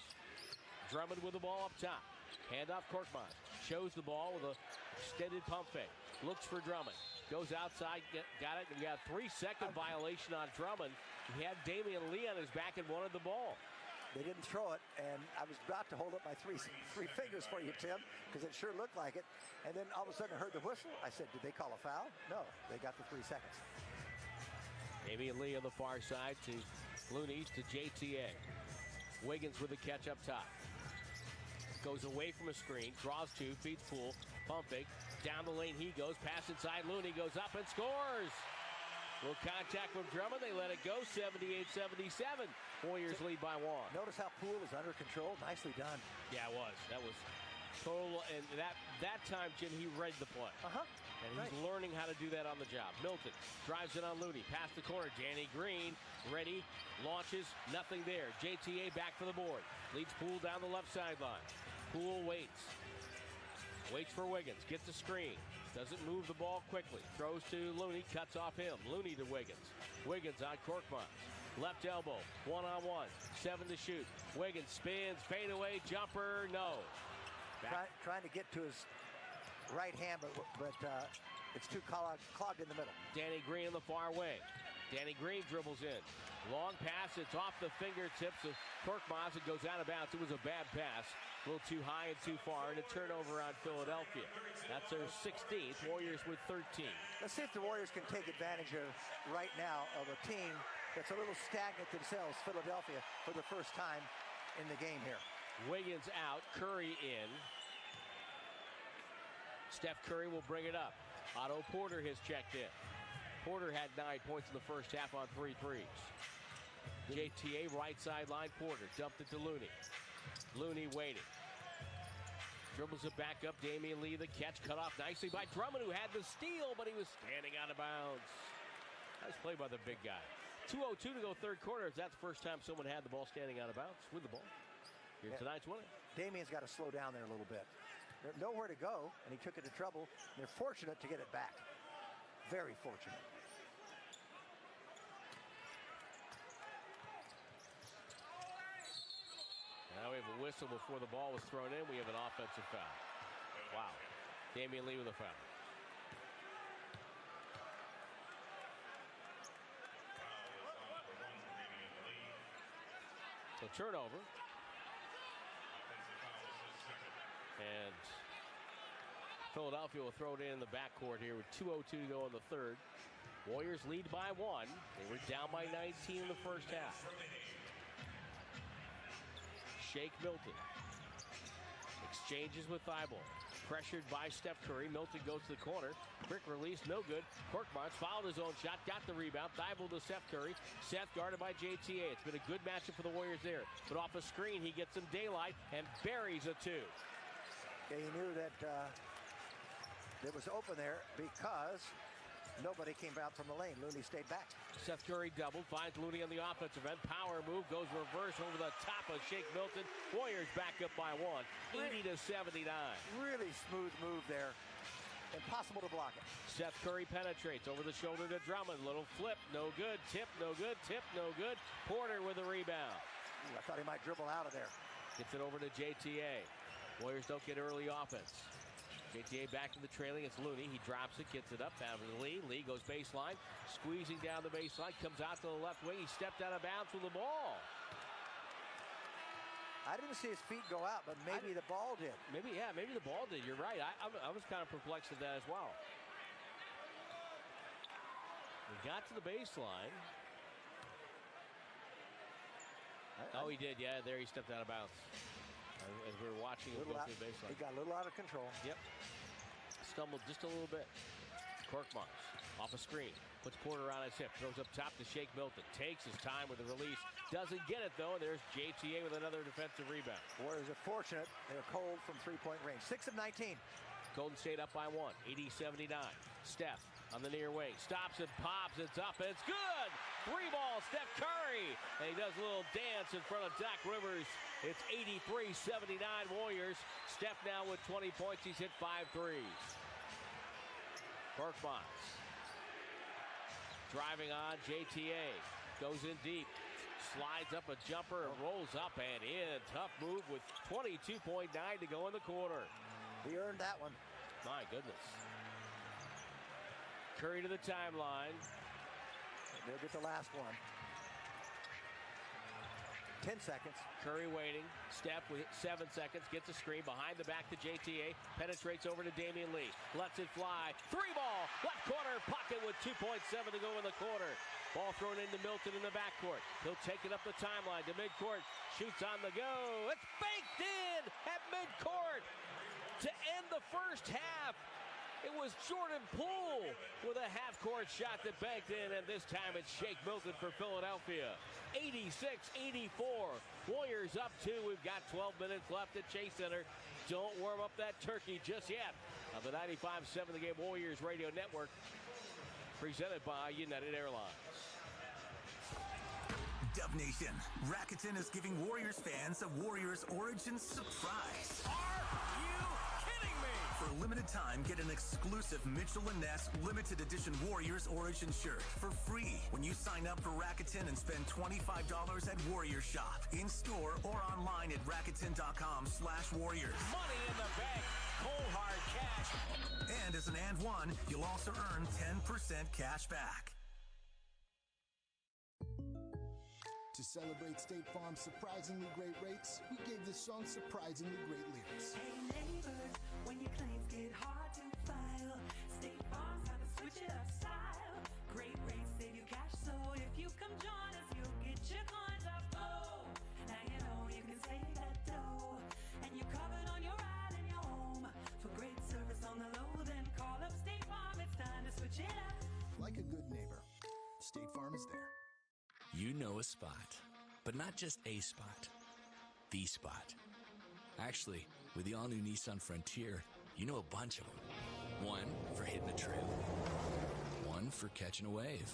Drummond with the ball up top. Handoff Korkmaz. Shows the ball with a extended pump fake. Looks for Drummond. Goes outside, got it. We got a 3-second violation on Drummond. He had Damian Lee on his back and wanted the ball. They didn't throw it, and I was about to hold up my three fingers for you, Tim, because it sure looked like it. And then all of a sudden I heard the whistle. I said, did they call a foul? No, they got the 3 seconds. Damian Lee on the far side to Looney to JTA. Wiggins with a catch up top. Goes away from a screen, draws two, feeds Poole, pump fake, down the lane he goes, pass inside, Looney goes up and scores! Little contact from Drummond, they let it go, 78-77. Warriors lead by one. Notice how Poole was under control, nicely done. Yeah, it was. That was total, and that time, Jim, he read the play. And he's learning how to do that on the job. Milton drives it on Looney, past the corner, Danny Green, ready, launches, nothing there. JTA back for the board, leads Poole down the left sideline. Poole waits for Wiggins, gets a screen, doesn't move the ball quickly, throws to Looney, cuts off him. Looney to Wiggins. Wiggins on Korkmaz. Left elbow, one-on-one, 7 to shoot. Wiggins spins, fadeaway, jumper, no. Trying to get to his right hand, but it's too clogged in the middle. Danny Green in the far way. Danny Green dribbles in. Long pass, it's off the fingertips of Korkmaz. It goes out of bounds. It was a bad pass. A little too high and too far, and a turnover on Philadelphia. That's their 16th. Warriors with 13. Let's see if the Warriors can take advantage of right now of a team that's a little stagnant themselves, Philadelphia, for the first time in the game here. Wiggins out, Curry in. Steph Curry will bring it up. Otto Porter has checked in. Porter had 9 points in the first half on 3 threes. JTA right sideline, Porter dumped it to Looney. Looney waiting. Dribbles it back up, Damian Lee the catch, cut off nicely by Drummond, who had the steal, but he was standing out of bounds. Nice play by the big guy. 2:02 to go third quarter. That's the first time someone had the ball standing out of bounds with the ball. Here tonight's winner. Damian's got to slow down there a little bit. There's nowhere to go, and he took it to trouble. They're fortunate to get it back. Very fortunate. Now we have a whistle before the ball was thrown in. We have an offensive foul. Wow. Damian Lee with a foul. So turnover. And Philadelphia will throw it in the backcourt here with 2:02 to go in the third. Warriors lead by 1. They were down by 19 in the first half. Shake Milton. Exchanges with Thibault. Pressured by Steph Curry. Milton goes to the corner. Quick release, no good. Korkmaz fouled his own shot, got the rebound. Thibault to Steph Curry. Seth guarded by JTA. It's been a good matchup for the Warriors there. But off a screen, he gets some daylight and buries a 2. Yeah, he knew that it was open there because nobody came out from the lane. Looney stayed back. Seth Curry doubled, finds Looney on the offensive end. Power move, goes reverse over the top of Shake Milton. Warriors back up by 1, 80-79. Really smooth move there. Impossible to block it. Seth Curry penetrates over the shoulder to Drummond. Little flip, no good. Tip, no good. Tip, no good. Porter with a rebound. Ooh, I thought he might dribble out of there. Gets it over to JTA. Warriors don't get early offense. JTA back to the trailing. It's Looney. He drops it, gets it up. Down to Lee. Lee goes baseline. Squeezing down the baseline. Comes out to the left wing. He stepped out of bounds with the ball. I didn't see his feet go out, but maybe the ball did. Maybe the ball did. You're right. I was kind of perplexed at that as well. We got to the baseline. Oh, he did. Yeah, there he stepped out of bounds. As we were watching him go to the baseline. He got a little out of control. Yep. Stumbled just a little bit. Korkmaz off a screen. Puts Porter on his hip. Throws up top to Shake Milton. Takes his time with the release. Doesn't get it, though. And there's JTA with another defensive rebound. Warriors are fortunate. They're cold from three-point range. 6 of 19. Golden State up by 1. 80-79. Steph on the near wing. Stops and pops. It's up. And it's good. 3-ball. Steph Curry. And he does a little dance in front of Doc Rivers. It's 83-79 Warriors. Steph now with 20 points. He's hit 5 threes. Korkmaz. Driving on JTA. Goes in deep. Slides up a jumper and rolls up and in. Tough move with 22.9 to go in the quarter. He earned that one. My goodness. Curry to the timeline. They'll get the last one. 10 seconds. Curry waiting. Steph with 7 seconds. Gets a screen behind the back to JTA. Penetrates over to Damian Lee. Lets it fly. 3-ball. Left corner pocket with 2.7 to go in the quarter. Ball thrown into Milton in the backcourt. He'll take it up the timeline to midcourt. Shoots on the go. It's baked in at midcourt to end the first half. It was Jordan Poole with a half-court shot that banked in, and this time it's Shake Milton for Philadelphia. 86-84. Warriors up 2. We've got 12 minutes left at Chase Center. Don't warm up that turkey just yet. On the 95.7 The Game Warriors Radio Network, presented by United Airlines. Dub Nation, Rakuten is giving Warriors fans a Warriors Origin surprise. Are you kidding me? For a limited time, get an exclusive Mitchell & Ness limited edition Warriors Origin shirt for free when you sign up for Rakuten and spend $25 at Warriors Shop, in-store or online at Rakuten.com/Warriors. Money in the bank, cold hard cash. And as an and one, you'll also earn 10% cash back. To celebrate State Farm's surprisingly great rates, we gave this song surprisingly great lyrics. Hey neighbor, when your claims get hard to file, State Farm's how to switch it up style. Great rates save you cash, so if you come join us, you'll get your coins up. Oh, now you know you can save that dough, and you're covered on your ride and your home. For great service on the low, then call up State Farm. It's time to switch it up. Like a good neighbor, State Farm is there. You know a spot, but not just a spot, the spot. Actually, with the all-new Nissan Frontier, you know a bunch of them. One for hitting a trail. One for catching a wave.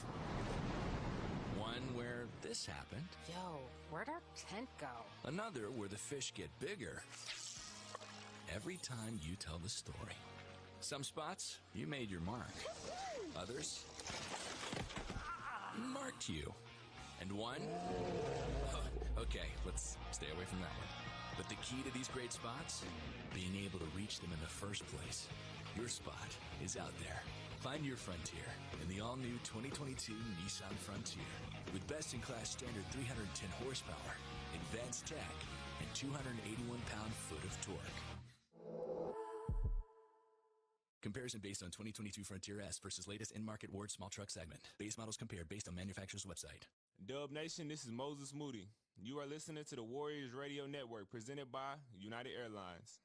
One where this happened. Yo, where'd our tent go? Another where the fish get bigger every time you tell the story. Some spots, you made your mark. Others marked you. And one? Oh, okay, let's stay away from that one. But the key to these great spots? Being able to reach them in the first place. Your spot is out there. Find your Frontier in the all-new 2022 Nissan Frontier. With best-in-class standard 310 horsepower, advanced tech, and 281 pound-foot of torque. Comparison based on 2022 Frontier S versus latest in-market Ward small truck segment. Base models compared based on manufacturer's website. Dub Nation, this is Moses Moody. You are listening to the Warriors Radio Network, presented by United Airlines.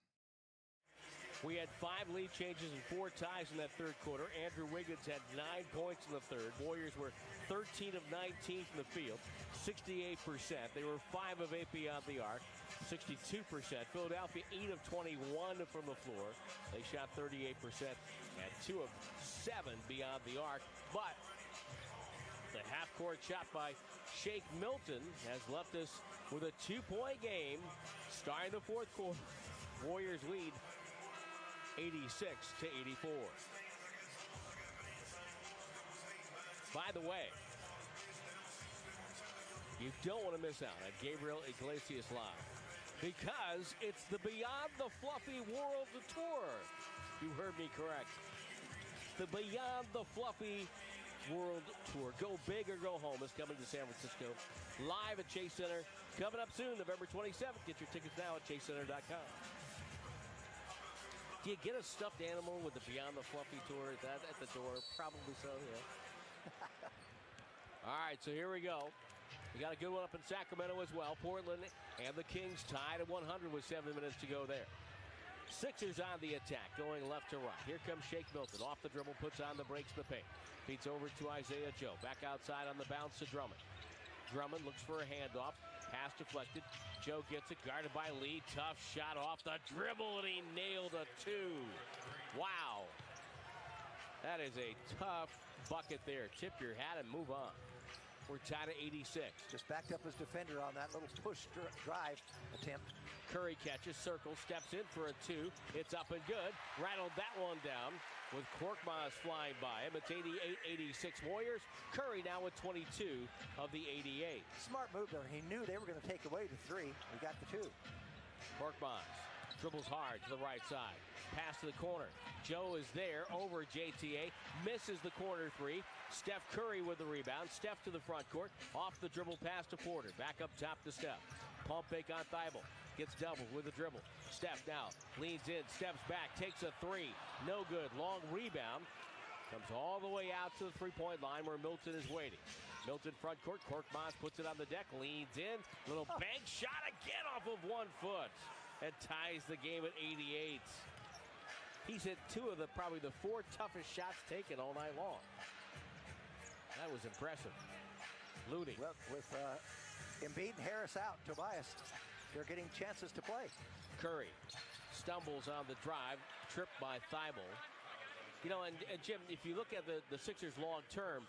We had 5 lead changes and 4 ties in that third quarter. Andrew Wiggins had 9 points in the third. Warriors were 13 of 19 from the field, 68%. They were 5 of 8 beyond the arc, 62%. Philadelphia 8 of 21 from the floor. They shot 38% and 2 of 7 beyond the arc. But the half-court shot by Shake Milton has left us with a 2-point game starting the fourth quarter. Warriors lead 86-84. By the way, you don't want to miss out on Gabriel Iglesias Live, because it's the Beyond the Fluffy World Tour. You heard me correct. The Beyond the Fluffy World Tour. Go big or go home is coming to San Francisco. Live at Chase Center Coming up soon, November 27th. Get your tickets now at chasecenter.com. Do you get a stuffed animal with the Beyond the Fluffy tour? Is that at the door? Probably so, yeah. All right, so here we go. We got a good one up in Sacramento as well. Portland and the Kings tied at 100 with 7 minutes to go there. Sixers on the attack, going left to right. Here comes Shake Milton. Off the dribble, puts on the brakes, the paint. Feeds over to Isaiah Joe. Back outside on the bounce to Drummond. Drummond looks for a handoff. Pass deflected. Joe gets it, guarded by Lee. Tough shot off the dribble, and he nailed a 2. Wow. That is a tough bucket there. Tip your hat and move on. We're tied at 86. Just backed up his defender on that little push drive attempt. Curry catches, circles, steps in for a 2. It's up and good. Rattled that one down with Korkmaz flying by him. It's 88-86 Warriors. Curry now with 22 of the 88. Smart move there. He knew they were going to take away the 3. He got the 2. Korkmaz dribbles hard to the right side. Pass to the corner. Joe is there over JTA. Misses the corner 3. Steph Curry with the rebound. Steph to the front court. Off the dribble pass to Porter. Back up top to Steph. Pump fake on Thibault. Gets doubled with a dribble. Steph now leans in, steps back, takes a 3. No good. Long rebound. Comes all the way out to the three-point line where Milton is waiting. Milton front court. Korkmaz puts it on the deck. Leans in. Little bank shot again off of 1 foot. And ties the game at 88. He's hit 2 of probably the 4 toughest shots taken all night long. That was impressive. Looney. Well, with Embiid and Harris out, Tobias, they're getting chances to play. Curry stumbles on the drive, tripped by Thibault. You know, and Jim, if you look at the Sixers long term,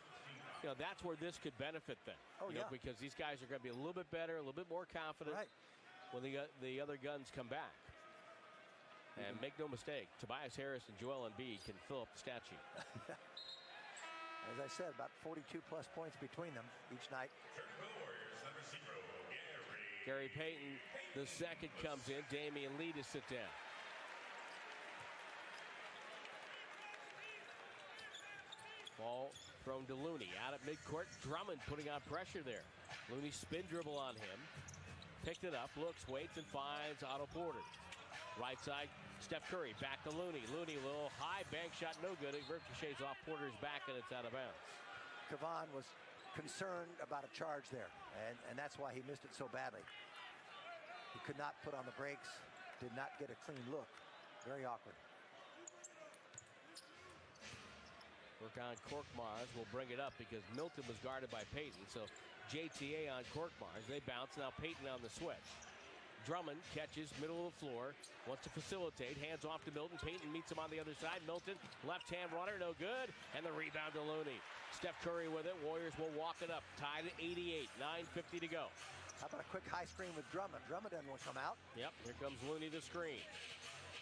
you know, that's where this could benefit them. Oh, yeah. Because these guys are going to be a little bit better, a little bit more confident when the other guns come back. And make no mistake, Tobias Harris and Joel Embiid can fill up the stat sheet. As I said, about 42-plus points between them each night. Gary Payton, the second, comes in. Damian Lee to sit down. Ball thrown to Looney. Out at midcourt, Drummond putting on pressure there. Looney spin dribble on him. Picked it up, looks, waits, and finds Otto Porter. Right side, Steph Curry, back to Looney. Looney, a little high bank shot, no good. It ricochets off Porter's back, and it's out of bounds. Kavan was concerned about a charge there, and that's why he missed it so badly. He could not put on the brakes, did not get a clean look. Very awkward. Work on Korkmaz. Will bring it up because Milton was guarded by Payton. So JTA on Korkmaz. They bounce. Now Payton on the switch. Drummond catches middle of the floor. Wants to facilitate. Hands off to Milton. Payton meets him on the other side. Milton, left-hand runner, no good. And the rebound to Looney. Steph Curry with it. Warriors will walk it up. Tied at 88. 9:50 to go. How about a quick high screen with Drummond? Drummond doesn't want to come out. Yep, here comes Looney the screen.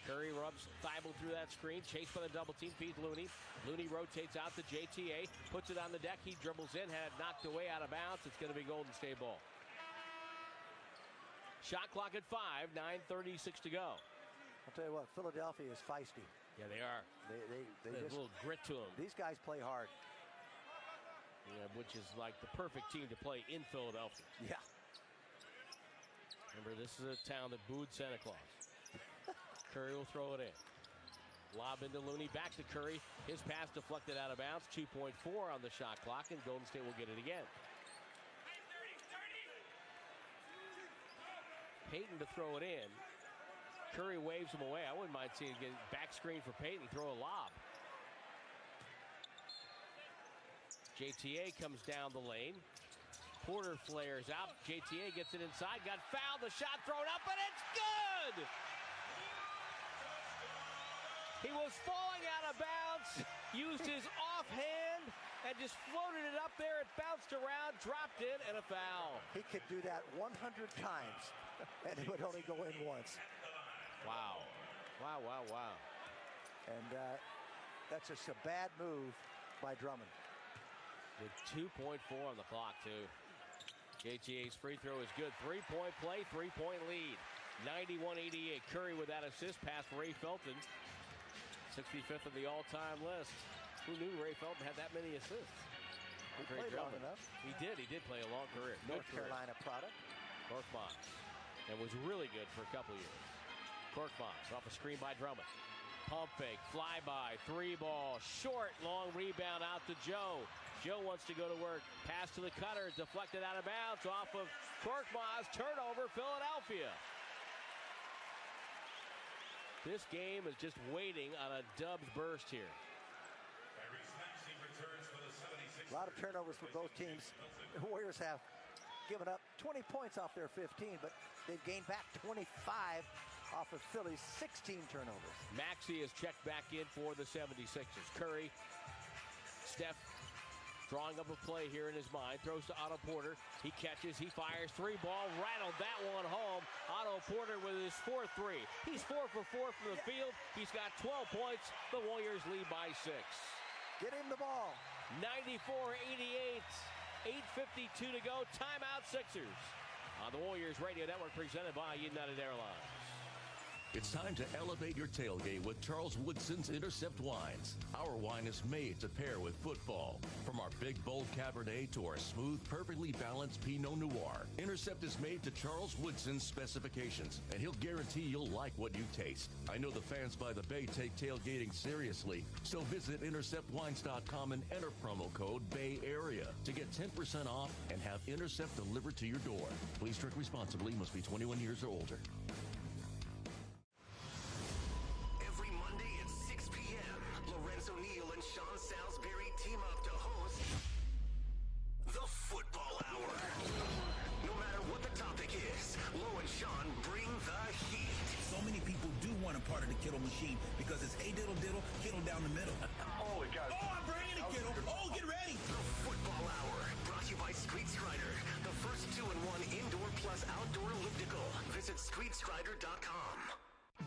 Curry rubs Thibault through that screen. Chased by the double team, feeds Looney. Looney rotates out to JTA. Puts it on the deck. He dribbles in. Had it knocked away out of bounds. It's going to be Golden State ball. Shot clock at 5. 9:36 to go. I'll tell you what, Philadelphia is feisty. Yeah, they are. They have just, a little grit to them. These guys play hard. Yeah, which is like the perfect team to play in Philadelphia. Yeah. Remember, this is a town that booed Santa Claus. Curry will throw it in. Lob into Looney, back to Curry. His pass deflected out of bounds. 2.4 on the shot clock, and Golden State will get it again. Payton to throw it in. Curry waves him away. I wouldn't mind seeing a back screen for Payton, throw a lob. JTA comes down the lane. Porter flares out. JTA gets it inside. Got fouled. The shot thrown up, and it's good! He was falling out of bounds, used his offhand, and just floated it up there. It bounced around, dropped in, and a foul. He could do that 100 times, and it would only go in once. Wow. Wow, wow, wow. And that's just a bad move by Drummond. With 2.4 on the clock, too. JTA's free throw is good. Three-point play, three-point lead. 91-88. Curry with that assist past Ray Felton. 65th on the all-time list. Who knew Ray Felton had that many assists? He played long enough. He did. He did play a long career. North Carolina product. Korkmaz, and was really good for a couple years. Korkmaz off a screen by Drummond. Pump fake, flyby, 3-ball, short, long rebound out to Joe. Joe wants to go to work. Pass to the cutter, deflected out of bounds off of Korkmaz. Turnover, Philadelphia. This game is just waiting on a Dubs burst here. A lot of turnovers for both teams. The Warriors have given up 20 points off their 15, but they've gained back 25 off of Philly's 16 turnovers. Maxey is checked back in for the 76ers. Curry, Steph drawing up a play here in his mind. Throws to Otto Porter. He catches, he fires, 3-ball, rattled that one home. Otto Porter with his 4th three. He's 4 for 4 from the field. He's got 12 points. The Warriors lead by 6. Get him the ball. 94-88. 8:52 to go. Timeout, Sixers. On the Warriors Radio Network, presented by United Airlines. It's time to elevate your tailgate with Charles Woodson's Intercept wines. Our wine is made to pair with football. From our big, bold Cabernet to our smooth, perfectly balanced Pinot Noir, Intercept is made to Charles Woodson's specifications, and he'll guarantee you'll like what you taste. I know the fans by the Bay take tailgating seriously, so visit InterceptWines.com and enter promo code BAYAREA to get 10% off and have Intercept delivered to your door. Please drink responsibly, must be 21 years or older. Sean Salisbury team up to host the Football Hour. No matter what the topic is, Lo and Sean bring the heat. So many people do want a part of the Kittle machine because it's a diddle diddle, Kittle down the middle. Oh, it got it. Oh, I'm bringing it, Kittle. Oh, get ready. The Football Hour, brought to you by Street Strider, the first 2-in-1 indoor plus outdoor elliptical. Visit StreetStrider.com.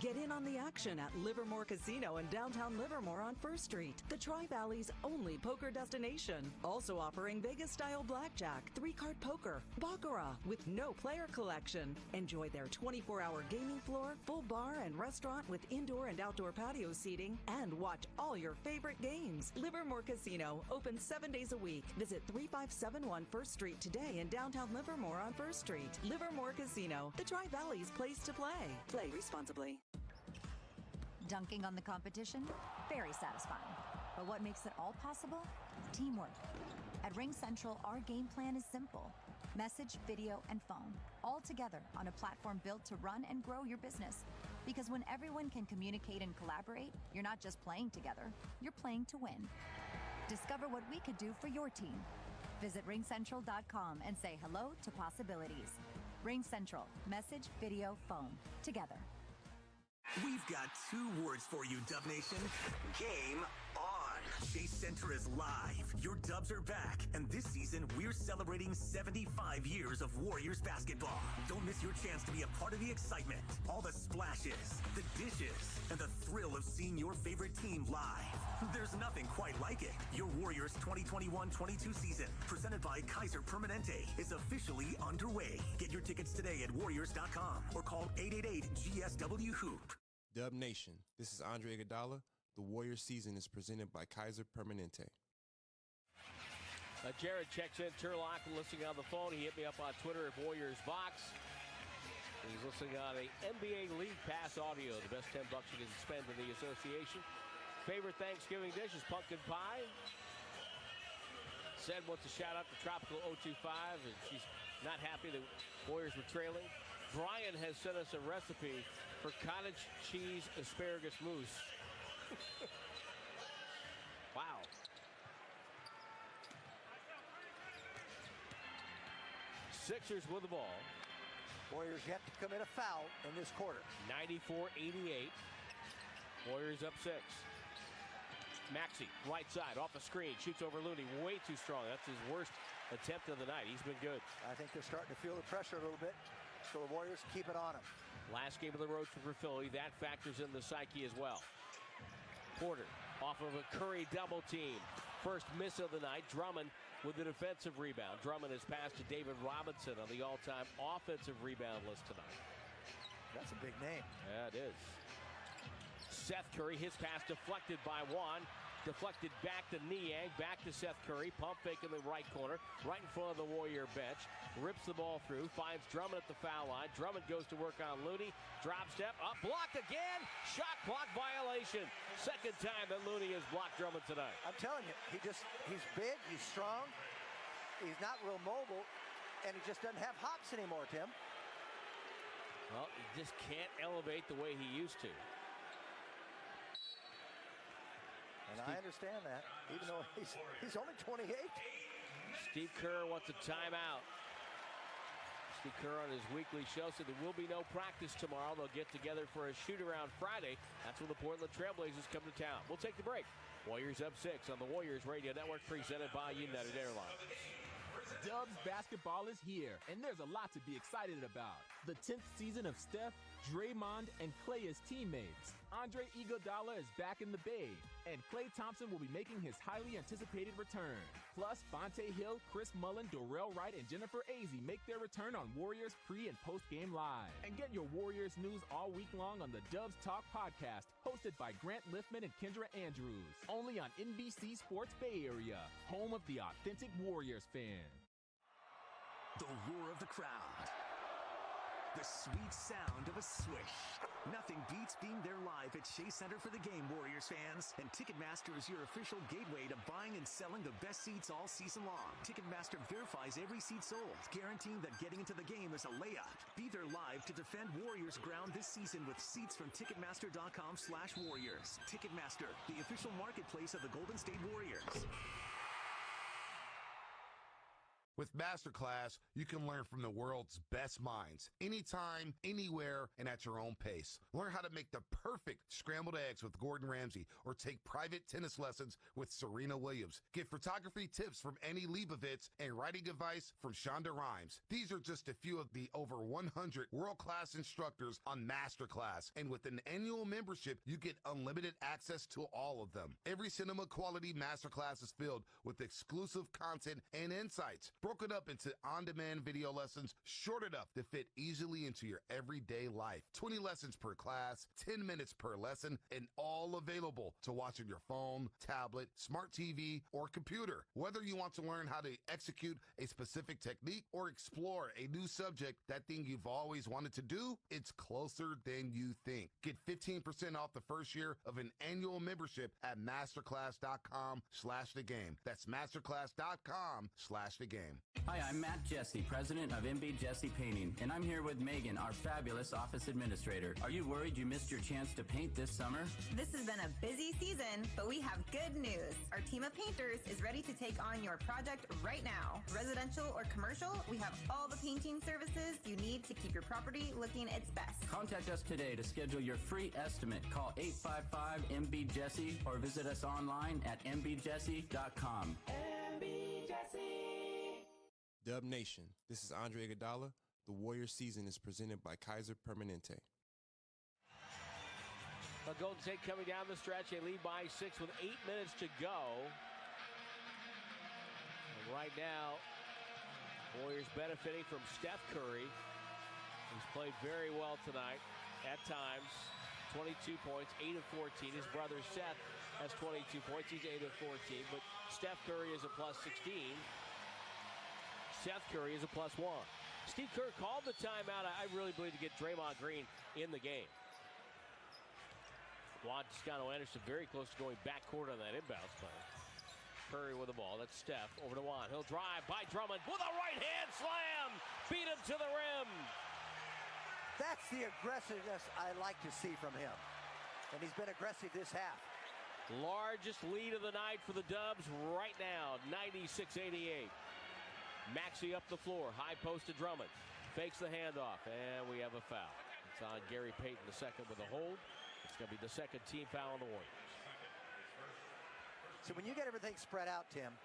Get in on the action at Livermore Casino in downtown Livermore on First Street, the Tri-Valley's only poker destination. Also offering Vegas-style blackjack, 3-card poker, baccarat with no player collection. Enjoy their 24-hour gaming floor, full bar and restaurant with indoor and outdoor patio seating, and watch all your favorite games. Livermore Casino, open 7 days a week. Visit 3571 First Street today in downtown Livermore on First Street. Livermore Casino, the Tri-Valley's place to play. Play responsibly. Dunking on the competition? Very satisfying. But what makes it all possible? Teamwork. At Ring Central, our game plan is simple. Message, video, and phone, all together on a platform built to run and grow your business. Because when everyone can communicate and collaborate, you're not just playing together, you're playing to win. Discover what we could do for your team. Visit ringcentral.com and say hello to possibilities. Ring Central, message, video, phone, together. We've got 2 words for you, Dub Nation. Game on. Chase Center is live. Your Dubs are back. And this season, we're celebrating 75 years of Warriors basketball. Don't miss your chance to be a part of the excitement, all the splashes, the dishes, and the thrill of seeing your favorite team live. There's nothing quite like it. Your Warriors 2021-22 season, presented by Kaiser Permanente, is officially underway. Get your tickets today at Warriors.com or call 888-GSW-HOOP. Dub Nation, this is Andre Iguodala. The Warriors season is presented by Kaiser Permanente. Jared checks in. Turlock listening on the phone. He hit me up on Twitter at Warriors Box. He's listening on a NBA League Pass audio. The best $10 you can spend in the association. Favorite Thanksgiving dish is pumpkin pie. Said wants a shout out to Tropical 025, and she's not happy that Warriors were trailing. Brian has sent us a recipe for cottage cheese asparagus mousse. Wow. Sixers with the ball. Warriors yet to commit a foul in this quarter. 94-88. Warriors up 6. Maxey, right side, off the screen, shoots over Looney, way too strong. That's his worst attempt of the night. He's been good. I think they're starting to feel the pressure a little bit, so the Warriors keep it on him. Last game of the road for Philly, that factors in the psyche as well. Porter, off of a Curry double team. First miss of the night, Drummond with the defensive rebound. Drummond has passed to David Robinson on the all-time offensive rebound list tonight. That's a big name. Yeah, it is. Seth Curry, his pass deflected by Juan. Deflected back to Niang, back to Seth Curry. Pump fake in the right corner, right in front of the Warrior bench. Rips the ball through, finds Drummond at the foul line. Drummond goes to work on Looney. Drop step, up, blocked again. Shot clock violation. Second time that Looney has blocked Drummond tonight. I'm telling you, he's big, he's strong, he's not real mobile, and he just doesn't have hops anymore, Tim. Well, he just can't elevate the way he used to. And I understand that, even though he's only 28. Steve Kerr wants a timeout. Steve Kerr on his weekly show said there will be no practice tomorrow. They'll get together for a shoot-around Friday. That's when the Portland Trailblazers come to town. We'll take the break. Warriors up 6 on the Warriors Radio Network, presented by United Airlines. Dubs basketball is here, and there's a lot to be excited about. The 10th season of Steph, Draymond, and Klay as teammates. Andre Iguodala is back in the Bay, and Klay Thompson will be making his highly anticipated return. Plus, Fonte Hill, Chris Mullin, Dorrell Wright, and Jennifer Azzi make their return on Warriors pre- and post-game live. And get your Warriors news all week long on the Dubs Talk podcast, hosted by Grant Liffman and Kendra Andrews. Only on NBC Sports Bay Area, home of the authentic Warriors fan. The roar of the crowd. The sweet sound of a swish. Nothing beats being there live at Chase Center for the game, Warriors fans. And Ticketmaster is your official gateway to buying and selling the best seats all season long. Ticketmaster verifies every seat sold, guaranteeing that getting into the game is a layup. Be there live to defend Warriors ground this season with seats from Ticketmaster.com/Warriors. Ticketmaster, the official marketplace of the Golden State Warriors. With Masterclass, you can learn from the world's best minds, anytime, anywhere, and at your own pace. Learn how to make the perfect scrambled eggs with Gordon Ramsay, or take private tennis lessons with Serena Williams. Get photography tips from Annie Leibovitz and writing advice from Shonda Rhimes. These are just a few of the over 100 world-class instructors on Masterclass, and with an annual membership, you get unlimited access to all of them. Every cinema-quality Masterclass is filled with exclusive content and insights, broken up into on-demand video lessons short enough to fit easily into your everyday life. 20 lessons per class, 10 minutes per lesson, and all available to watch on your phone, tablet, smart TV, or computer. Whether you want to learn how to execute a specific technique or explore a new subject, that thing you've always wanted to do, it's closer than you think. Get 15% off the first year of an annual membership at masterclass.com/thegame. That's masterclass.com/thegame. Hi, I'm Matt Jesse, president of MB Jesse Painting, and I'm here with Megan, our fabulous office administrator. Are you worried you missed your chance to paint this summer? This has been a busy season, but we have good news. Our team of painters is ready to take on your project right now. Residential or commercial, we have all the painting services you need to keep your property looking its best. Contact us today to schedule your free estimate. Call 855-MB-JESSE or visit us online at mbjesse.com. MB Jesse. Dub Nation, this is Andre Iguodala. The Warriors season is presented by Kaiser Permanente. The Golden State coming down the stretch. They lead by 6 with 8 minutes to go. And right now, Warriors benefiting from Steph Curry, who's played very well tonight at times. 22 points, 8 of 14. His brother Seth has 22 points. He's 8 of 14. But Steph Curry is a plus 16. Seth Curry is a +1. Steve Kerr called the timeout, I really believe, to get Draymond Green in the game. Juan Toscano-Anderson very close to going backcourt on that inbounds play. Curry with the ball. That's Steph. Over to Juan. He'll drive by Drummond with a right-hand slam. Beat him to the rim. That's the aggressiveness I like to see from him. And he's been aggressive this half. Largest lead of the night for the Dubs right now, 96-88. Maxey up the floor, high post to Drummond. Fakes the handoff, and we have a foul. It's on Gary Payton, the second with a hold. It's going to be the second team foul on the Warriors. So when you get everything spread out, Tim,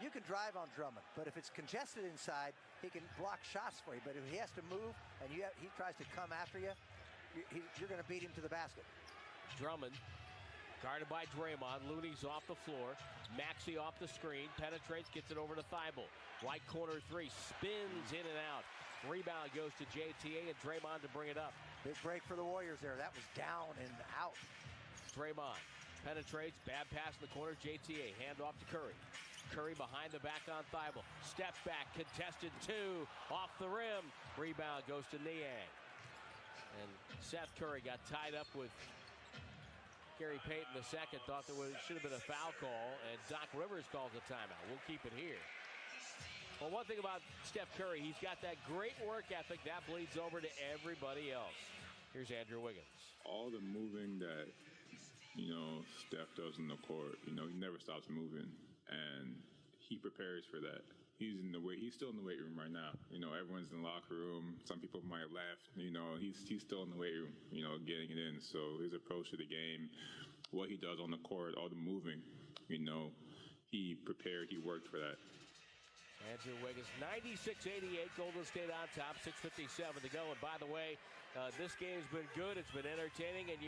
you can drive on Drummond, but if it's congested inside, he can block shots for you. But if he has to move and he tries to come after you, you're going to beat him to the basket. Drummond guarded by Draymond. Looney's off the floor. Maxey off the screen. Penetrates, gets it over to Thibault. Right corner three. Spins in and out. Rebound goes to JTA and Draymond to bring it up. Big break for the Warriors there. That was down and out. Draymond Penetrates, bad pass in the corner, JTA, hand off to Curry. Curry behind the back on Thibault. Step back, contested 2, off the rim. Rebound goes to Niang. And Seth Curry got tied up with Gary Payton II. Thought there should have been a foul call, and Doc Rivers calls a timeout. We'll keep it here. Well, one thing about Steph Curry, he's got that great work ethic. That bleeds over to everybody else. Here's Andrew Wiggins. All the moving that, Steph does in the court, he never stops moving, and he prepares for that. He's still in the weight room right now. Everyone's in the locker room. Some people might have left. He's still in the weight room, getting it in. So his approach to the game, what he does on the court, all the moving, he prepared, he worked for that. Andrew Wiggins, 96-88, Golden State on top, 6:57 to go. And by the way, this game's been good. It's been entertaining, and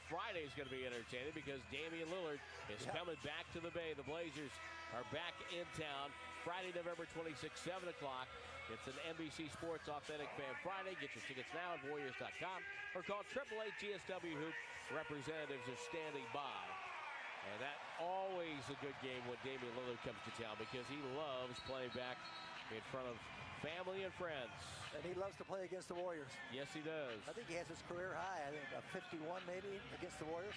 Friday's going to be entertaining because Damian Lillard is coming back to the Bay. The Blazers are back in town Friday, November 26th, 7 o'clock. It's an NBC Sports Authentic Fan Friday. Get your tickets now at Warriors.com or call 888-GSW Hoop. Representatives are standing by. And that always a good game when Damian Lillard comes to town because he loves playing back in front of family and friends. And he loves to play against the Warriors. Yes, he does. I think he has his career high, 51 maybe, against the Warriors.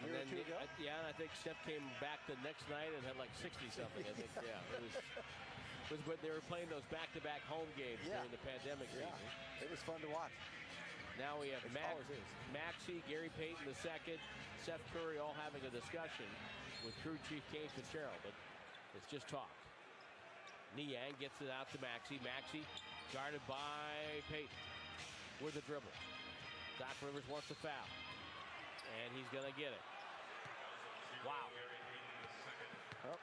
A year or two ago. And I think Steph came back the next night and had like 60-something. I think, it was when they were playing those back-to-back home games during the pandemic season. It was fun to watch. Now we have Maxey, Gary Payton II, Seth Curry all having a discussion with crew chief Kane Fitzgerald, but it's just talk. Niang gets it out to Maxey. Maxey guarded by Payton with a dribble. Doc Rivers wants a foul, and he's going to get it. Wow. Well,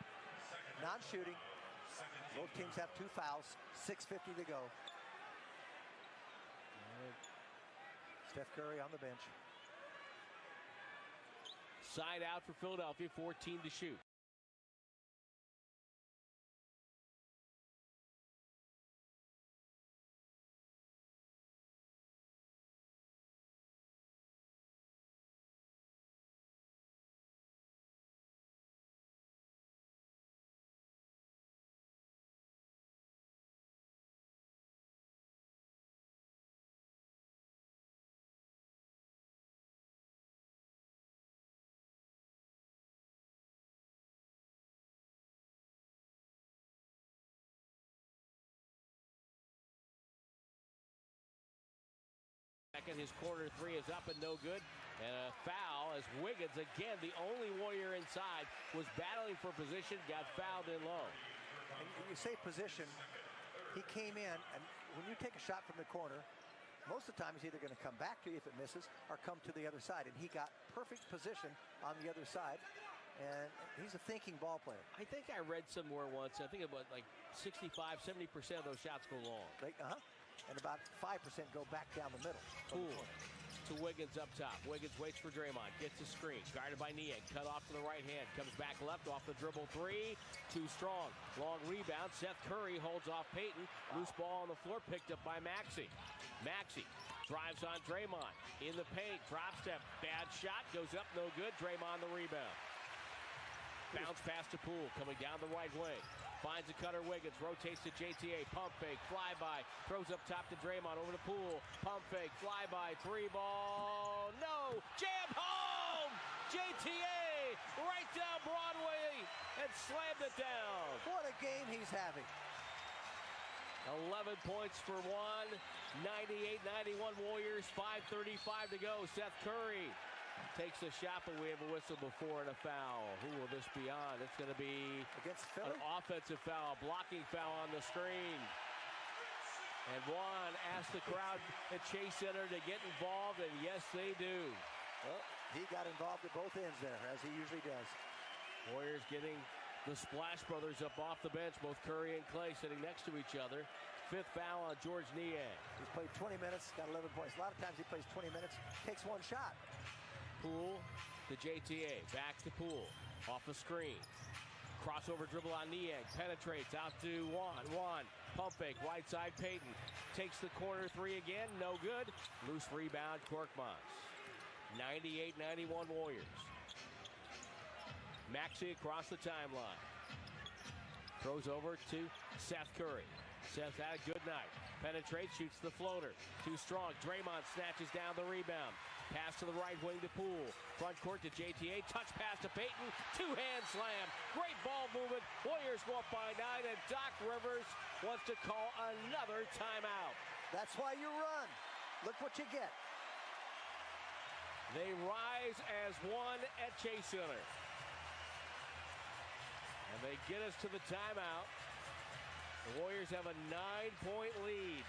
non-shooting. Both teams have 2 fouls, 6:50 to go. Steph Curry on the bench. Side out for Philadelphia, 14 to shoot. His corner 3 is up and no good. And a foul as Wiggins, again, the only Warrior inside, was battling for position, got fouled in low. And when you say position, he came in, and when you take a shot from the corner, most of the time he's either going to come back to you if it misses or come to the other side. And he got perfect position on the other side. And he's a thinking ball player. I think I read somewhere once, I think about like 65, 70% of those shots go long. And about 5% go back down the middle. Cool. To Wiggins up top. Wiggins waits for Draymond. Gets a screen. Guarded by Niang. Cut off to the right hand. Comes back left off the dribble 3. Too strong. Long rebound. Seth Curry holds off Payton. Loose ball on the floor. Picked up by Maxey. Maxey drives on Draymond. In the paint. Drop step. Bad shot. Goes up. No good. Draymond the rebound. Bounce pass to Poole. Coming down the right wing. Finds a cutter. Wiggins rotates to JTA. Pump fake. Flyby. Throws up top to Draymond. Over to Poole. Pump fake. Flyby. 3 ball. No. Jam home. JTA right down Broadway and slammed it down. What a game he's having. 11 points for one. 98-91 Warriors. 5:35 to go. Seth Curry takes a shot, but we have a whistle before and a foul. Who will this be on? It's going to be against Philly? An offensive foul, a blocking foul on the screen. And Juan asked the crowd at Chase Center to get involved, and yes, they do. Well, he got involved at both ends there, as he usually does. Warriors getting the Splash Brothers up off the bench, both Curry and Clay sitting next to each other. 5th foul on George Niang. He's played 20 minutes, got 11 points. A lot of times he plays 20 minutes, takes 1 shot. Poole to JTA, back to Poole, off the screen. Crossover dribble on Niang, penetrates out to Juan. Juan, pump fake, right side Payton. Takes the corner 3 again, no good. Loose rebound, Korkmaz. 98-91 Warriors. Maxey across the timeline. Throws over to Seth Curry. Seth had a good night. Penetrates, shoots the floater. Too strong. Draymond snatches down the rebound. Pass to the right wing to Poole. Front court to JTA. Touch pass to Payton. Two-hand slam. Great ball movement. Warriors go up by 9, and Doc Rivers wants to call another timeout. That's why you run. Look what you get. They rise as one at Chase Center. And they get us to the timeout. The Warriors have a 9-point lead.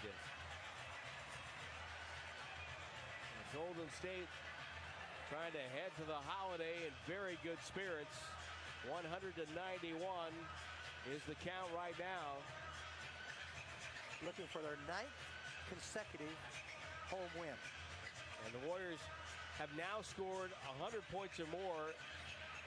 And Golden State trying to head to the holiday in very good spirits. 191 is the count right now. Looking for their 9th consecutive home win. And the Warriors have now scored 100 points or more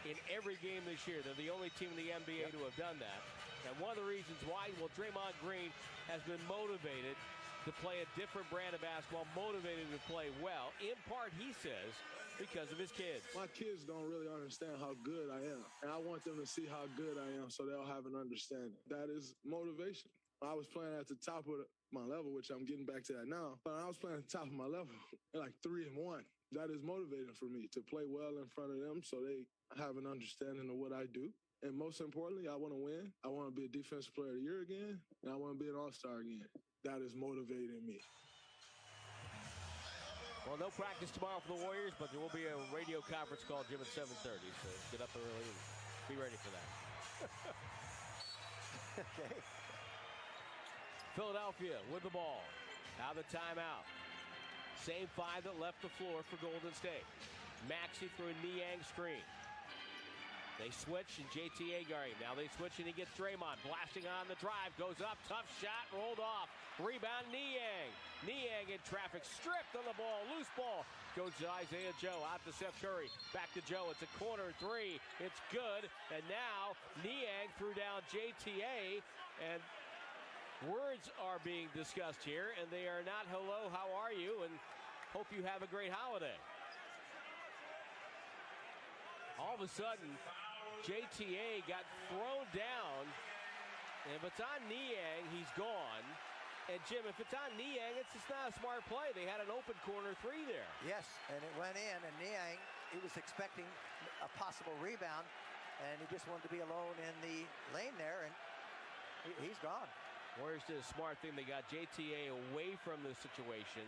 in every game this year. They're the only team in the NBA to have done that. And one of the reasons why, well, Draymond Green has been motivated to play a different brand of basketball, motivated to play well, in part, he says, because of his kids. My kids don't really understand how good I am, and I want them to see how good I am so they'll have an understanding. That is motivation. I was playing at the top of my level, which I'm getting back to that now, but I was playing at the top of my level, like 3-1. That is motivating for me to play well in front of them so they have an understanding of what I do. And most importantly, I want to win. I want to be a Defensive Player of the Year again, and I want to be an All-Star again. That is motivating me. Well, no practice tomorrow for the Warriors, but there will be a radio conference call, Jim, at 7:30. So get up early and be ready for that. Okay. Philadelphia with the ball. Now the timeout. Same 5 that left the floor for Golden State. Maxey through a Niang screen. They switch and JTA guarding. Now they switch and he gets Draymond blasting on the drive. Goes up, tough shot, rolled off. Rebound Niang. Niang in traffic, stripped on the ball, loose ball. Goes to Isaiah Joe, out to Seth Curry. Back to Joe, it's a corner 3. It's good. And now Niang threw down JTA. And words are being discussed here. And they are not hello, how are you? And hope you have a great holiday. All of a sudden, JTA got thrown down, and if it's on Niang, he's gone. And Jim, if it's on Niang, it's just not a smart play. They had an open corner 3 there. Yes, and it went in, and Niang, he was expecting a possible rebound, and he just wanted to be alone in the lane there, and he's gone. Warriors did a smart thing. They got JTA away from the situation,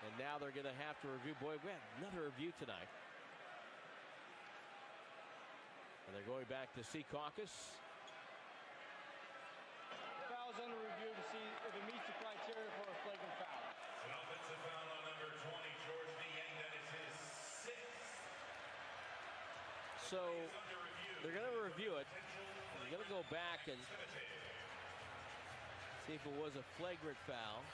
and now they're going to have to review. Boy, we had another review tonight. And they're going back to Secaucus. Foul's under review to see if it meets the criteria for a flagrant foul. An offensive foul on number 20, George Niang. That is his 6th. So they're going to review it. They're going to go back and see if it was a flagrant foul.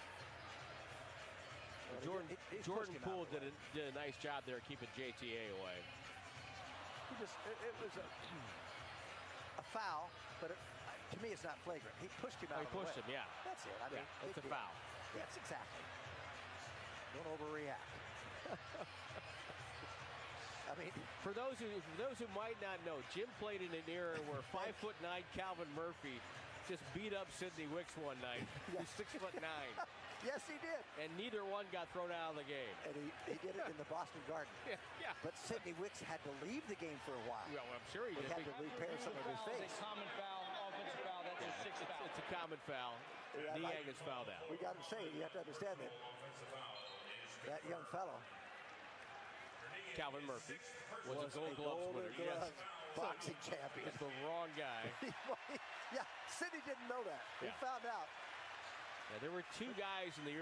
Jordan Poole did a nice job there keeping JTA away. It was a foul, but to me it's not flagrant. He pushed him out of the way. He pushed him, yeah. That's it. I mean, it's a foul. Yes, exactly. Don't overreact. I mean, for those who might not know, Jim played in an era where 5'9" Calvin Murphy just beat up Sidney Wicks one night. He's 6'9". Yes, he did. And neither one got thrown out of the game. And he did it in the Boston Garden. Yeah. But Sidney Wicks had to leave the game for a while. Well, I'm sure he did. He had to repair some of his face. It's a common foul, offensive foul. That's his 6th foul. It's a common foul. Niang is fouled out. We got to say, you have to understand that young fellow, Calvin Murphy, was a Gold Gloves winner. Yes. Boxing champion. It's the wrong guy. Yeah, Sidney didn't know that. He found out. Yeah, there were 2 guys in the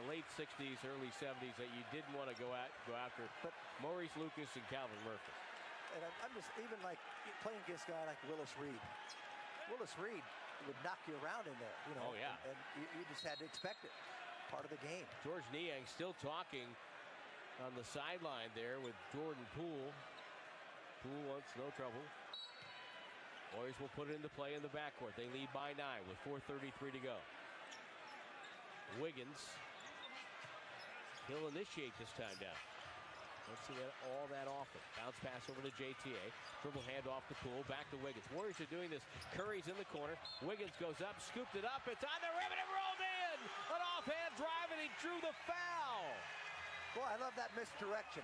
late 60s, early 70s that you didn't want to go after, but Maurice Lucas and Calvin Murphy. And I'm just even like playing against a guy like Willis Reed. Willis Reed would knock you around in there, you know. Oh yeah. And you just had to expect it. Part of the game. George Niang still talking on the sideline there with Jordan Poole. Poole wants no trouble. Warriors will put it into play in the backcourt. They lead by 9 with 4:33 to go. Wiggins. He'll initiate this time down. Don't see that all that often. Bounce pass over to JTA. Dribble handoff to Poole. Back to Wiggins. Warriors are doing this. Curry's in the corner. Wiggins goes up, scooped it up. It's on the rim and it rolled in. An offhand drive and he drew the foul. Boy, I love that misdirection.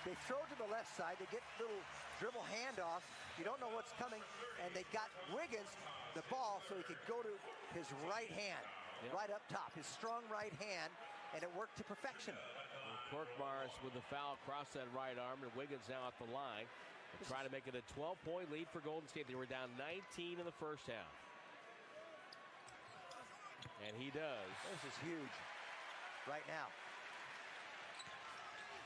They throw to the left side. They get little dribble handoff. You don't know what's coming. And they got Wiggins the ball so he could go to his right hand. Yep. Right up top. His strong right hand. And it worked to perfection. Korkmaz with the foul across that right arm, and Wiggins now at the line. They try to make it a 12-point lead for Golden State. They were down 19 in the first half. And he does. This is huge right now.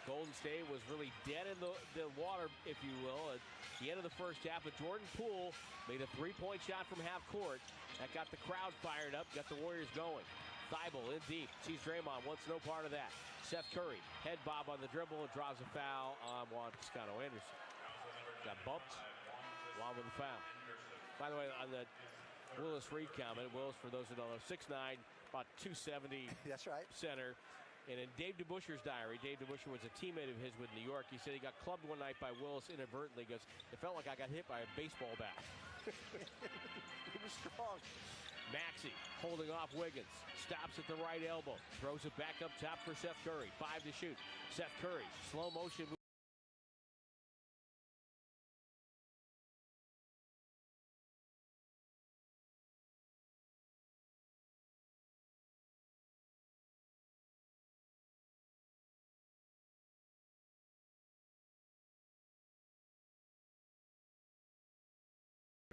Golden State was really dead in the water, if you will, at the end of the first half. But Jordan Poole made a three-point shot from half court. That got the crowd fired up, got the Warriors going. Thibault in deep, sees Draymond, wants no part of that. Seth Curry, head bob on the dribble and draws a foul on Juan Toscano-Anderson. Got bumped. Juan with the foul. By the way, on the Willis Reed comment, Willis, for those who don't know, 6'9", about 270. That's right. Center. And in Dave DeBuscher's diary, Dave DeBuscher was a teammate of his with New York. He said he got clubbed one night by Willis inadvertently. He goes, it felt like I got hit by a baseball bat. He was strong. Maxey holding off Wiggins. Stops at the right elbow. Throws it back up top for Seth Curry. 5 to shoot. Seth Curry, slow motion.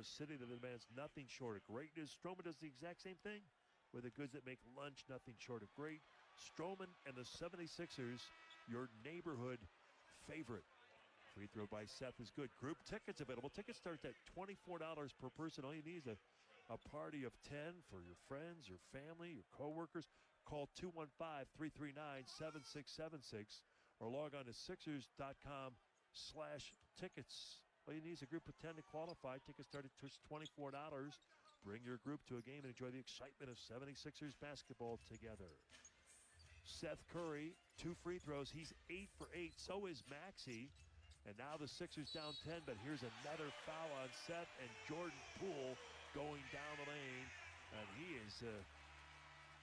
A city that demands nothing short of greatness. Stroman does the exact same thing with the goods that make lunch nothing short of great. Stroman and the 76ers, your neighborhood favorite. Free throw by Seth is good. Group tickets available. Tickets start at $24 per person. All you need is a party of 10 for your friends, your family, your coworkers. Call 215-339-7676 or log on to Sixers.com/tickets. All you need is a group of 10 to qualify. Tickets start at just $24. Bring your group to a game and enjoy the excitement of 76ers basketball together. Seth Curry, 2 free throws. He's 8 for 8. So is Maxey. And now the Sixers down 10, but here's another foul on Seth and Jordan Poole going down the lane. And he's a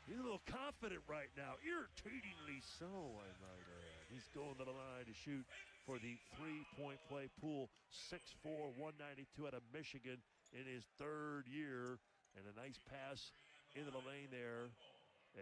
little confident right now, irritatingly so, I might add. He's going to the line to shoot for the three-point play. Poole, 6'4", 192 out of Michigan in his 3rd year. And a nice pass into the lane there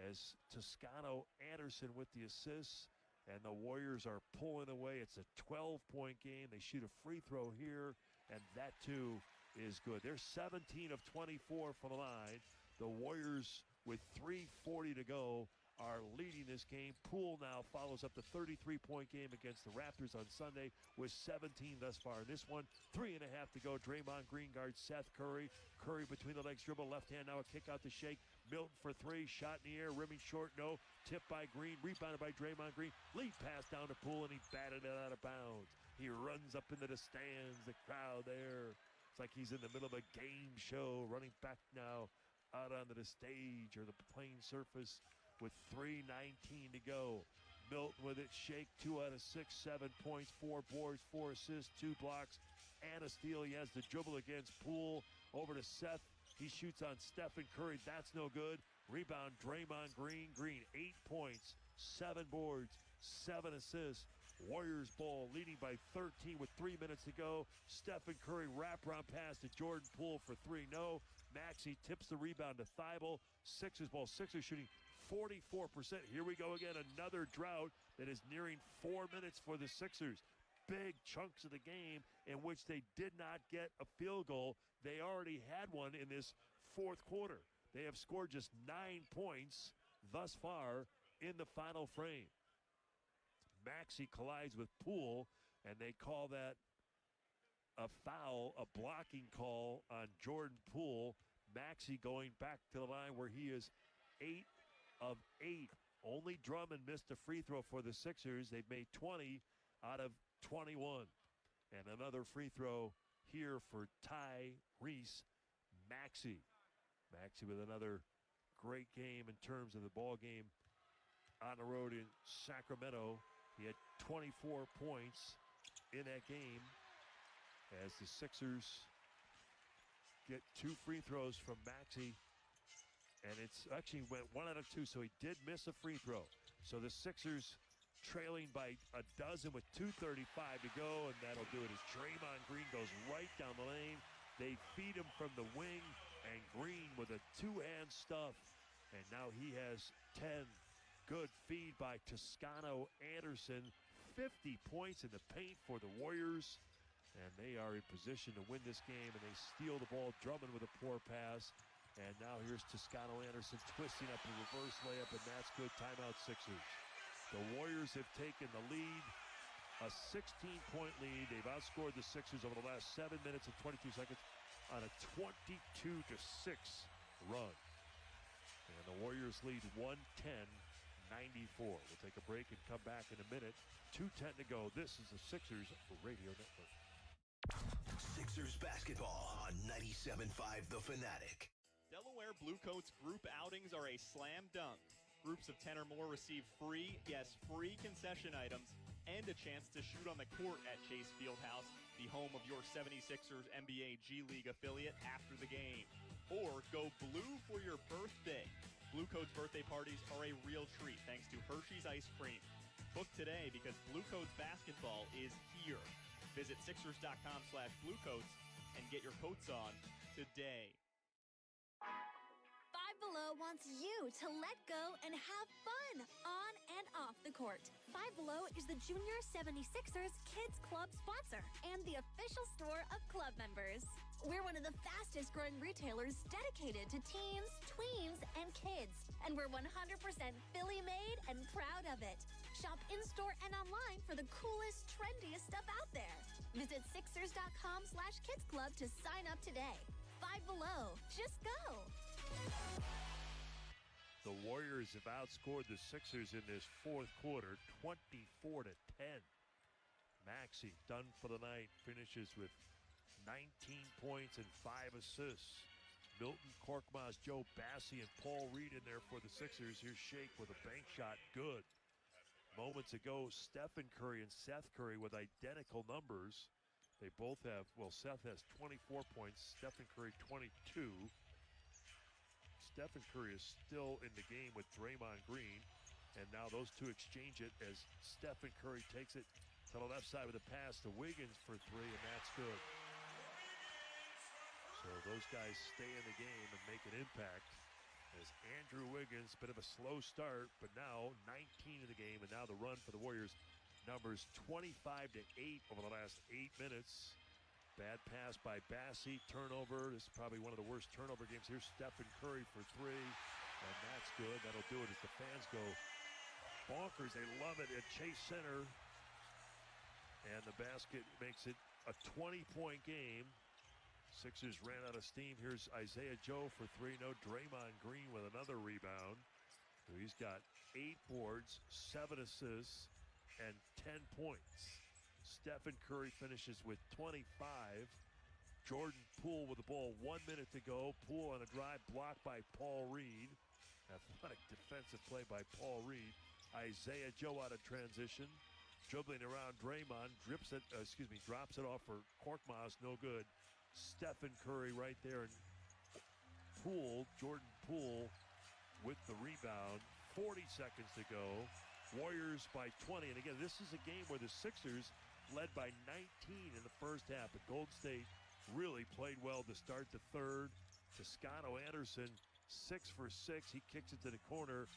as Toscano-Anderson with the assists. And the Warriors are pulling away. It's a 12-point game. They shoot a free throw here, and that too is good. They're 17 of 24 from the line. The Warriors, with 3:40 to go, are leading this game. Poole now follows up the 33-point game against the Raptors on Sunday with 17 thus far. In this one, 3.5 to go. Draymond Green guards Seth Curry. Curry between the legs dribble, left hand now a kick out to Shake. Milton for 3, shot in the air, rimming short, no. Tipped by Green, rebounded by Draymond Green. Lead pass down to Poole, and he batted it out of bounds. He runs up into the stands, the crowd there. It's like he's in the middle of a game show, running back now out onto the stage or the playing surface with 3:19 to go. Milton with it, Shake 2 out of 6, 7 points, 4 boards, 4 assists, 2 blocks, and a steal. He has the dribble against Poole. Over to Seth. He shoots on Stephen Curry. That's no good. Rebound, Draymond Green. Green, 8 points, 7 boards, 7 assists. Warriors ball leading by 13 with 3 minutes to go. Stephen Curry wraparound pass to Jordan Poole for 3. No. Maxey tips the rebound to Thibault. Sixers ball. Sixers shooting 44%. Here we go again. Another drought that is nearing 4 minutes for the Sixers. Big chunks of the game in which they did not get a field goal. They already had one in this 4th quarter. They have scored just 9 points thus far in the final frame. Maxey collides with Poole, and they call that a foul, a blocking call on Jordan Poole. Maxey going back to the line where he is 8 of 8. Only Drummond missed a free throw for the Sixers. They've made 20 out of 21. And another free throw here for Tyrese Maxey. Maxey with another great game in terms of the ball game on the road in Sacramento. He had 24 points in that game as the Sixers get 2 free throws from Maxey. And it's actually went 1 out of 2, so he did miss a free throw. So the Sixers trailing by a dozen with 2:35 to go, and that'll do it as Draymond Green goes right down the lane. They feed him from the wing, and Green with a two-hand stuff. And now he has 10. Good feed by Toscano Anderson. 50 points in the paint for the Warriors. And they are in position to win this game, and they steal the ball. Drummond with a poor pass. And now here's Toscano Anderson twisting up a reverse layup, and that's good. Timeout, Sixers. The Warriors have taken the lead, a 16-point lead. They've outscored the Sixers over the last 7 minutes and 22 seconds on a 22-6 run. And the Warriors lead 110-94. We'll take a break and come back in a minute. 2:10 to go. This is the Sixers Radio Network. Sixers basketball on 97.5 The Fanatic. Delaware Blue Coats group outings are a slam dunk. Groups of 10 or more receive free, yes, free concession items and a chance to shoot on the court at Chase Fieldhouse, the home of your 76ers NBA G League affiliate, after the game. Or go blue for your birthday. Blue Coats birthday parties are a real treat thanks to Hershey's Ice Cream. Book today because Blue Coats basketball is here. Visit Sixers.com/Bluecoats and get your coats on today. Five Below wants you to let go and have fun on and off the court. Five Below is the Junior 76ers Kids Club sponsor and the official store of club members. We're one of the fastest growing retailers dedicated to teens, tweens, and kids. And we're 100% Philly made and proud of it. Shop in-store and online for the coolest, trendiest stuff out there. Visit Sixers.com/Kids Club to sign up today. Five Below. Just go. The Warriors have outscored the Sixers in this fourth quarter, 24-10. Maxey, done for the night, finishes with 19 points and 5 assists. Milton Korkmaz, Joe Bassi, and Paul Reed in there for the Sixers. Here's Shake with a bank shot. Good. Moments ago, Stephen Curry and Seth Curry with identical numbers. They both have, well, Seth has 24 points, Stephen Curry 22. Stephen Curry is still in the game with Draymond Green. And now those two exchange it as Stephen Curry takes it to the left side with a pass to Wiggins for 3, and that's good. So those guys stay in the game and make an impact. As Andrew Wiggins, bit of a slow start, but now 19 in the game, and now the run for the Warriors. Numbers 25-8 over the last 8 minutes. Bad pass by Bassi, turnover. This is probably one of the worst turnover games. Here's Stephen Curry for 3, and that's good. That'll do it as the fans go bonkers. They love it at Chase Center. And the basket makes it a 20-point game. Sixers ran out of steam. Here's Isaiah Joe for 3. No, Draymond Green with another rebound. So he's got 8 boards, 7 assists, and 10 points. Stephen Curry finishes with 25. Jordan Poole with the ball, 1 minute to go. Poole on a drive blocked by Paul Reed. Athletic defensive play by Paul Reed. Isaiah Joe out of transition. Dribbling around Draymond, drops it off for Korkmaz, no good. Stephen Curry right there, and Jordan Poole with the rebound. 40 seconds to go. Warriors by 20. And again, this is a game where the Sixers led by 19 in the first half. But Golden State really played well to start the third. Toscano Anderson, 6 for 6. He kicks it to the corner.